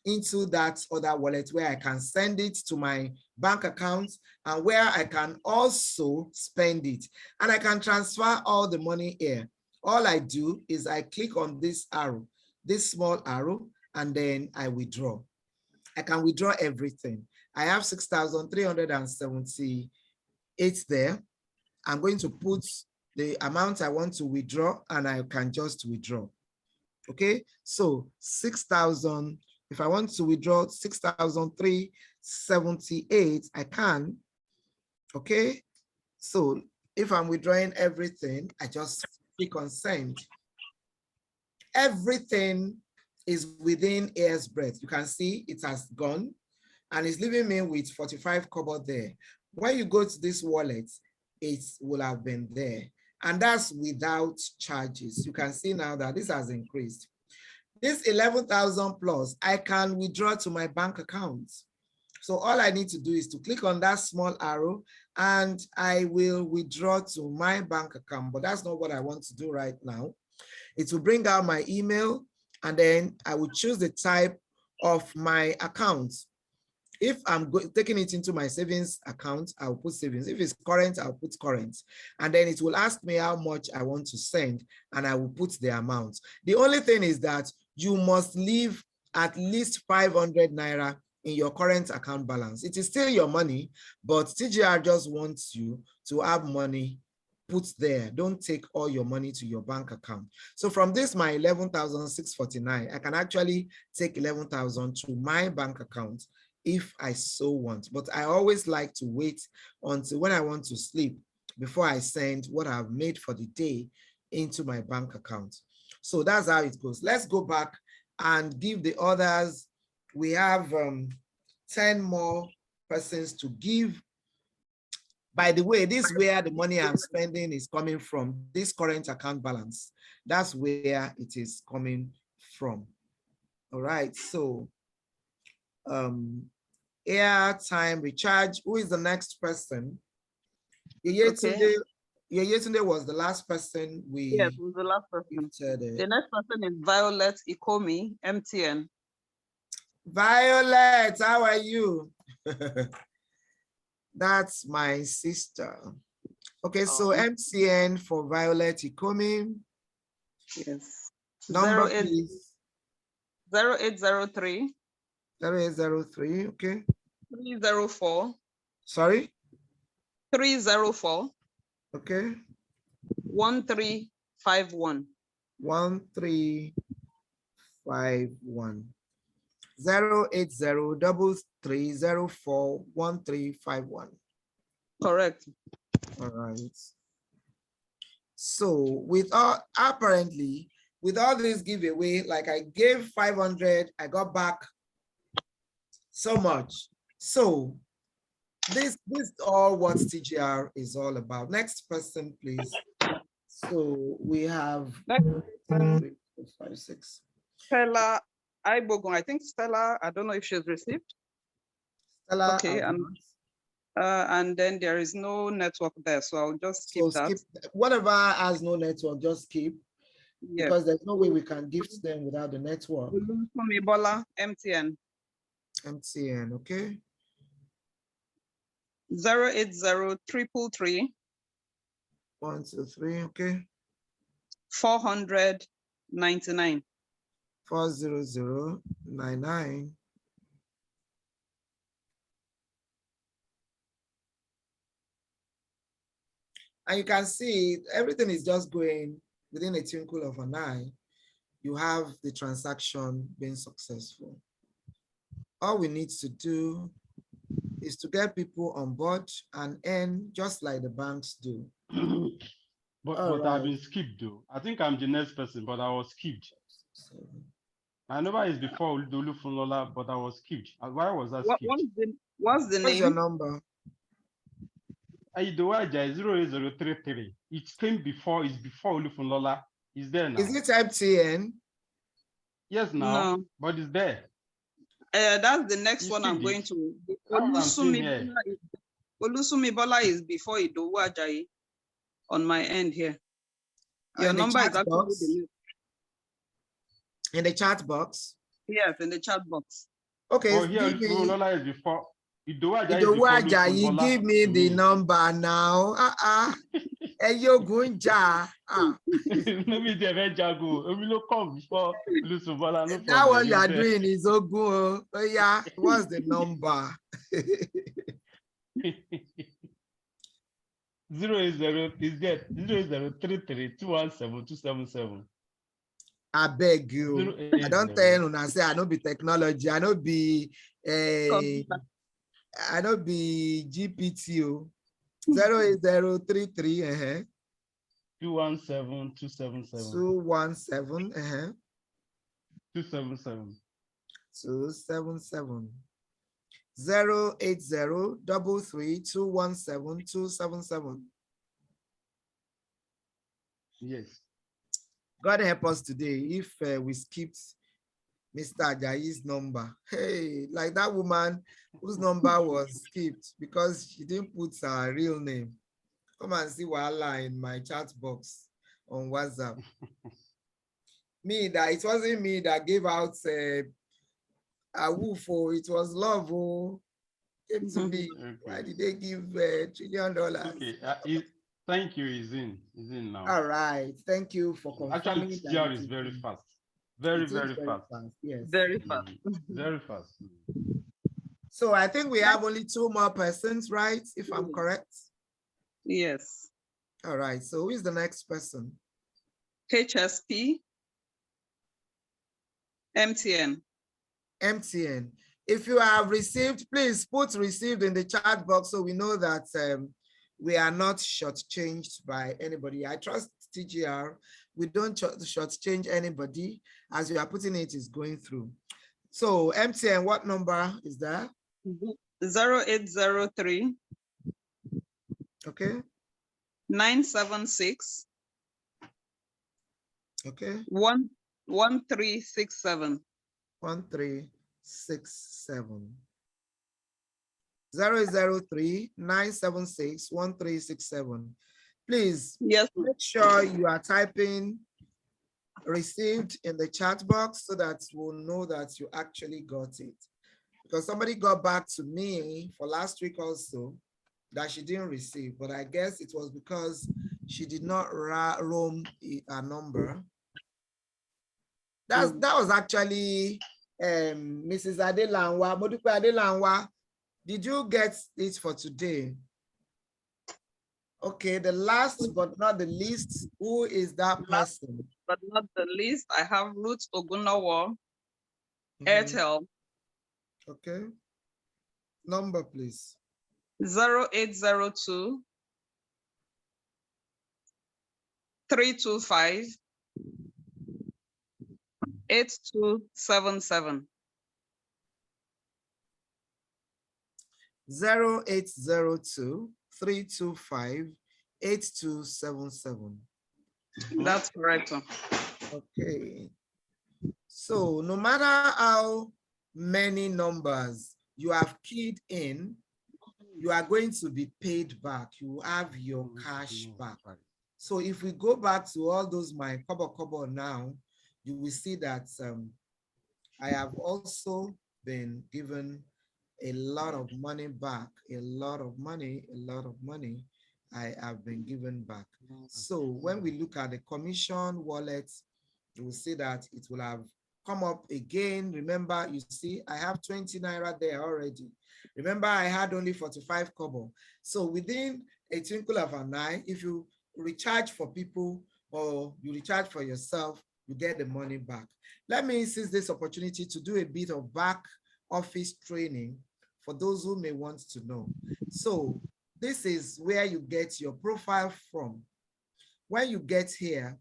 into that other wallet where I can send it to my bank account and where I can also spend it. And I can transfer all the money here. All I do is I click on this arrow, this small arrow, and then I withdraw. I can withdraw everything. I have 6,378 there. I'm going to put the amount I want to withdraw and I can just withdraw. Okay, so 6,000, if I want to withdraw 6,378, I can. Okay, so if I'm withdrawing everything, I just click on send. Everything is within air's breadth. You can see it has gone and it's leaving me with 45 kobo there. When you go to this wallet, it will have been there. And that's without charges. You can see now that this has increased. This 11,000 plus, I can withdraw to my bank account. So all I need to do is to click on that small arrow and I will withdraw to my bank account, but that's not what I want to do right now. It will bring out my email and then I will choose the type of my account. If I'm taking it into my savings account, I'll put savings. If it's current, I'll put current. And then it will ask me how much I want to send and I will put the amount. The only thing is that you must leave at least 500 Naira in your current account balance. It is still your money, but TGR just wants you to have money put there. Don't take all your money to your bank account. So from this, my 11,649, I can actually take 11,000 to my bank account if I so want. But I always like to wait until when I want to sleep before I send what I've made for the day into my bank account. So that's how it goes. Let's go back and give the others. We have 10 more persons to give. By the way, this is where the money I'm spending is coming from, this current account balance. That's where it is coming from. All right, so airtime recharge. Who is the next person? Okay. Yetunde was the last person we. Yes, was the last person. The next person is Violet Ikomi, MTN. Violet, how are you? That's my sister. Okay, so MTN for Violet Ikomi. Yes. Number, please. 0803. 0803, okay. 304. Sorry? 304. Okay. 1351. 1351. 08033041351. Correct. All right. So with all, apparently, with all this giveaway, like I gave 500, I got back so much. So this is all what TGR is all about. Next person, please. So we have 3, 4, 5, 6. Stella Ibogon. I think Stella, I don't know if she's received. Stella, okay, and then there is no network there, so I'll just skip that. Whatever has no network, just skip. Yeah. Because there's no way we can gift them without the network. Ebola, MTN. MTN, okay. 08033. 123, okay. 499. 40099. And you can see everything is just going within a twinkle of an eye. You have the transaction being successful. All we need to do is to get people on board and earn just like the banks do. But All I've right. been skipped though. I think I'm the next person, but I was skipped. My number is before Dulu Funola, but I was skipped. Why was I skipped? What's the name? What's your number? Idowaja 08033. It came before, it's before Olufunlola. It's there now. Is it MTN? Yes, now, No. but it's there. That's the next You one I'm skipped going it. to. That's what I'm seeing here. Olusumi Bola is before Idowu Ajayi on my end here. Your In the number is chat actually box? the next. In the chat box? Yes, in the chat box. Okay, Oh, here give me. Olufunlola is before. Idowu Ajayi is Idowu before Ajayi, Olufunlola give me to the me. number now. Eyo Gunja. Let me the Jago. We will come before Olufunlola. No That problem. what you It's are there. doing is Ogun. Oh yeah, what's the number? 080 is there. 08033217277. I beg you. I don't tell you, I say I don't be technology. I don't be I don't be GPT. 08033 217277. 217 277. 277. 08033217277. Yes. God help us today if we skipped Mr. Ajayi's number. Hey, like that woman whose number was skipped because she didn't put her real name. Come and see Wahala in my chat box on WhatsApp. It wasn't me that gave out a woofo, it was love who came to me. Okay. Why did they give $1 trillion? Okay. Thank you. Is in now. All right. Thank you for Actually, confirming that. TR is very fast. Very Very fast. Yes. Very fast. Very fast. So I think we have only 2 more persons, right? If I'm correct. Yes. All right. So who is the next person? HSP. MTN. MTN. If you have received, please put received in the chat box so we know that we are not shortchanged by anybody. I trust TGR. We don't shortchange anybody. As you are putting it, is going through. So MTN, what number is that? 0803. Okay. 976. Okay. 1367. 1367. 003-976-1367. Please, yes, make sure you are typing received in the chat box so that we'll know that you actually got it. Because somebody got back to me for last week also that she didn't receive, but I guess it was because she did not roam a number. That was actually Mrs. Adelanwa, Modupe Adelanwa. Did you get it for today? Okay, the last but not the least, who is that person? Last but not the least, I have Ruth Ogunawa, Airtel. Okay. Number, please. 0802 325 8277. 0802 325 8277. That's correct. Okay. So no matter how many numbers you have keyed in, you are going to be paid back. You have your cash back. So if we go back to all those my kobo now, you will see that I have also been given a lot of money back, a lot of money I have been given back. So when we look at the commission wallet, you will see that it will have come up again. Remember, you see, I have 20 Naira there already. Remember, I had only 45 kobo. So within a twinkle of an eye. If you recharge for people or you recharge for yourself, you get the money back. Let me seize this opportunity to do a bit of back office training for those who may want to know. So this is where you get your profile from. When you get here,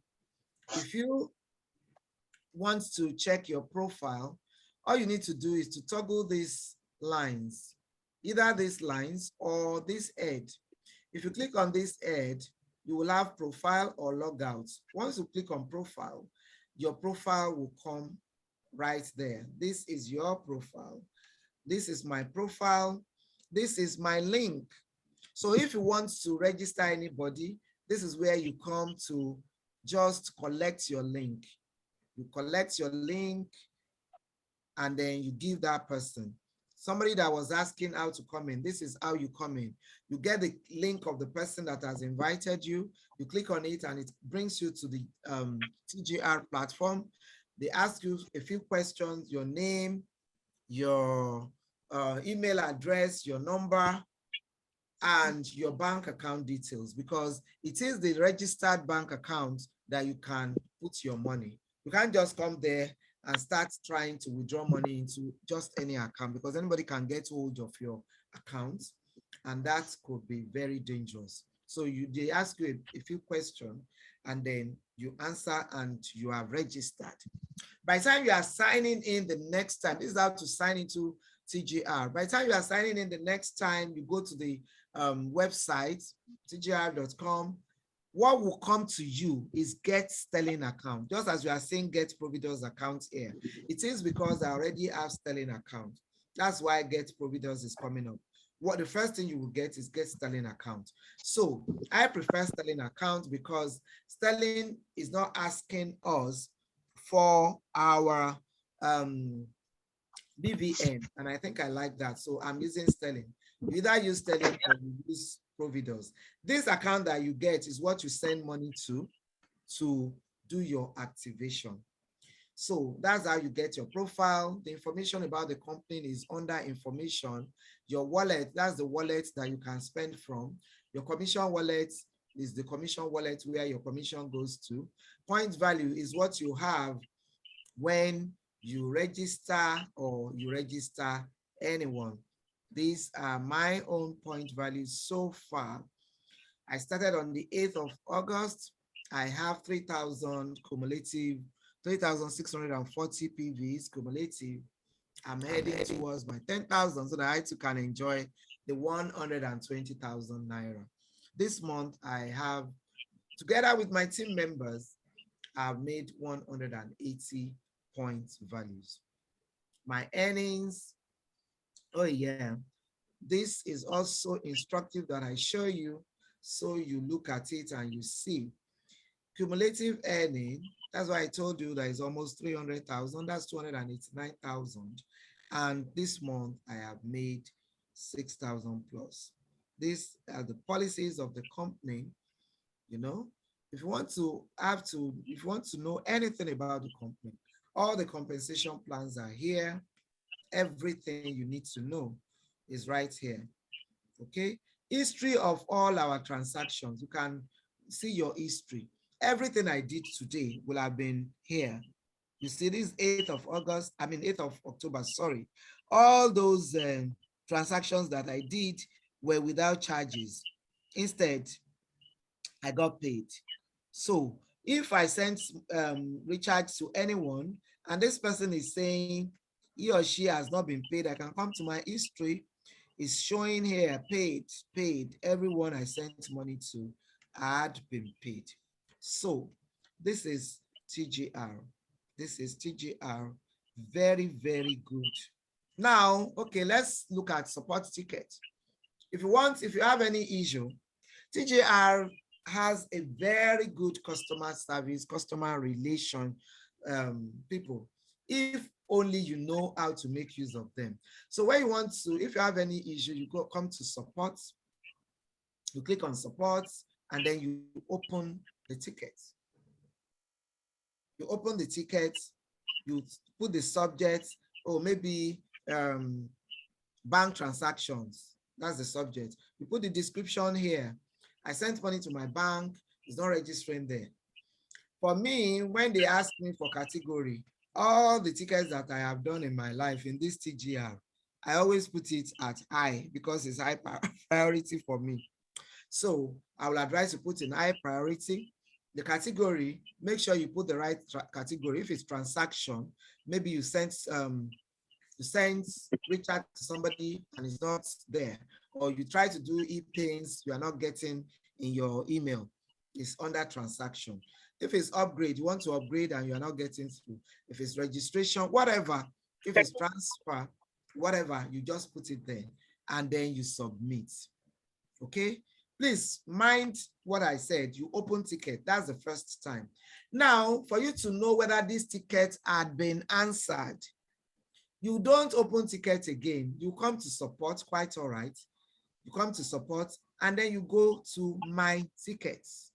if you want to check your profile, all you need to do is to toggle these lines, either these lines or this head. If you click on this head, you will have profile or logout. Once you click on profile, your profile will come right there. This is your profile. This is my profile. This is my link. So if you want to register anybody, this is where you come to just collect your link. You collect your link and then you give that person. Somebody that was asking how to come in, this is how you come in. You get the link of the person that has invited you. You click on it and it brings you to the TGR platform. They ask you a few questions, your name, your email address, your number, and your bank account details, because it is the registered bank account that you can put your money. You can't just come there and start trying to withdraw money into just any account, because anybody can get hold of your account and that could be very dangerous. So they ask you a few questions and then you answer and you are registered. By the time you are signing in the next time, this is how to sign into TGR. By the time you are signing in the next time, you go to the website, tgr.com. What will come to you is get Sterling account. Just as you are saying get Providence account here. It is because I already have Sterling account. That's why get Providence is coming up. What the first thing you will get is get Sterling account. So I prefer Sterling account because Sterling is not asking us for our BVN, and I think I like that. So I'm using Sterling. You either use Sterling or you use Providence. This account that you get is what you send money to do your activation. So that's how you get your profile. The information about the company is under information. Your wallet, that's the wallet that you can spend from. Your commission wallet is the commission wallet where your commission goes to. Point value is what you have when you register or you register anyone. These are my own point values so far. I started on the 8th of August. I have 3,000 cumulative, 3,640 PVs cumulative. I'm heading towards my 10,000 so that I too can enjoy the 120,000 Naira. This month I have, together with my team members, I've made 180 point values. My earnings, oh yeah, this is also instructive that I show you so you look at it and you see. Cumulative earning, that's why I told you that is almost 300,000, that's 289,000. And this month I have made 6,000 plus. These are the policies of the company, you know. If you want to know anything about the company, all the compensation plans are here. Everything you need to know is right here. Okay. History of all our transactions. You can see your history. Everything I did today will have been here. You see this 8th of October, sorry. All those transactions that I did were without charges. Instead, I got paid. So if I send recharge to anyone and this person is saying he or she has not been paid, I can come to my history. It's showing here paid. Everyone I sent money to had been paid. So this is TGR. This is TGR. Very, very good. Now, okay, let's look at support ticket. If you have any issue, TGR has a very good customer service, customer relation people, if only you know how to make use of them. So when you want to, if you have any issue, you come to support, you click on support, and then you open the ticket. You open the ticket, you put the subject, or maybe bank transactions. That's the subject. You put the description here. I sent money to my bank, it's not registering there. For me, when they ask me for category, all the tickets that I have done in my life in this TGR, I always put it at high because it's high priority for me. So I will advise you put in high priority. The category, make sure you put the right category. If it's transaction, maybe you send reach out to somebody and it's not there, or you try to do e-payments, you are not getting in your email, it's under transaction. If it's upgrade, you want to upgrade and you are not getting through. If it's registration, whatever, if it's transfer, whatever, you just put it there and then you submit. Okay, please mind what I said. You open ticket, that's the first time. Now, for you to know whether this ticket had been answered, you don't open ticket again. You come to support, quite all right. You come to support and then you go to my tickets.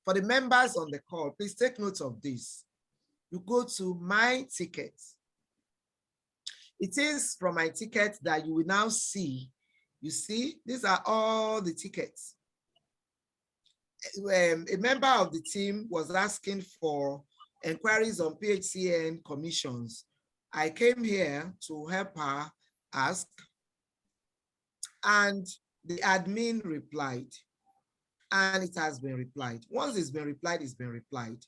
For the members on the call, please take note of this. You go to my tickets. It is from my ticket that you will now see. You see, these are all the tickets. A member of the team was asking for inquiries on PHCN commissions. I came here to help her ask, and the admin replied, and it has been replied. Once it's been replied, it's been replied.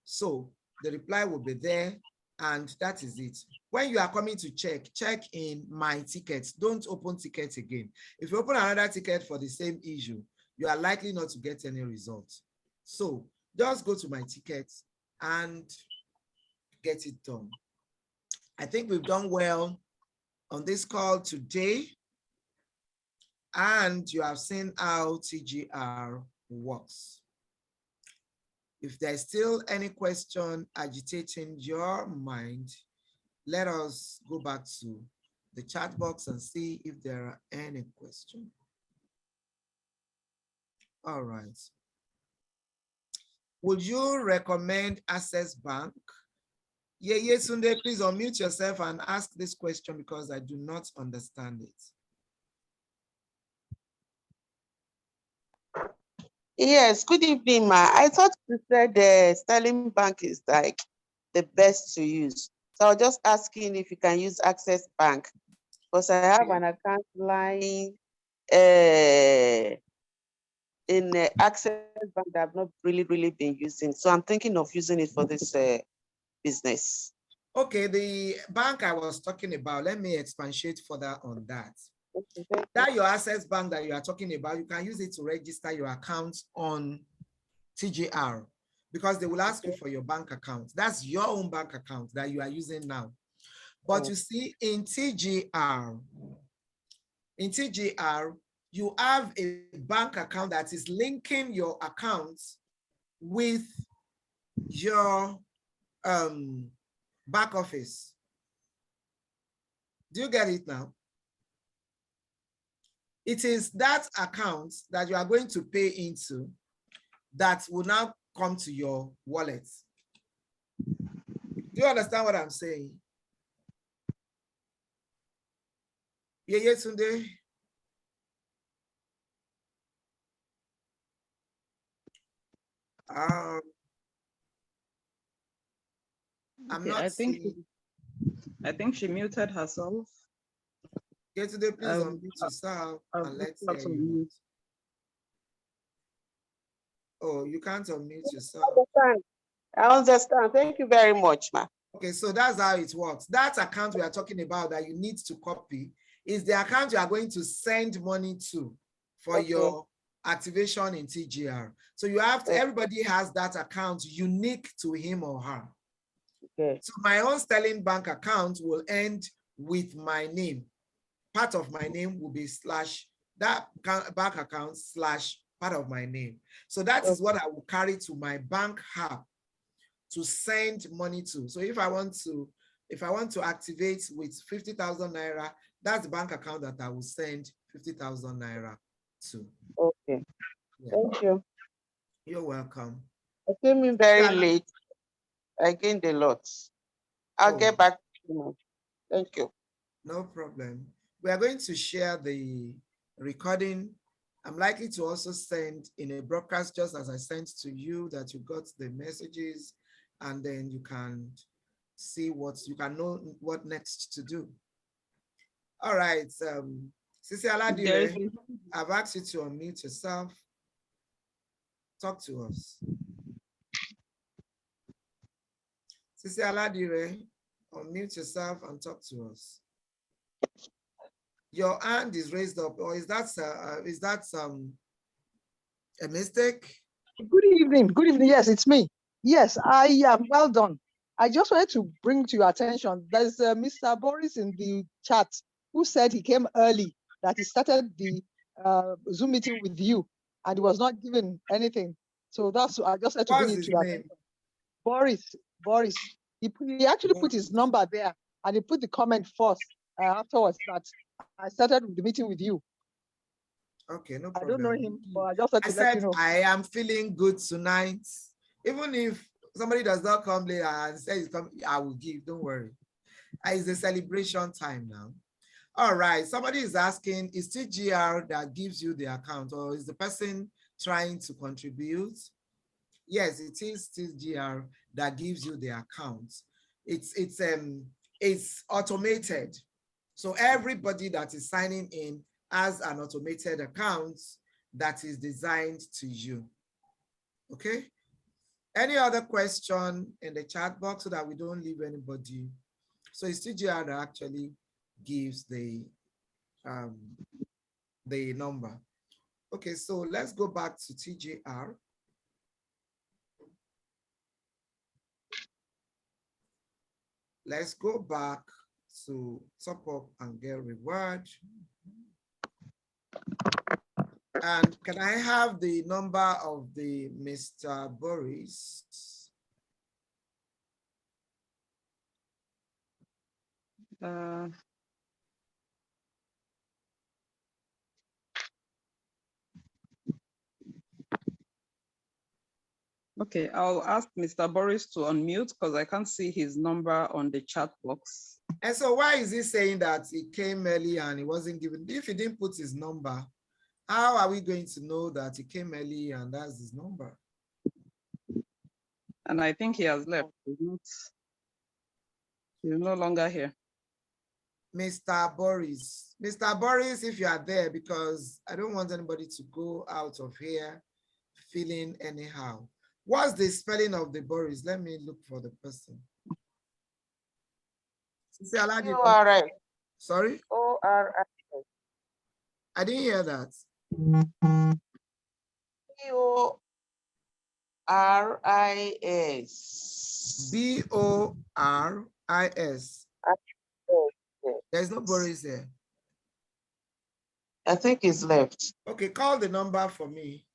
So the reply will be there, and that is it. When you are coming to check in my tickets. Don't open tickets again. If you open another ticket for the same issue, you are likely not to get any results. So just go to my tickets and get it done. I think we've done well on this call today, and you have seen how TGR works. If there's still any question agitating your mind, let us go back to the chat box and see if there are any questions. All right. Would you recommend Access Bank? Yeah, Sunday, please unmute yourself and ask this question because I do not understand it. Yes, good evening, ma. I thought you said the Sterling Bank is like the best to use. So I was just asking if you can use Access Bank because I have an account line in Access Bank that I've not really been using. So I'm thinking of using it for this business. Okay, the bank I was talking about, let me expatiate further on that. That your Access Bank that you are talking about, you can use it to register your account on TGR because they will ask you for your bank account. That's your own bank account that you are using now. But you see, in TGR, you have a bank account that is linking your account with your back office. Do you get it now? It is that account that you are going to pay into that will now come to your wallet. Do you understand what I'm saying? Yeah, Sunday. I'm not seeing. I think she muted herself. Yesterday, please unmute yourself and let's hear you. Oh, you can't unmute yourself. I understand. Thank you very much, ma. Okay, so that's how it works. That account we are talking about that you need to copy is the account you are going to send money to for your activation in TGR. So you have to, everybody has that account unique to him or her. Okay. So my own Sterling Bank account will end with my name. Part of my name will be slash that bank account slash part of my name. So that is what I will carry to my bank app to send money to. So if I want to activate with 50,000 Naira, that's the bank account that I will send 50,000 Naira to. Okay. Yeah. Thank you. You're welcome. I came in very late. I gained a lot. I'll get back to you. Thank you. No problem. We are going to share the recording I'm likely to also send in a broadcast, just as I sent to you, that you got the messages, and then you can see you can know what next to do. All right, Sisi Aladire, I've asked you to unmute yourself. Talk to us. Sisi Aladire, unmute yourself and talk to us. Your hand is raised up, or is that a mistake? Good evening. Good evening. Yes, it's me. Yes, I am. Well done. I just wanted to bring to your attention, there's Mr. Boris in the chat who said he came early, that he started the Zoom meeting with you and he was not given anything. So that's, I just had to bring it to your attention. Boris. He actually put his number there and he put the comment first afterwards that I started the meeting with you. Okay, no problem. I don't know him, but I just had to let you know. I am feeling good tonight. Even if somebody does not come later and says I will give, don't worry. It's a celebration time now. All right, somebody is asking, is TGR that gives you the account, or is the person trying to contribute? Yes, it is TGR that gives you the account. It's automated. So everybody that is signing in has an automated account that is designed to you. Okay? Any other question in the chat box so that we don't leave anybody? So it's TGR that actually gives the number. Okay, so let's go back to TGR. Let's go back to top up and get reward. And can I have the number of the Mr. Boris? Okay, I'll ask Mr. Boris to unmute because I can't see his number on the chat box. And so why is he saying that he came early and he wasn't given? If he didn't put his number, how are we going to know that he came early and that's his number? And I think he has left. He's no longer here. Mr. Boris. Mr. Boris, if you are there, because I don't want anybody to go out of here feeling anyhow. What's the spelling of the Boris? Let me look for the person. O-R-I. Sorry? O-R-I. I didn't hear that. B-O-R-I-S. B-O-R-I-S. There's no Boris there. I think he's left. Okay, call the number for me.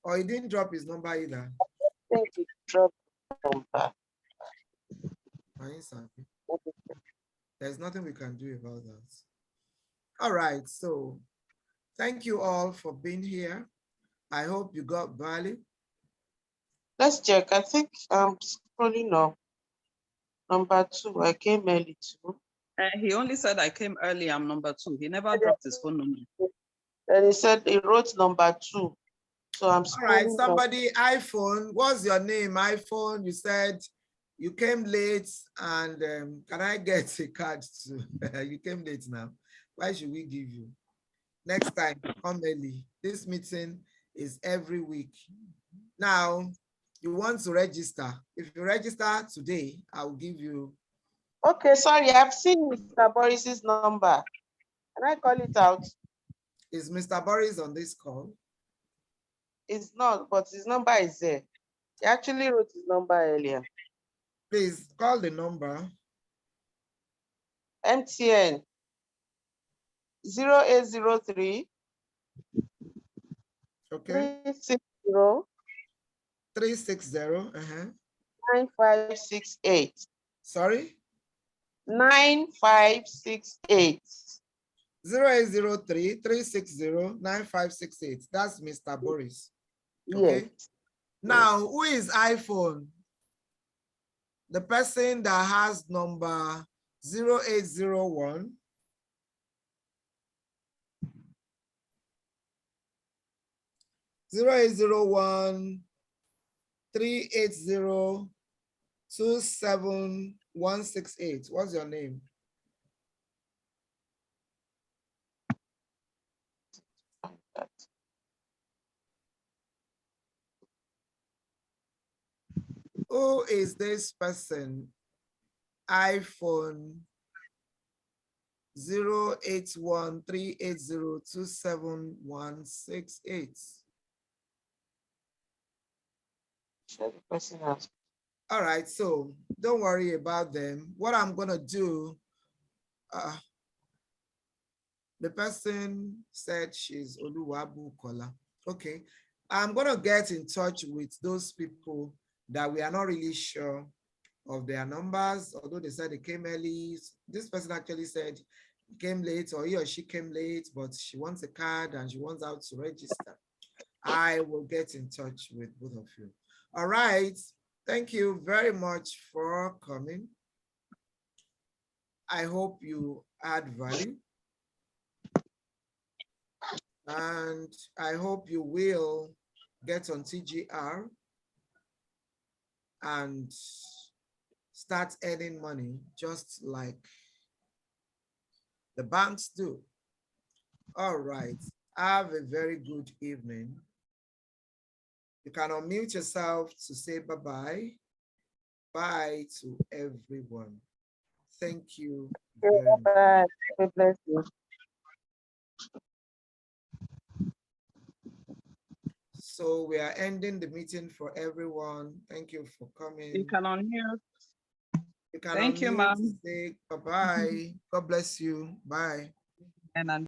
Or he didn't drop his number either. I think he dropped the number. There's nothing we can do about that. All right, so thank you all for being here. I hope you got value. Let's check. I think I'm scrolling up. Number 2, I came early too. He only said I came early, I'm number 2. He never dropped his phone number. And he said he wrote number 2. So I'm all right, scrolling somebody, iPhone, what's your name? iPhone, you said you came late and can I get a card too? You came late now. Why should we give you? Next time, come early. This meeting is every week. Now, you want to register. If you register today, I will give you. Okay, sorry, I've seen Mr. Boris's number. Can I call it out? Is Mr. Boris on this call? It's not, but his number is there. He actually wrote his number earlier. Please call the number. MTN 0803 okay 360 9568. Sorry? 9568. 0803 360 9568. That's Mr. Boris. Okay. Yes. Now, who is iPhone? The person that has number 0801 0801 380 27168. What's your name? Who is this person? iPhone 0813802768. All right, so don't worry about them. What I'm gonna do, the person said she's Oluwabu Kola. Okay, I'm gonna get in touch with those people that we are not really sure of their numbers, although they said they came early. This person actually said he came late, or he or she came late, but she wants a card and she wants out to register. I will get in touch with both of you. All right. Thank you very much for coming. I hope you add value. And I hope you will get on TGR and start earning money just like the banks do. All right. Have a very good evening. You can unmute yourself to say bye-bye. Bye to everyone. Thank you very much. God bless you. So we are ending the meeting for everyone. Thank you for coming. You can unmute. You can Thank you, unmute ma'am. to say bye-bye. God bless you. Bye. And